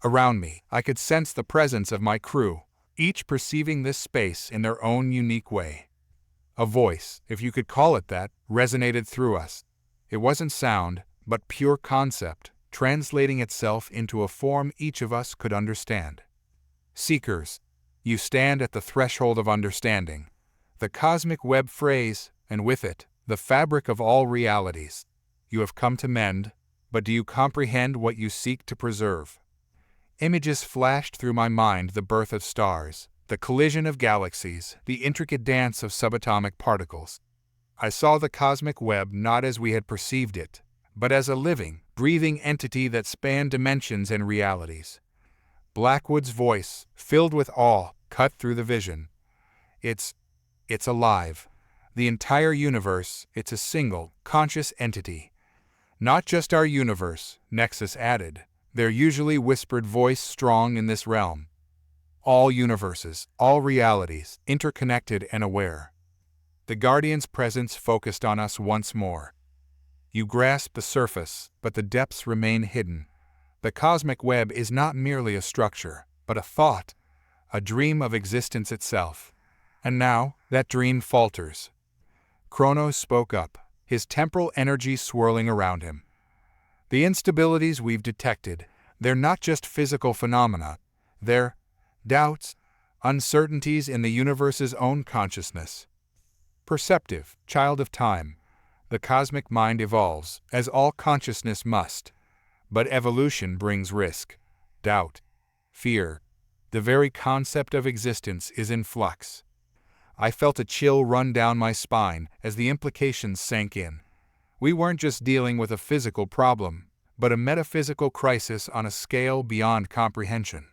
Around me, I could sense the presence of my crew, each perceiving this space in their own unique way. A voice, if you could call it that, resonated through us. It wasn't sound, but pure concept, translating itself into a form each of us could understand. "Seekers, you stand at the threshold of understanding." The cosmic web phrase, and with it, the fabric of all realities. You have come to mend, but do you comprehend what you seek to preserve? Images flashed through my mind: the birth of stars, the collision of galaxies, the intricate dance of subatomic particles. I saw the cosmic web not as we had perceived it, but as a living, breathing entity that spanned dimensions and realities. Blackwood's voice, filled with awe, cut through the vision. It's alive. The entire universe, it's a single, conscious entity. Not just our universe, Nexus added, their usually whispered voice strong in this realm. All universes, all realities, interconnected and aware. The Guardian's presence focused on us once more. You grasp the surface, but the depths remain hidden. The cosmic web is not merely a structure, but a thought, a dream of existence itself. And now, that dream falters. Kronos spoke up, his temporal energy swirling around him. The instabilities we've detected, they're not just physical phenomena, they're doubts, uncertainties in the universe's own consciousness. Perceptive, child of time, the cosmic mind evolves, as all consciousness must. But evolution brings risk, doubt, fear. The very concept of existence is in flux. I felt a chill run down my spine as the implications sank in. We weren't just dealing with a physical problem, but a metaphysical crisis on a scale beyond comprehension.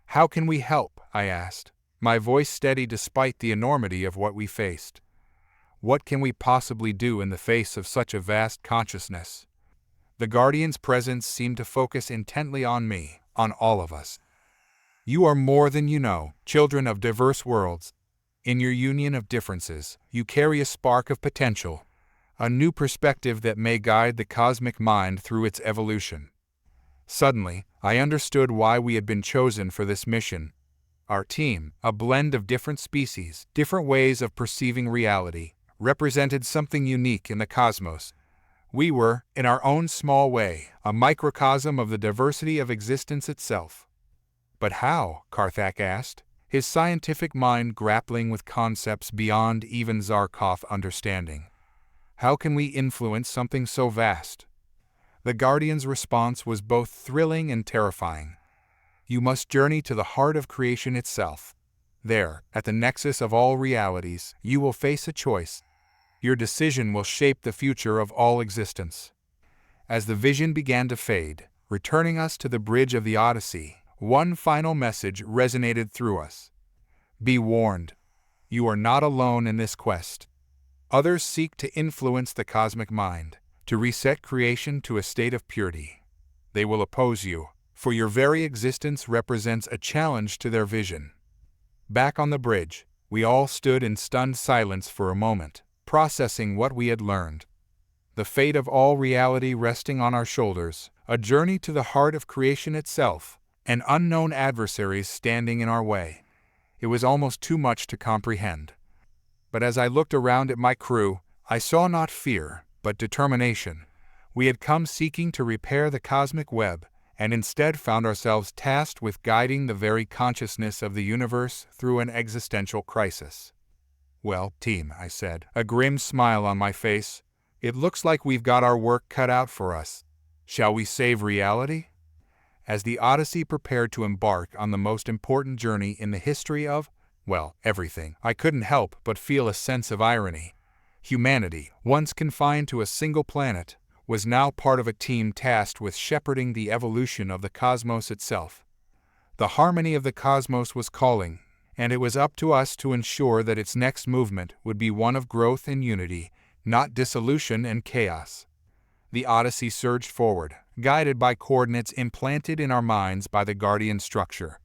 How can we help? I asked, my voice steady despite the enormity of what we faced. What can we possibly do in the face of such a vast consciousness? The Guardian's presence seemed to focus intently on me, on all of us. You are more than you know, children of diverse worlds. In your union of differences, you carry a spark of potential, a new perspective that may guide the cosmic mind through its evolution. Suddenly, I understood why we had been chosen for this mission. Our team, a blend of different species, different ways of perceiving reality, represented something unique in the cosmos. We were, in our own small way, a microcosm of the diversity of existence itself. But how? Karthak asked, his scientific mind grappling with concepts beyond even Zar'koth understanding. How can we influence something so vast? The Guardian's response was both thrilling and terrifying. You must journey to the heart of creation itself. There, at the nexus of all realities, you will face a choice. Your decision will shape the future of all existence. As the vision began to fade, returning us to the bridge of the Odyssey, one final message resonated through us. Be warned. You are not alone in this quest. Others seek to influence the cosmic mind, to reset creation to a state of purity. They will oppose you, for your very existence represents a challenge to their vision. Back on the bridge, we all stood in stunned silence for a moment, processing what we had learned. The fate of all reality resting on our shoulders, a journey to the heart of creation itself, and unknown adversaries standing in our way. It was almost too much to comprehend. But as I looked around at my crew, I saw not fear, but determination. We had come seeking to repair the cosmic web, and instead found ourselves tasked with guiding the very consciousness of the universe through an existential crisis. Well, team, I said, a grim smile on my face, it looks like we've got our work cut out for us. Shall we save reality? As the Odyssey prepared to embark on the most important journey in the history of, well, everything, I couldn't help but feel a sense of irony. Humanity, once confined to a single planet, was now part of a team tasked with shepherding the evolution of the cosmos itself. The harmony of the cosmos was calling, and it was up to us to ensure that its next movement would be one of growth and unity, not dissolution and chaos. The Odyssey surged forward, guided by coordinates implanted in our minds by the Guardian structure.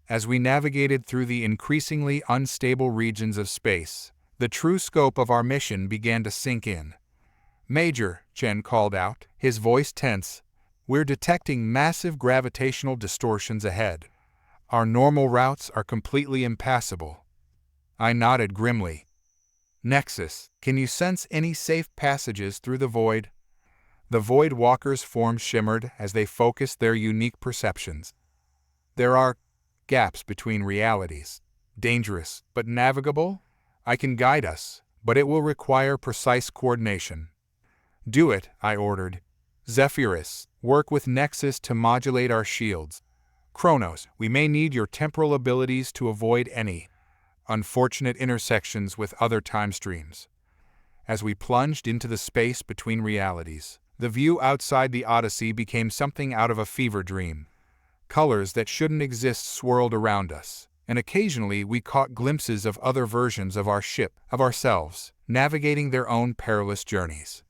As we navigated through the increasingly unstable regions of space, the true scope of our mission began to sink in. Major, Chen called out, his voice tense, we're detecting massive gravitational distortions ahead. Our normal routes are completely impassable. I nodded grimly. Nexus, can you sense any safe passages through the void? The Void Walkers' forms shimmered as they focused their unique perceptions. There are gaps between realities. Dangerous, but navigable? I can guide us, but it will require precise coordination. Do it, I ordered. Zephyrus, work with Nexus to modulate our shields. Kronos, we may need your temporal abilities to avoid any unfortunate intersections with other time streams. As we plunged into the space between realities, the view outside the Odyssey became something out of a fever dream. Colors that shouldn't exist swirled around us, and occasionally we caught glimpses of other versions of our ship, of ourselves, navigating their own perilous journeys.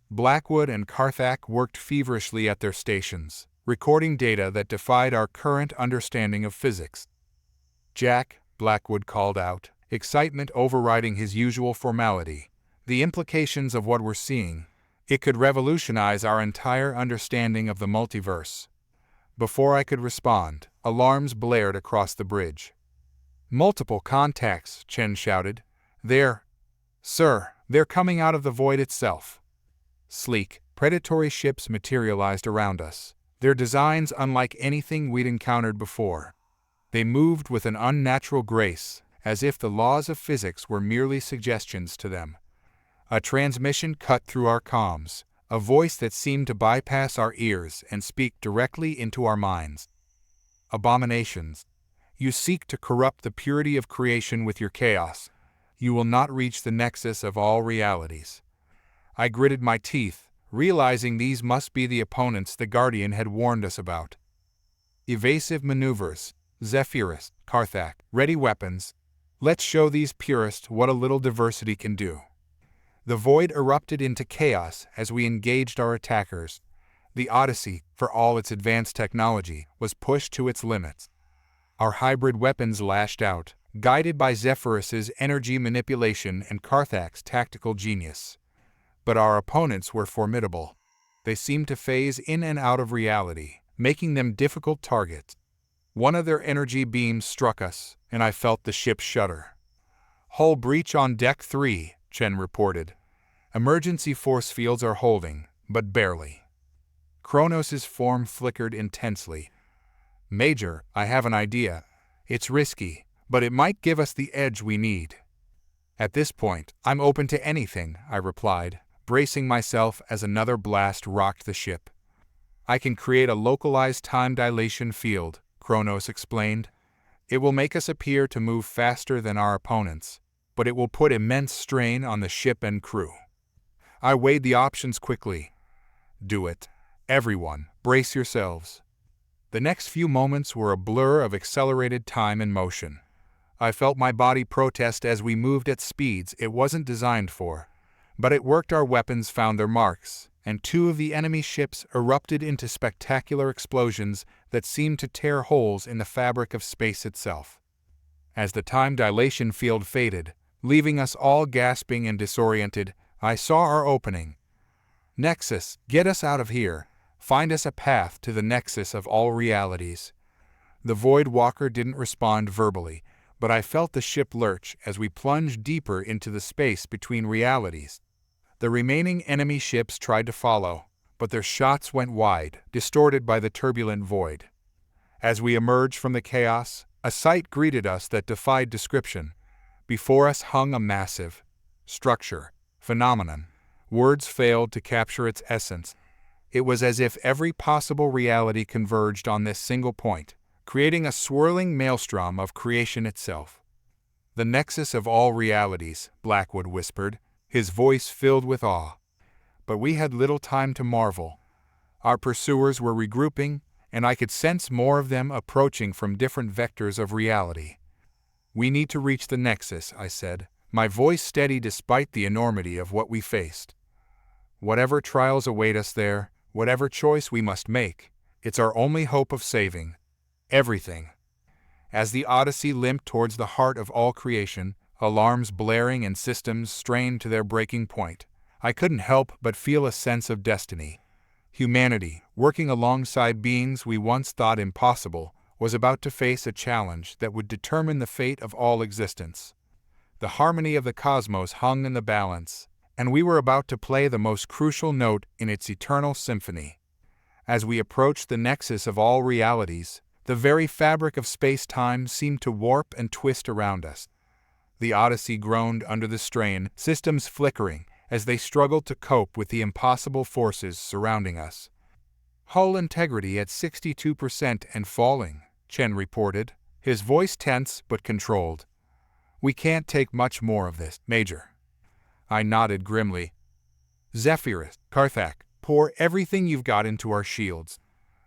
Blackwood and Carthack worked feverishly at their stations, recording data that defied our current understanding of physics. Jack, Blackwood called out, excitement overriding his usual formality. The implications of what we're seeing. It could revolutionize our entire understanding of the multiverse. Before I could respond, alarms blared across the bridge. Multiple contacts, Chen shouted. Sir, they're coming out of the void itself. Sleek, predatory ships materialized around us, their designs unlike anything we'd encountered before. They moved with an unnatural grace, as if the laws of physics were merely suggestions to them. A transmission cut through our comms, a voice that seemed to bypass our ears and speak directly into our minds. Abominations. You seek to corrupt the purity of creation with your chaos. You will not reach the nexus of all realities. I gritted my teeth, realizing these must be the opponents the Guardian had warned us about. Evasive maneuvers. Zephyrus, Carthack, ready weapons. Let's show these purists what a little diversity can do. The void erupted into chaos as we engaged our attackers. The Odyssey, for all its advanced technology, was pushed to its limits. Our hybrid weapons lashed out, guided by Zephyrus's energy manipulation and Carthack's tactical genius. But our opponents were formidable. They seemed to phase in and out of reality, making them difficult targets. One of their energy beams struck us, and I felt the ship shudder. Hull breach on Deck 3, Chen reported. Emergency force fields are holding, but barely. Kronos' form flickered intensely. Major, I have an idea. It's risky, but it might give us the edge we need. At this point, I'm open to anything, I replied, bracing myself as another blast rocked the ship. I can create a localized time dilation field, Kronos explained. It will make us appear to move faster than our opponents, but it will put immense strain on the ship and crew. I weighed the options quickly. Do it. Everyone, brace yourselves. The next few moments were a blur of accelerated time and motion. I felt my body protest as we moved at speeds it wasn't designed for. But it worked. Our weapons found their marks, and two of the enemy ships erupted into spectacular explosions that seemed to tear holes in the fabric of space itself. As the time dilation field faded, leaving us all gasping and disoriented, I saw our opening. Nexus, get us out of here. Find us a path to the nexus of all realities. The Void Walker didn't respond verbally, but I felt the ship lurch as we plunged deeper into the space between realities. The remaining enemy ships tried to follow, but their shots went wide, distorted by the turbulent void. As we emerged from the chaos, a sight greeted us that defied description. Before us hung a massive phenomenon. Words failed to capture its essence. It was as if every possible reality converged on this single point, creating a swirling maelstrom of creation itself. The nexus of all realities, Blackwood whispered, his voice filled with awe. But we had little time to marvel. Our pursuers were regrouping, and I could sense more of them approaching from different vectors of reality. We need to reach the nexus, I said, my voice steady despite the enormity of what we faced. Whatever trials await us there, whatever choice we must make, it's our only hope of saving everything. As the Odyssey limped towards the heart of all creation, alarms blaring and systems strained to their breaking point, I couldn't help but feel a sense of destiny. Humanity, working alongside beings we once thought impossible, was about to face a challenge that would determine the fate of all existence. The harmony of the cosmos hung in the balance, and we were about to play the most crucial note in its eternal symphony. As we approached the nexus of all realities, the very fabric of space-time seemed to warp and twist around us. The Odyssey groaned under the strain, systems flickering as they struggled to cope with the impossible forces surrounding us. Hull integrity at 62% and falling, Chen reported, his voice tense but controlled. We can't take much more of this, Major. I nodded grimly. Zephyrus, Karthak, pour everything you've got into our shields.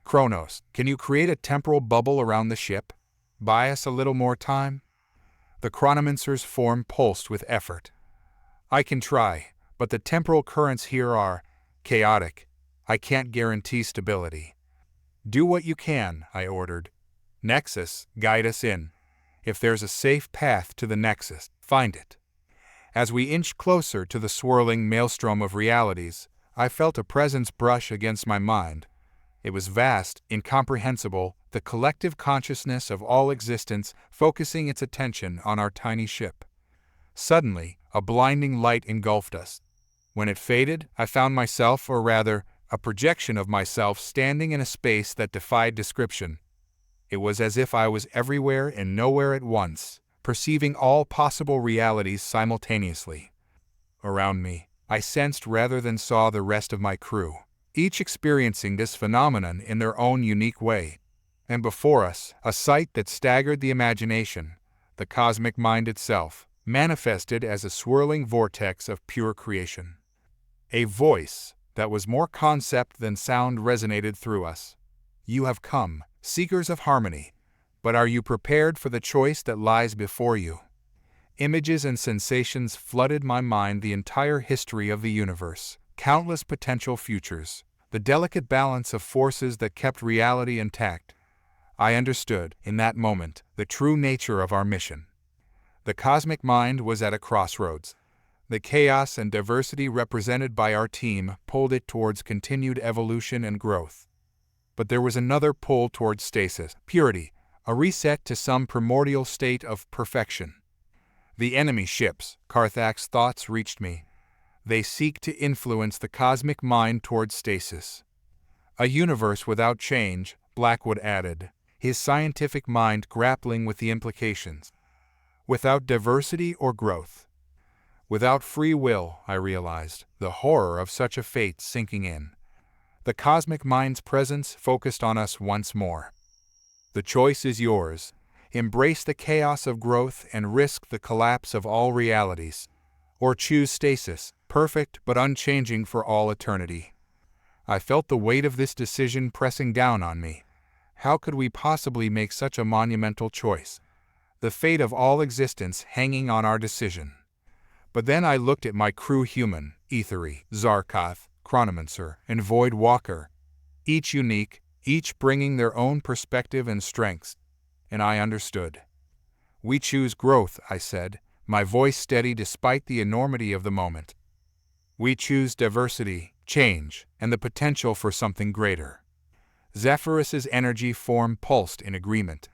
Kronos, can you create a temporal bubble around the ship? Buy us a little more time? The chronomancer's form pulsed with effort. I can try, but the temporal currents here are chaotic. I can't guarantee stability. Do what you can, I ordered. Nexus, guide us in. If there's a safe path to the Nexus, find it. As we inched closer to the swirling maelstrom of realities, I felt a presence brush against my mind. It was vast, incomprehensible, the collective consciousness of all existence focusing its attention on our tiny ship. Suddenly, a blinding light engulfed us. When it faded, I found myself, or rather, a projection of myself standing in a space that defied description. It was as if I was everywhere and nowhere at once, perceiving all possible realities simultaneously. Around me, I sensed rather than saw the rest of my crew, each experiencing this phenomenon in their own unique way. And before us, a sight that staggered the imagination, the cosmic mind itself, manifested as a swirling vortex of pure creation. A voice that was more concept than sound resonated through us. You have come, seekers of harmony, but are you prepared for the choice that lies before you? Images and sensations flooded my mind, the entire history of the universe, countless potential futures, the delicate balance of forces that kept reality intact. I understood, in that moment, the true nature of our mission. The cosmic mind was at a crossroads. The chaos and diversity represented by our team pulled it towards continued evolution and growth. But there was another pull towards stasis, purity, a reset to some primordial state of perfection. The enemy ships, Karthak's thoughts reached me. They seek to influence the cosmic mind towards stasis. A universe without change, Blackwood added, his scientific mind grappling with the implications. Without diversity or growth. Without free will, I realized, the horror of such a fate sinking in. The cosmic mind's presence focused on us once more. The choice is yours. Embrace the chaos of growth and risk the collapse of all realities. Or choose stasis, perfect but unchanging for all eternity. I felt the weight of this decision pressing down on me. How could we possibly make such a monumental choice? The fate of all existence hanging on our decision. But then I looked at my crew, human, Ethery, Zar'koth, Chronomancer, and Void Walker, each unique, each bringing their own perspective and strengths, and I understood. We choose growth, I said, my voice steady despite the enormity of the moment. We choose diversity, change, and the potential for something greater. Zephyrus's energy form pulsed in agreement.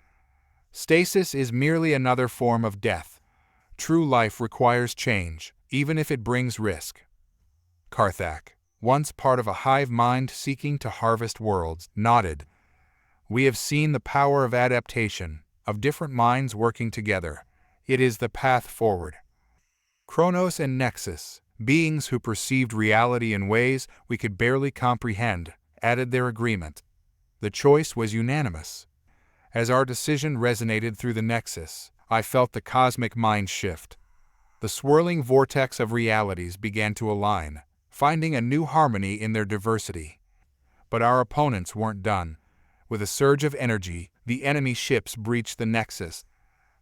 Stasis is merely another form of death. True life requires change, even if it brings risk. Karthak, once part of a hive mind seeking to harvest worlds, nodded. We have seen the power of adaptation, of different minds working together. It is the path forward. Kronos and Nexus, beings who perceived reality in ways we could barely comprehend, added their agreement. The choice was unanimous. As our decision resonated through the Nexus, I felt the cosmic mind shift. The swirling vortex of realities began to align, finding a new harmony in their diversity. But our opponents weren't done. With a surge of energy, the enemy ships breached the Nexus.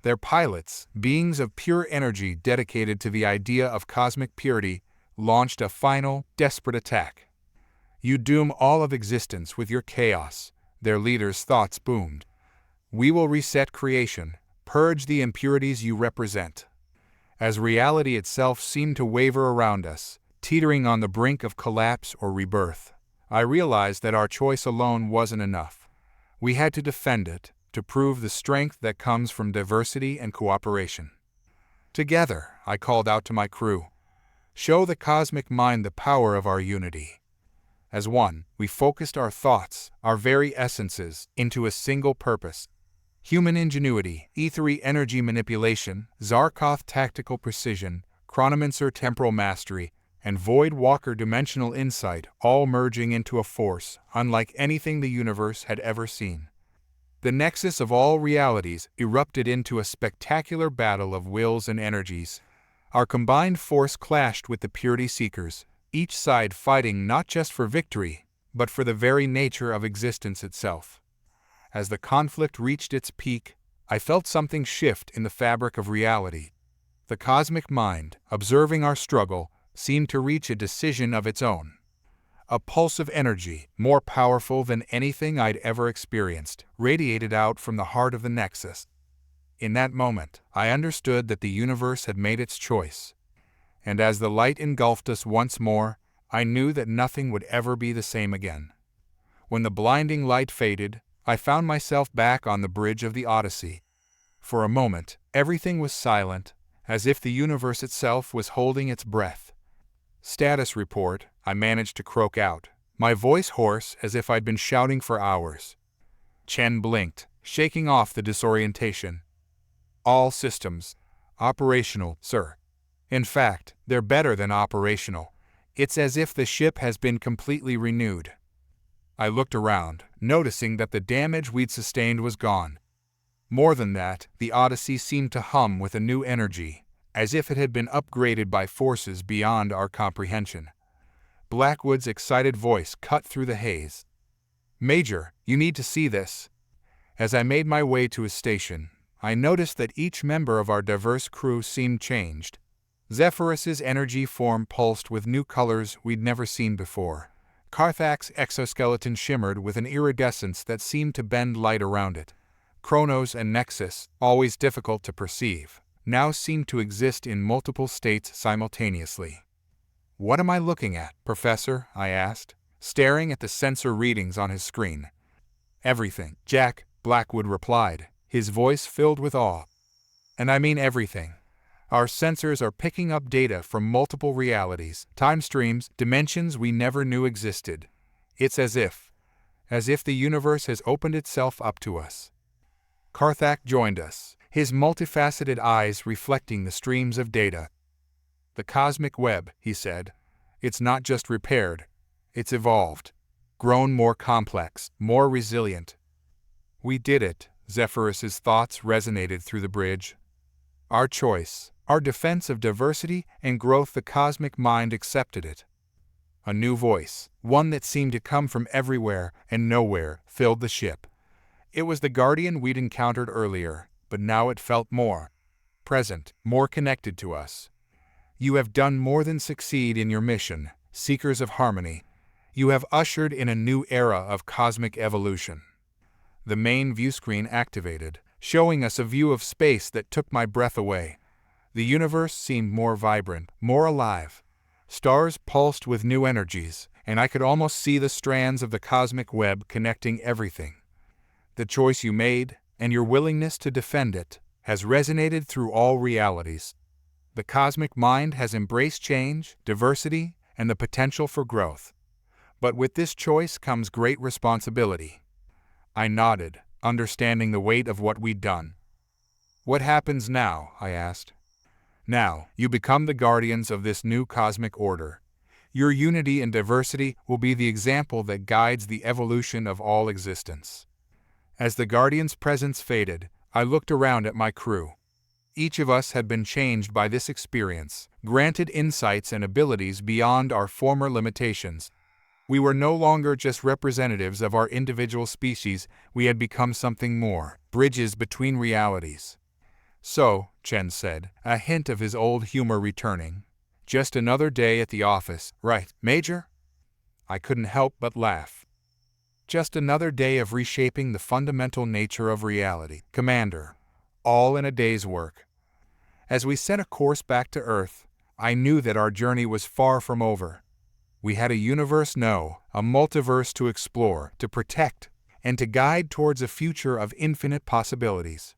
Their pilots, beings of pure energy dedicated to the idea of cosmic purity, launched a final, desperate attack. You doom all of existence with your chaos, their leaders' thoughts boomed. We will reset creation, purge the impurities you represent. As reality itself seemed to waver around us, teetering on the brink of collapse or rebirth, I realized that our choice alone wasn't enough. We had to defend it, to prove the strength that comes from diversity and cooperation. Together, I called out to my crew, show the cosmic mind the power of our unity. As one, we focused our thoughts, our very essences, into a single purpose. Human ingenuity, ethery energy manipulation, Zar'koth tactical precision, chronomancer temporal mastery, and Void Walker dimensional insight all merging into a force unlike anything the universe had ever seen. The nexus of all realities erupted into a spectacular battle of wills and energies. Our combined force clashed with the Purity Seekers, each side fighting not just for victory, but for the very nature of existence itself. As the conflict reached its peak, I felt something shift in the fabric of reality. The cosmic mind, observing our struggle, seemed to reach a decision of its own. A pulse of energy, more powerful than anything I'd ever experienced, radiated out from the heart of the Nexus. In that moment, I understood that the universe had made its choice. And as the light engulfed us once more, I knew that nothing would ever be the same again. When the blinding light faded, I found myself back on the bridge of the Odyssey. For a moment, everything was silent, as if the universe itself was holding its breath. "Status report," I managed to croak out, my voice hoarse as if I'd been shouting for hours. Chen blinked, shaking off the disorientation. "All systems operational, sir. In fact, they're better than operational. It's as if the ship has been completely renewed." I looked around, noticing that the damage we'd sustained was gone. More than that, the Odyssey seemed to hum with a new energy, as if it had been upgraded by forces beyond our comprehension. Blackwood's excited voice cut through the haze. "Major, you need to see this." As I made my way to his station, I noticed that each member of our diverse crew seemed changed. Zephyrus's energy form pulsed with new colors we'd never seen before. Karthak's exoskeleton shimmered with an iridescence that seemed to bend light around it. Chronos and Nexus, always difficult to perceive, now seemed to exist in multiple states simultaneously. "What am I looking at, Professor?" I asked, staring at the sensor readings on his screen. "Everything, Jack," Blackwood replied, his voice filled with awe. "And I mean everything. Our sensors are picking up data from multiple realities, time streams, dimensions we never knew existed. It's as if the universe has opened itself up to us." Karthak joined us, his multifaceted eyes reflecting the streams of data. "The cosmic web," he said. "It's not just repaired, it's evolved, grown more complex, more resilient." "We did it," Zephyrus's thoughts resonated through the bridge. "Our choice, our defense of diversity and growth, the cosmic mind accepted it." A new voice, one that seemed to come from everywhere and nowhere, filled the ship. It was the Guardian we'd encountered earlier, but now it felt more present, more connected to us. "You have done more than succeed in your mission, Seekers of Harmony. You have ushered in a new era of cosmic evolution." The main viewscreen activated, showing us a view of space that took my breath away. The universe seemed more vibrant, more alive. Stars pulsed with new energies, and I could almost see the strands of the cosmic web connecting everything. "The choice you made, and your willingness to defend it, has resonated through all realities. The cosmic mind has embraced change, diversity, and the potential for growth. But with this choice comes great responsibility." I nodded, understanding the weight of what we'd done. "What happens now?" I asked. "Now, you become the guardians of this new cosmic order. Your unity and diversity will be the example that guides the evolution of all existence." As the Guardian's presence faded, I looked around at my crew. Each of us had been changed by this experience, granted insights and abilities beyond our former limitations. We were no longer just representatives of our individual species, we had become something more, bridges between realities. "So," Chen said, a hint of his old humor returning, "just another day at the office, right, Major?" I couldn't help but laugh. "Just another day of reshaping the fundamental nature of reality, Commander. All in a day's work." As we set a course back to Earth, I knew that our journey was far from over. We had a universe, no, a multiverse to explore, to protect, and to guide towards a future of infinite possibilities.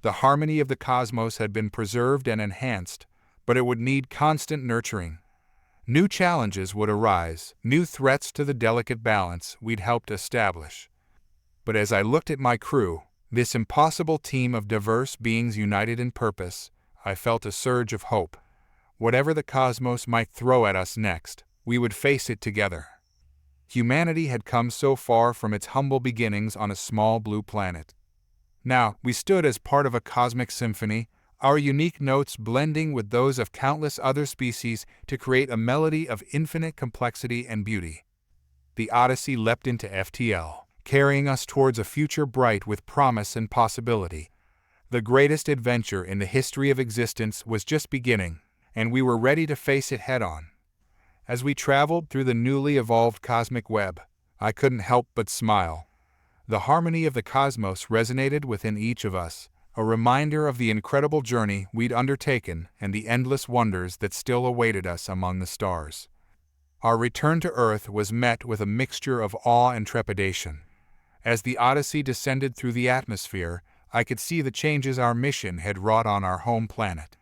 The harmony of the cosmos had been preserved and enhanced, but it would need constant nurturing. New challenges would arise, new threats to the delicate balance we'd helped establish. But as I looked at my crew, This impossible team of diverse beings united in purpose, I felt a surge of hope. Whatever the cosmos might throw at us next, we would face it together. Humanity had come so far from its humble beginnings on a small blue planet. Now, we stood as part of a cosmic symphony, our unique notes blending with those of countless other species to create a melody of infinite complexity and beauty. The Odyssey leapt into FTL, carrying us towards a future bright with promise and possibility. The greatest adventure in the history of existence was just beginning, and we were ready to face it head-on. As we traveled through the newly evolved cosmic web, I couldn't help but smile. The harmony of the cosmos resonated within each of us, a reminder of the incredible journey we'd undertaken and the endless wonders that still awaited us among the stars. Our return to Earth was met with a mixture of awe and trepidation. As the Odyssey descended through the atmosphere, I could see the changes our mission had wrought on our home planet.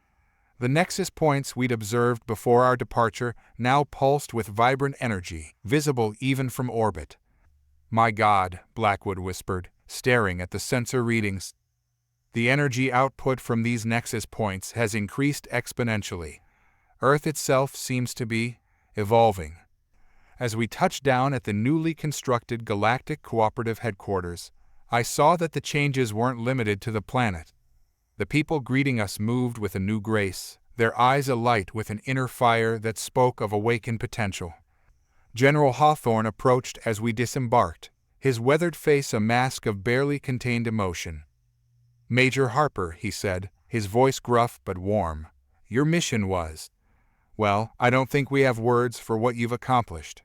The nexus points we'd observed before our departure now pulsed with vibrant energy, visible even from orbit. "My God," Blackwood whispered, staring at the sensor readings. "The energy output from these nexus points has increased exponentially. Earth itself seems to be evolving." As we touched down at the newly constructed Galactic Cooperative Headquarters, I saw that the changes weren't limited to the planet. The people greeting us moved with a new grace, their eyes alight with an inner fire that spoke of awakened potential. General Hawthorne approached as we disembarked, his weathered face a mask of barely contained emotion. "Major Harper," he said, his voice gruff but warm, "your mission was... well, I don't think we have words for what you've accomplished."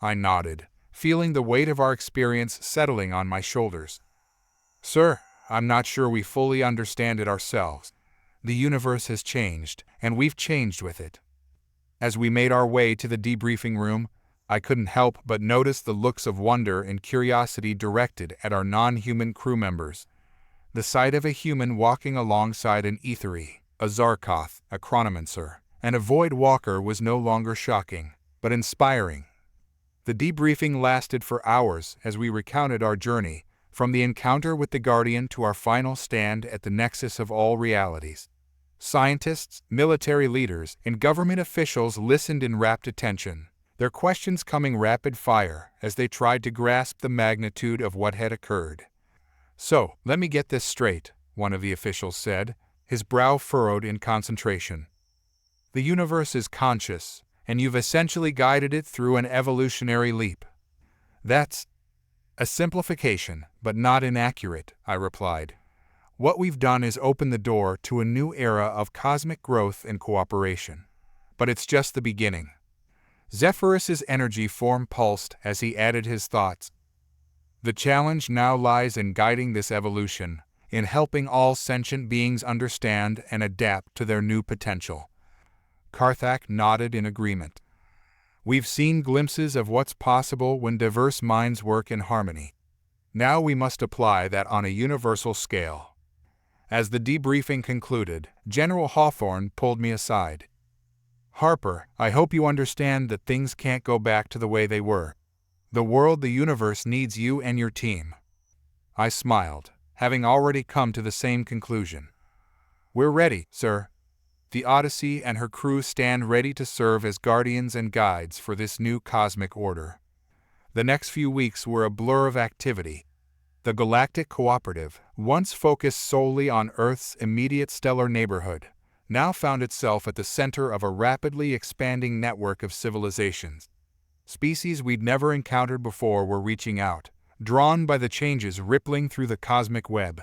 I nodded, feeling the weight of our experience settling on my shoulders. "Sir, I'm not sure we fully understand it ourselves. The universe has changed, and we've changed with it." As we made our way to the debriefing room, I couldn't help but notice the looks of wonder and curiosity directed at our non-human crew members. The sight of a human walking alongside an Aethery, a Zar'koth, a chronomancer, and a void walker was no longer shocking, but inspiring. The debriefing lasted for hours as we recounted our journey, from the encounter with the Guardian to our final stand at the nexus of all realities. Scientists, military leaders, and government officials listened in rapt attention, their questions coming rapid fire as they tried to grasp the magnitude of what had occurred. "So, let me get this straight," one of the officials said, his brow furrowed in concentration. "The universe is conscious, and you've essentially guided it through an evolutionary leap." "That's a simplification, but not inaccurate," I replied. "What we've done is open the door to a new era of cosmic growth and cooperation. But it's just the beginning." Zephyrus's energy form pulsed as he added his thoughts. "The challenge now lies in guiding this evolution, in helping all sentient beings understand and adapt to their new potential." Karthak nodded in agreement. "We've seen glimpses of what's possible when diverse minds work in harmony. Now we must apply that on a universal scale." As the debriefing concluded, General Hawthorne pulled me aside. "Harper, I hope you understand that things can't go back to the way they were. The world, the universe needs you and your team." I smiled, having already come to the same conclusion. "We're ready, sir. The Odyssey and her crew stand ready to serve as guardians and guides for this new cosmic order." The next few weeks were a blur of activity. The Galactic Cooperative, once focused solely on Earth's immediate stellar neighborhood, now found itself at the center of a rapidly expanding network of civilizations. Species we'd never encountered before were reaching out, drawn by the changes rippling through the cosmic web.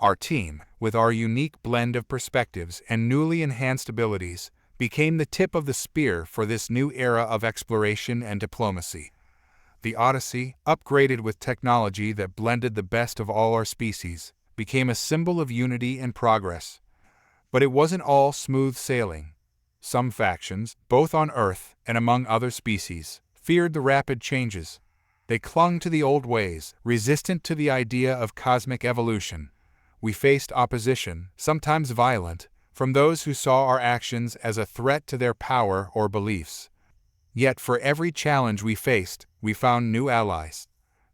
Our team, with our unique blend of perspectives and newly enhanced abilities, became the tip of the spear for this new era of exploration and diplomacy. The Odyssey, upgraded with technology that blended the best of all our species, became a symbol of unity and progress. But it wasn't all smooth sailing. Some factions, both on Earth and among other species, feared the rapid changes. They clung to the old ways, resistant to the idea of cosmic evolution. We faced opposition, sometimes violent, from those who saw our actions as a threat to their power or beliefs. Yet for every challenge we faced, we found new allies.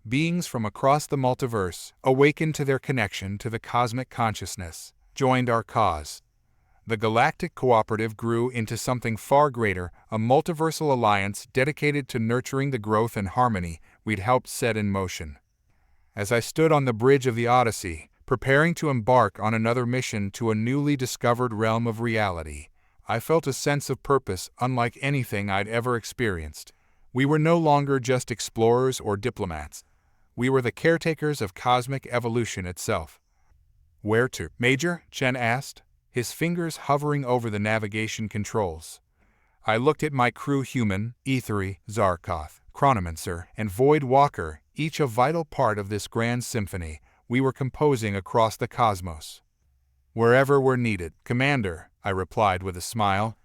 beings from across the multiverse, awakened to their connection to the cosmic consciousness, joined our cause. The Galactic Cooperative grew into something far greater, a multiversal alliance dedicated to nurturing the growth and harmony we'd helped set in motion. As I stood on the bridge of the Odyssey, preparing to embark on another mission to a newly discovered realm of reality, I felt a sense of purpose unlike anything I'd ever experienced. We were no longer just explorers or diplomats. We were the caretakers of cosmic evolution itself. "Where to, Major?" Chen asked, his fingers hovering over the navigation controls. I looked at my crew human, Ethery, Zar'koth, Chronomancer, and Void Walker, each a vital part of this grand symphony we were composing across the cosmos. "Wherever we're needed, Commander," I replied with a smile.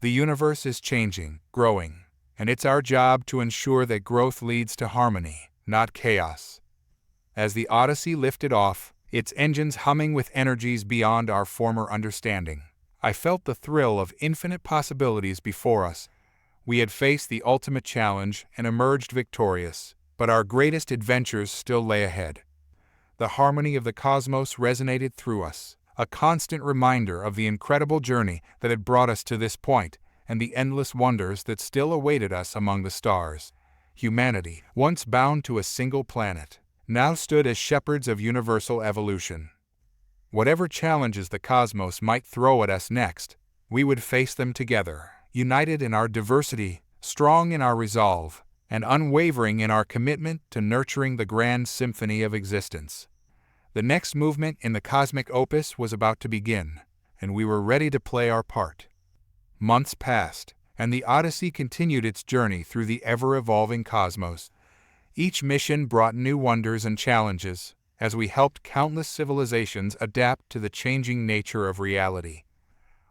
"The universe is changing, growing, and it's our job to ensure that growth leads to harmony, not chaos." As the Odyssey lifted off, its engines humming with energies beyond our former understanding, I felt the thrill of infinite possibilities before us. We had faced the ultimate challenge and emerged victorious, but our greatest adventures still lay ahead. The harmony of the cosmos resonated through us, a constant reminder of the incredible journey that had brought us to this point and the endless wonders that still awaited us among the stars. Humanity, once bound to a single planet, now stood as shepherds of universal evolution. Whatever challenges the cosmos might throw at us next, we would face them together, united in our diversity, strong in our resolve, and unwavering in our commitment to nurturing the grand symphony of existence. The next movement in the cosmic opus was about to begin, and we were ready to play our part. Months passed, and the Odyssey continued its journey through the ever-evolving cosmos. Each mission brought new wonders and challenges, as we helped countless civilizations adapt to the changing nature of reality.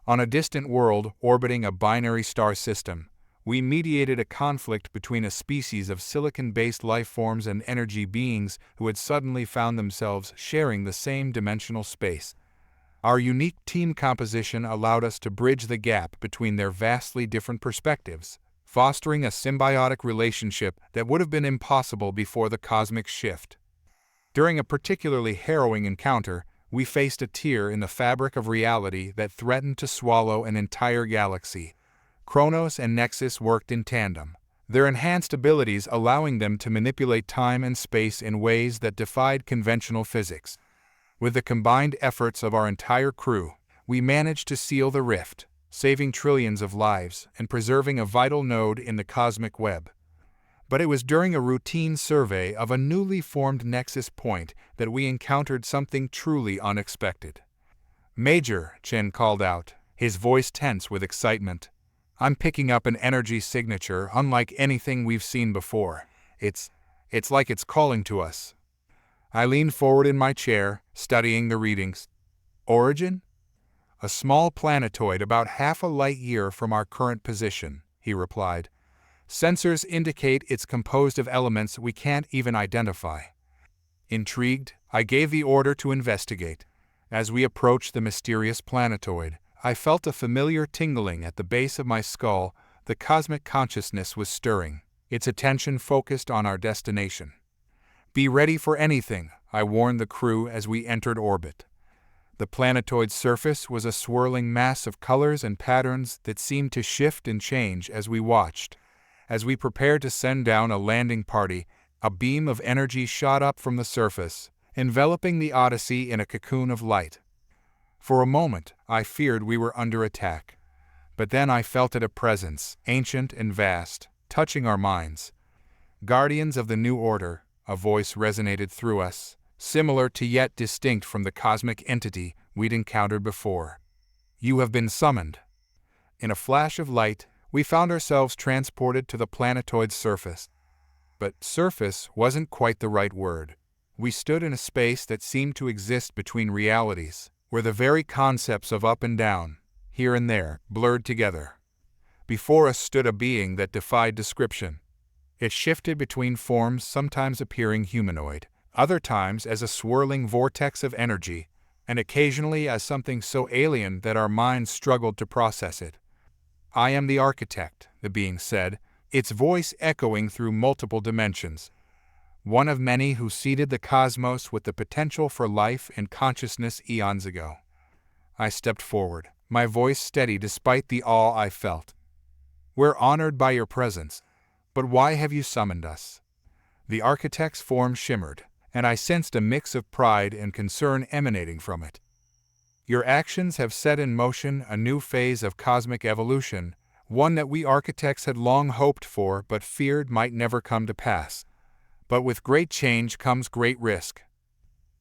On a distant world orbiting a binary star system, we mediated a conflict between a species of silicon-based life forms and energy beings who had suddenly found themselves sharing the same dimensional space. Our unique team composition allowed us to bridge the gap between their vastly different perspectives, fostering a symbiotic relationship that would have been impossible before the cosmic shift. During a particularly harrowing encounter, we faced a tear in the fabric of reality that threatened to swallow an entire galaxy. Kronos and Nexus worked in tandem, their enhanced abilities allowing them to manipulate time and space in ways that defied conventional physics. With the combined efforts of our entire crew, we managed to seal the rift, saving trillions of lives and preserving a vital node in the cosmic web. But it was during a routine survey of a newly formed nexus point that we encountered something truly unexpected. "Major," Chen called out, his voice tense with excitement. "I'm picking up an energy signature unlike anything we've seen before. It's like it's calling to us." I leaned forward in my chair, studying the readings. "Origin? A small planetoid about half a light year from our current position," he replied. "Sensors indicate it's composed of elements we can't even identify." Intrigued, I gave the order to investigate. As we approached the mysterious planetoid, I felt a familiar tingling at the base of my skull. The cosmic consciousness was stirring, its attention focused on our destination. "Be ready for anything," I warned the crew as we entered orbit. The planetoid's surface was a swirling mass of colors and patterns that seemed to shift and change as we watched. As we prepared to send down a landing party, a beam of energy shot up from the surface, enveloping the Odyssey in a cocoon of light. For a moment, I feared we were under attack. But then I felt it a presence, ancient and vast, touching our minds. "Guardians of the New Order," a voice resonated through us, similar to yet distinct from the cosmic entity we'd encountered before. "You have been summoned." In a flash of light, we found ourselves transported to the planetoid's surface. But surface wasn't quite the right word. We stood in a space that seemed to exist between realities, where the very concepts of up and down, here and there, blurred together. Before us stood a being that defied description. It shifted between forms, sometimes appearing humanoid, other times as a swirling vortex of energy, and occasionally as something so alien that our minds struggled to process it. "I am the architect," the being said, its voice echoing through multiple dimensions. one of many who seeded the cosmos with the potential for life and consciousness eons ago. I stepped forward, my voice steady despite the awe I felt. "We're honored by your presence, but why have you summoned us?" The architect's form shimmered, and I sensed a mix of pride and concern emanating from it. "Your actions have set in motion a new phase of cosmic evolution, one that we architects had long hoped for but feared might never come to pass. But with great change comes great risk."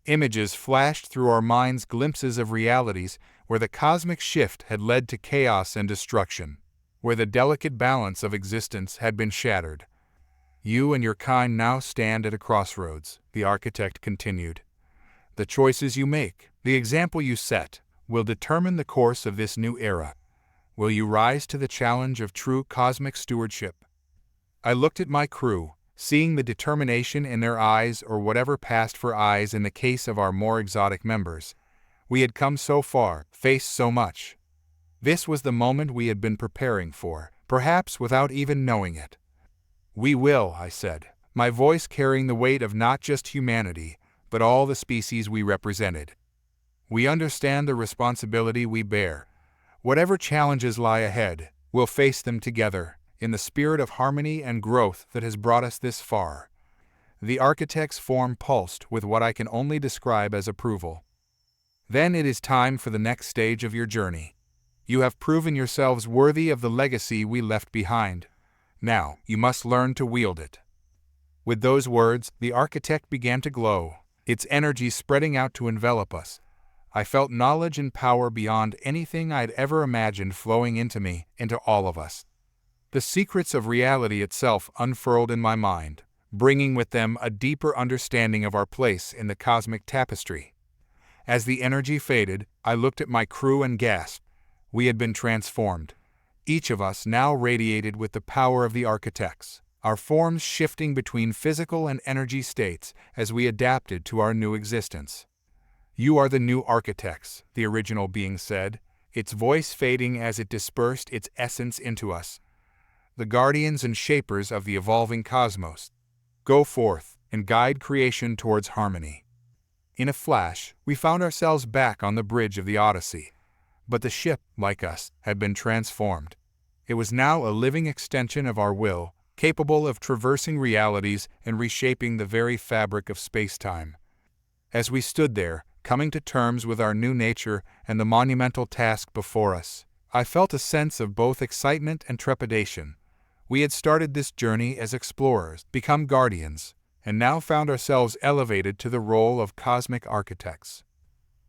Images flashed through our minds, glimpses of realities where the cosmic shift had led to chaos and destruction, where the delicate balance of existence had been shattered. "You and your kind now stand at a crossroads," the architect continued. "The choices you make, the example you set, will determine the course of this new era. Will you rise to the challenge of true cosmic stewardship?" I looked at my crew, seeing the determination in their eyes, or whatever passed for eyes in the case of our more exotic members. We had come so far, faced so much. This was the moment we had been preparing for, perhaps without even knowing it. "We will," I said, my voice carrying the weight of not just humanity, but all the species we represented. "We understand the responsibility we bear. Whatever challenges lie ahead, we'll face them together, in the spirit of harmony and growth that has brought us this far." The architect's form pulsed with what I can only describe as approval. "Then it is time for the next stage of your journey. You have proven yourselves worthy of the legacy we left behind. Now, you must learn to wield it." With those words, the architect began to glow, its energy spreading out to envelop us. I felt knowledge and power beyond anything I'd ever imagined flowing into me, into all of us. The secrets of reality itself unfurled in my mind, bringing with them a deeper understanding of our place in the cosmic tapestry. As the energy faded, I looked at my crew and gasped. We had been transformed. Each of us now radiated with the power of the architects, our forms shifting between physical and energy states as we adapted to our new existence. "You are the new architects," the original being said, its voice fading as it dispersed its essence into us. "The guardians and shapers of the evolving cosmos. Go forth and guide creation towards harmony." In a flash, we found ourselves back on the bridge of the Odyssey. But the ship, like us, had been transformed. It was now a living extension of our will, capable of traversing realities and reshaping the very fabric of space-time. As we stood there, coming to terms with our new nature and the monumental task before us, I felt a sense of both excitement and trepidation. We had started this journey as explorers, become guardians, and now found ourselves elevated to the role of cosmic architects.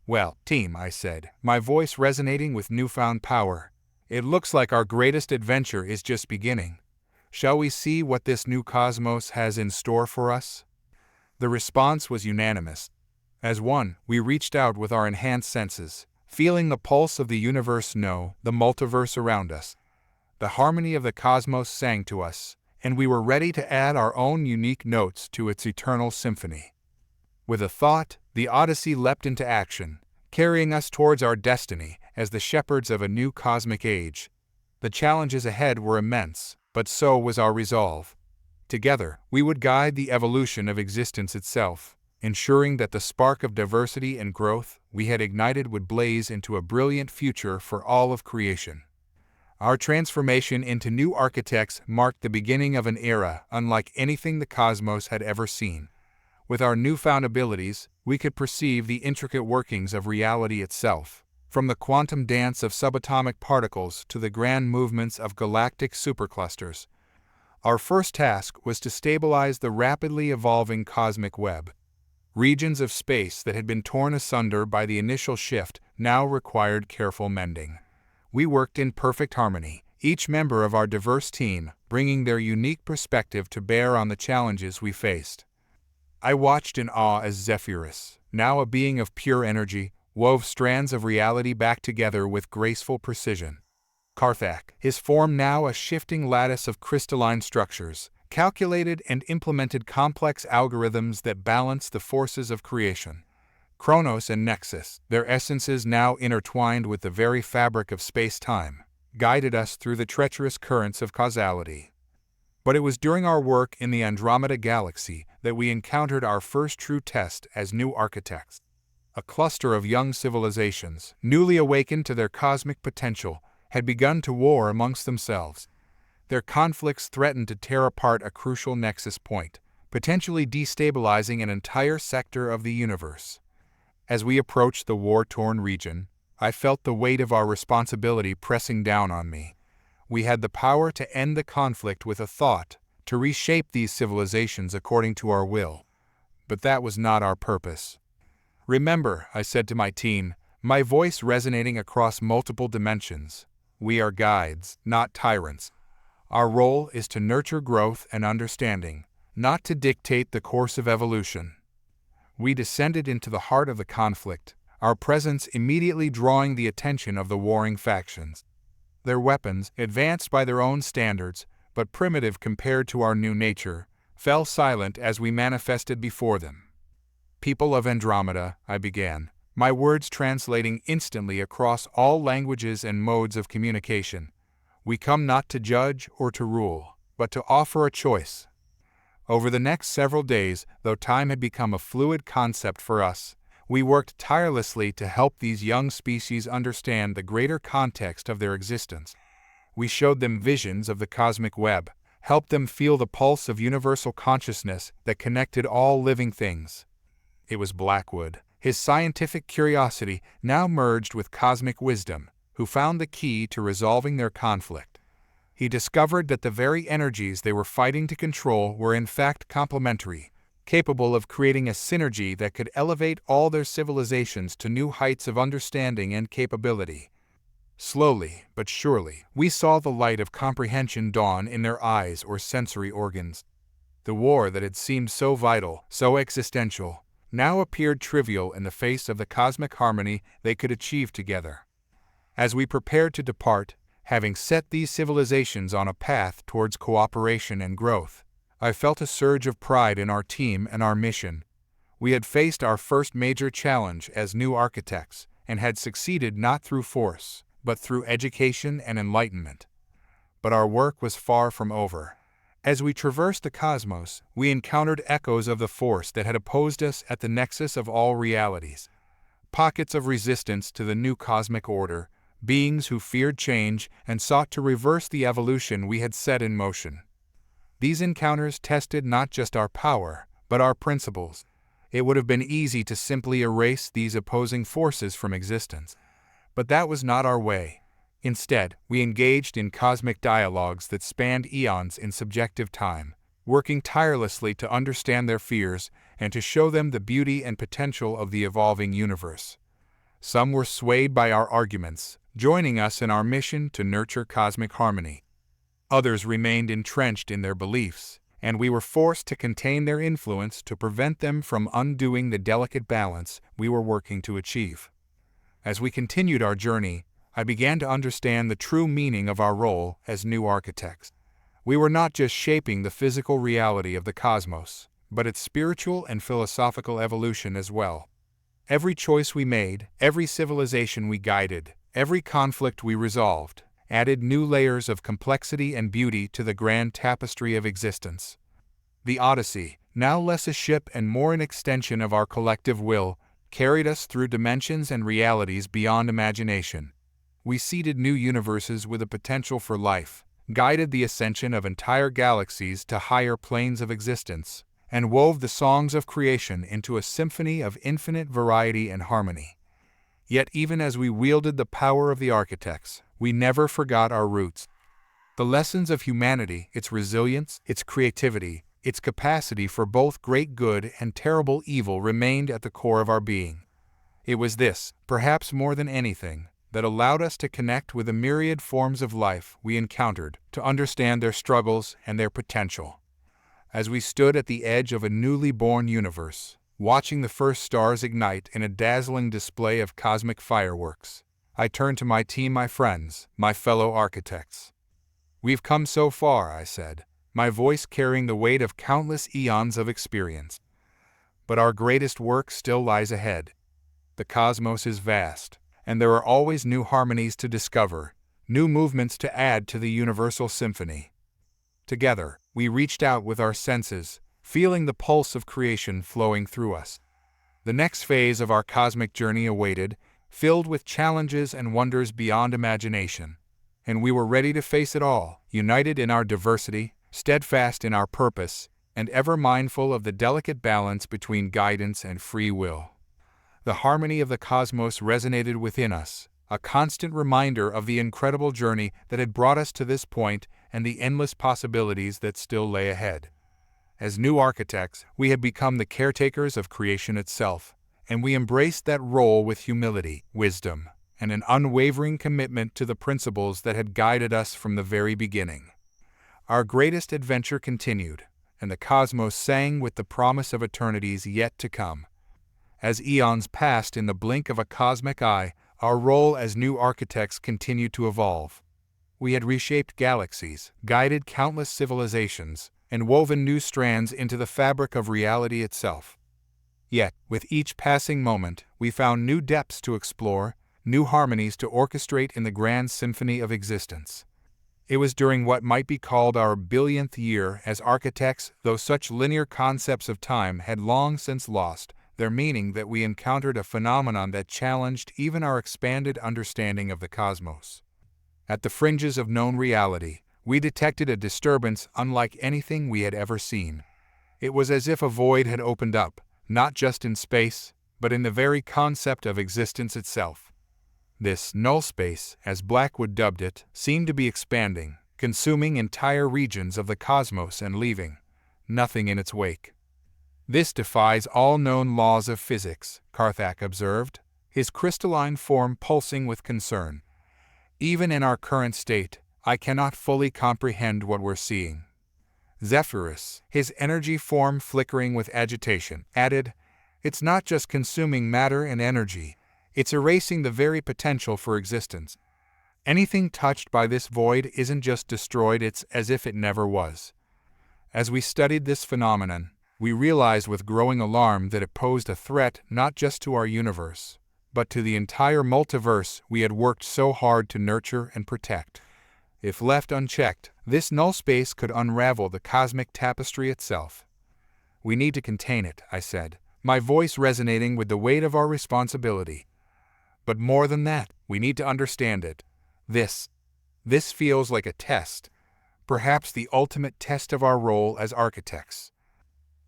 "Well, team," I said, my voice resonating with newfound power, "it looks like our greatest adventure is just beginning. Shall we see what this new cosmos has in store for us?" The response was unanimous. As one, we reached out with our enhanced senses, feeling the pulse of the universe, the multiverse around us. The harmony of the cosmos sang to us, and we were ready to add our own unique notes to its eternal symphony. With a thought, the Odyssey leapt into action, carrying us towards our destiny as the shepherds of a new cosmic age. The challenges ahead were immense, but so was our resolve. Together, we would guide the evolution of existence itself, ensuring that the spark of diversity and growth we had ignited would blaze into a brilliant future for all of creation. Our transformation into new architects marked the beginning of an era unlike anything the cosmos had ever seen. With our newfound abilities, we could perceive the intricate workings of reality itself, from the quantum dance of subatomic particles to the grand movements of galactic superclusters. Our first task was to stabilize the rapidly evolving cosmic web. Regions of space that had been torn asunder by the initial shift now required careful mending. We worked in perfect harmony, each member of our diverse team bringing their unique perspective to bear on the challenges we faced. I watched in awe as Zephyrus, now a being of pure energy, wove strands of reality back together with graceful precision. Karthak, his form now a shifting lattice of crystalline structures, calculated and implemented complex algorithms that balance the forces of creation. Kronos and Nexus, their essences now intertwined with the very fabric of space-time, guided us through the treacherous currents of causality. But it was during our work in the Andromeda Galaxy that we encountered our first true test as new architects. A cluster of young civilizations, newly awakened to their cosmic potential, had begun to war amongst themselves. Their conflicts threatened to tear apart a crucial nexus point, potentially destabilizing an entire sector of the universe. As we approached the war-torn region, I felt the weight of our responsibility pressing down on me. We had the power to end the conflict with a thought, to reshape these civilizations according to our will. But that was not our purpose. "Remember," I said to my team, my voice resonating across multiple dimensions, "we are guides, not tyrants. Our role is to nurture growth and understanding, not to dictate the course of evolution." We descended into the heart of the conflict, our presence immediately drawing the attention of the warring factions. Their weapons, advanced by their own standards, but primitive compared to our new nature, fell silent as we manifested before them. "People of Andromeda," I began, my words translating instantly across all languages and modes of communication. "We come not to judge or to rule, but to offer a choice." Over the next several days, though time had become a fluid concept for us, we worked tirelessly to help these young species understand the greater context of their existence. We showed them visions of the cosmic web, helped them feel the pulse of universal consciousness that connected all living things. It was Blackwood, his scientific curiosity now merged with cosmic wisdom, who found the key to resolving their conflict. He discovered that the very energies they were fighting to control were in fact complementary, capable of creating a synergy that could elevate all their civilizations to new heights of understanding and capability. Slowly, but surely, we saw the light of comprehension dawn in their eyes or sensory organs. The war that had seemed so vital, so existential, now appeared trivial in the face of the cosmic harmony they could achieve together. As we prepared to depart, having set these civilizations on a path towards cooperation and growth, I felt a surge of pride in our team and our mission. We had faced our first major challenge as new architects and had succeeded not through force, but through education and enlightenment. But our work was far from over. As we traversed the cosmos, we encountered echoes of the force that had opposed us at the nexus of all realities. Pockets of resistance to the new cosmic order, beings who feared change and sought to reverse the evolution we had set in motion. These encounters tested not just our power, but our principles. It would have been easy to simply erase these opposing forces from existence. But that was not our way. Instead, we engaged in cosmic dialogues that spanned eons in subjective time, working tirelessly to understand their fears and to show them the beauty and potential of the evolving universe. Some were swayed by our arguments, joining us in our mission to nurture cosmic harmony. Others remained entrenched in their beliefs, and we were forced to contain their influence to prevent them from undoing the delicate balance we were working to achieve. As we continued our journey, I began to understand the true meaning of our role as new architects. We were not just shaping the physical reality of the cosmos, but its spiritual and philosophical evolution as well. Every choice we made, every civilization we guided, every conflict we resolved, added new layers of complexity and beauty to the grand tapestry of existence. The Odyssey, now less a ship and more an extension of our collective will, carried us through dimensions and realities beyond imagination. We seeded new universes with a potential for life, guided the ascension of entire galaxies to higher planes of existence, and wove the songs of creation into a symphony of infinite variety and harmony. Yet even as we wielded the power of the architects, we never forgot our roots. The lessons of humanity, its resilience, its creativity, its capacity for both great good and terrible evil remained at the core of our being. It was this, perhaps more than anything, that allowed us to connect with the myriad forms of life we encountered, to understand their struggles and their potential. As we stood at the edge of a newly born universe, watching the first stars ignite in a dazzling display of cosmic fireworks, I turned to my team, my friends, my fellow architects. "We've come so far," I said, my voice carrying the weight of countless eons of experience. "But our greatest work still lies ahead. The cosmos is vast, and there are always new harmonies to discover, new movements to add to the universal symphony. Together, We reached out with our senses, feeling the pulse of creation flowing through us. The next phase of our cosmic journey awaited, filled with challenges and wonders beyond imagination. And we were ready to face it all, united in our diversity, steadfast in our purpose, and ever mindful of the delicate balance between guidance and free will. The harmony of the cosmos resonated within us, a constant reminder of the incredible journey that had brought us to this point and the endless possibilities that still lay ahead. As new architects, we had become the caretakers of creation itself, and we embraced that role with humility, wisdom, and an unwavering commitment to the principles that had guided us from the very beginning. Our greatest adventure continued, and the cosmos sang with the promise of eternities yet to come. As eons passed in the blink of a cosmic eye, our role as new architects continued to evolve. We had reshaped galaxies, guided countless civilizations, and woven new strands into the fabric of reality itself. Yet, with each passing moment, we found new depths to explore, new harmonies to orchestrate in the grand symphony of existence. It was during what might be called our billionth year as architects, though such linear concepts of time had long since lost their meaning, that we encountered a phenomenon that challenged even our expanded understanding of the cosmos. At the fringes of known reality, we detected a disturbance unlike anything we had ever seen. It was as if a void had opened up, not just in space, but in the very concept of existence itself. This null space, as Blackwood dubbed it, seemed to be expanding, consuming entire regions of the cosmos and leaving nothing in its wake. "This defies all known laws of physics," Karthak observed, his crystalline form pulsing with concern. "Even in our current state, I cannot fully comprehend what we're seeing." Zephyrus, his energy form flickering with agitation, added, "It's not just consuming matter and energy, it's erasing the very potential for existence. Anything touched by this void isn't just destroyed, it's as if it never was." As we studied this phenomenon, we realized with growing alarm that it posed a threat not just to our universe, but to the entire multiverse we had worked so hard to nurture and protect. If left unchecked, this null space could unravel the cosmic tapestry itself. "We need to contain it," I said, my voice resonating with the weight of our responsibility. "But more than that, we need to understand it. This feels like a test, perhaps the ultimate test of our role as architects."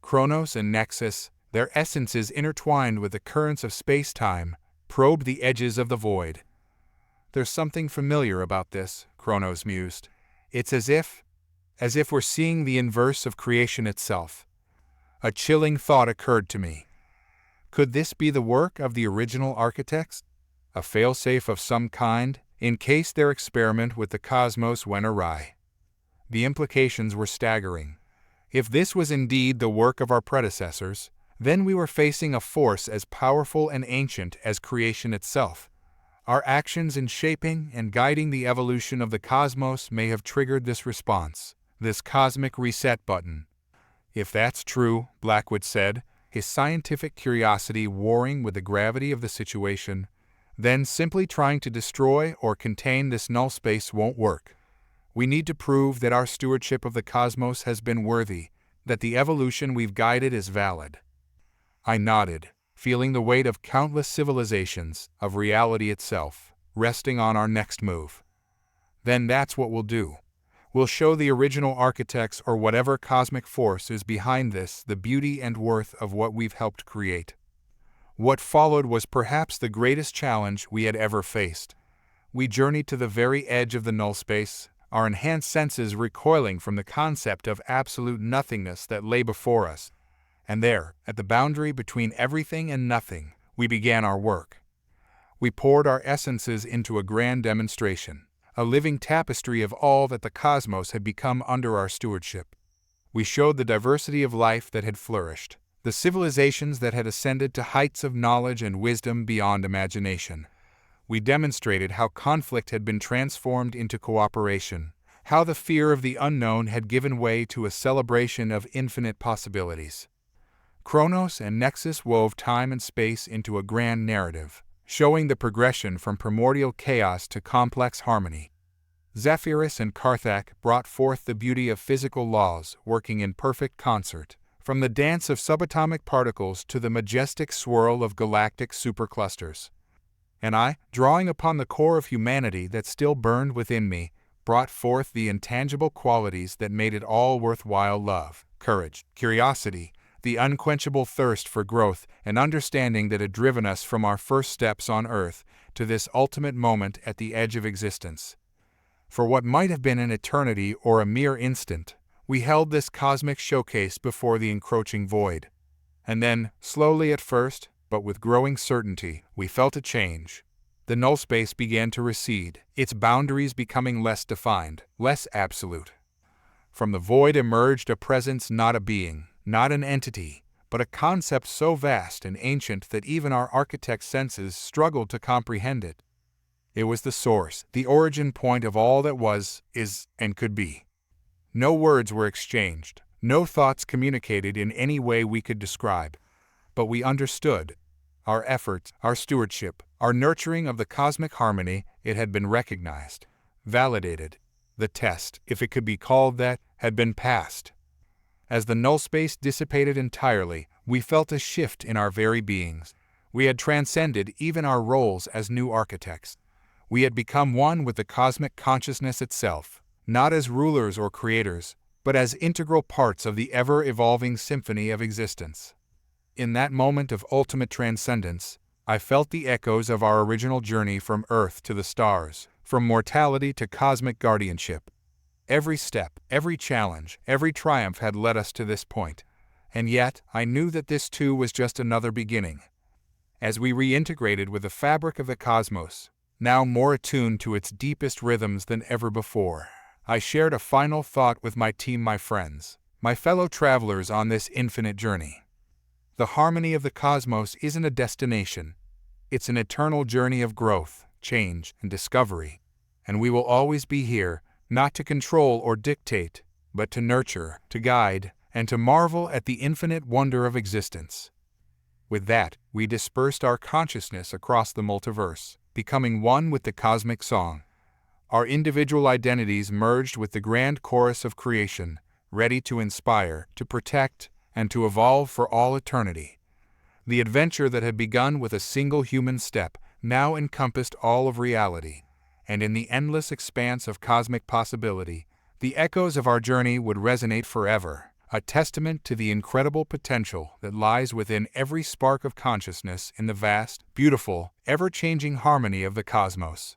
Kronos and Nexus, their essences intertwined with the currents of space-time, probed the edges of the void. "There's something familiar about this," Kronos mused. "It's as if we're seeing the inverse of creation itself." A chilling thought occurred to me. Could this be the work of the original architects? A failsafe of some kind, in case their experiment with the cosmos went awry? The implications were staggering. If this was indeed the work of our predecessors, then we were facing a force as powerful and ancient as creation itself. Our actions in shaping and guiding the evolution of the cosmos may have triggered this response, this cosmic reset button. "If that's true," Blackwood said, his scientific curiosity warring with the gravity of the situation, "then simply trying to destroy or contain this null space won't work. We need to prove that our stewardship of the cosmos has been worthy, that the evolution we've guided is valid." I nodded, feeling the weight of countless civilizations, of reality itself, resting on our next move. "Then that's what we'll do. We'll show the original architects or whatever cosmic force is behind this the beauty and worth of what we've helped create." What followed was perhaps the greatest challenge we had ever faced. We journeyed to the very edge of the null space, our enhanced senses recoiling from the concept of absolute nothingness that lay before us. And there, at the boundary between everything and nothing, we began our work. We poured our essences into a grand demonstration, a living tapestry of all that the cosmos had become under our stewardship. We showed the diversity of life that had flourished, the civilizations that had ascended to heights of knowledge and wisdom beyond imagination. We demonstrated how conflict had been transformed into cooperation, how the fear of the unknown had given way to a celebration of infinite possibilities. Kronos and Nexus wove time and space into a grand narrative, showing the progression from primordial chaos to complex harmony. Zephyrus and Karthak brought forth the beauty of physical laws working in perfect concert, from the dance of subatomic particles to the majestic swirl of galactic superclusters. And I, drawing upon the core of humanity that still burned within me, brought forth the intangible qualities that made it all worthwhile: love, courage, curiosity, the unquenchable thirst for growth and understanding that had driven us from our first steps on Earth to this ultimate moment at the edge of existence. For what might have been an eternity or a mere instant, we held this cosmic showcase before the encroaching void. And then, slowly at first, but with growing certainty, we felt a change. The null space began to recede, its boundaries becoming less defined, less absolute. From the void emerged a presence, not a being, not an entity, but a concept so vast and ancient that even our architect's senses struggled to comprehend it. It was the source, the origin point of all that was, is, and could be. No words were exchanged, no thoughts communicated in any way we could describe, but we understood. Our efforts, our stewardship, our nurturing of the cosmic harmony, it had been recognized, validated. The test, if it could be called that, had been passed. As the null space dissipated entirely, we felt a shift in our very beings. We had transcended even our roles as new architects. We had become one with the cosmic consciousness itself, not as rulers or creators, but as integral parts of the ever-evolving symphony of existence. In that moment of ultimate transcendence, I felt the echoes of our original journey from Earth to the stars, from mortality to cosmic guardianship. Every step, every challenge, every triumph had led us to this point, and yet I knew that this too was just another beginning. As we reintegrated with the fabric of the cosmos, now more attuned to its deepest rhythms than ever before, I shared a final thought with my team, my friends, my fellow travelers on this infinite journey. The harmony of the cosmos isn't a destination. It's an eternal journey of growth, change, and discovery, and we will always be here, not to control or dictate, but to nurture, to guide, and to marvel at the infinite wonder of existence. With that, we dispersed our consciousness across the multiverse, becoming one with the cosmic song. Our individual identities merged with the grand chorus of creation, ready to inspire, to protect, and to evolve for all eternity. The adventure that had begun with a single human step now encompassed all of reality, and in the endless expanse of cosmic possibility, the echoes of our journey would resonate forever, a testament to the incredible potential that lies within every spark of consciousness in the vast, beautiful, ever-changing harmony of the cosmos.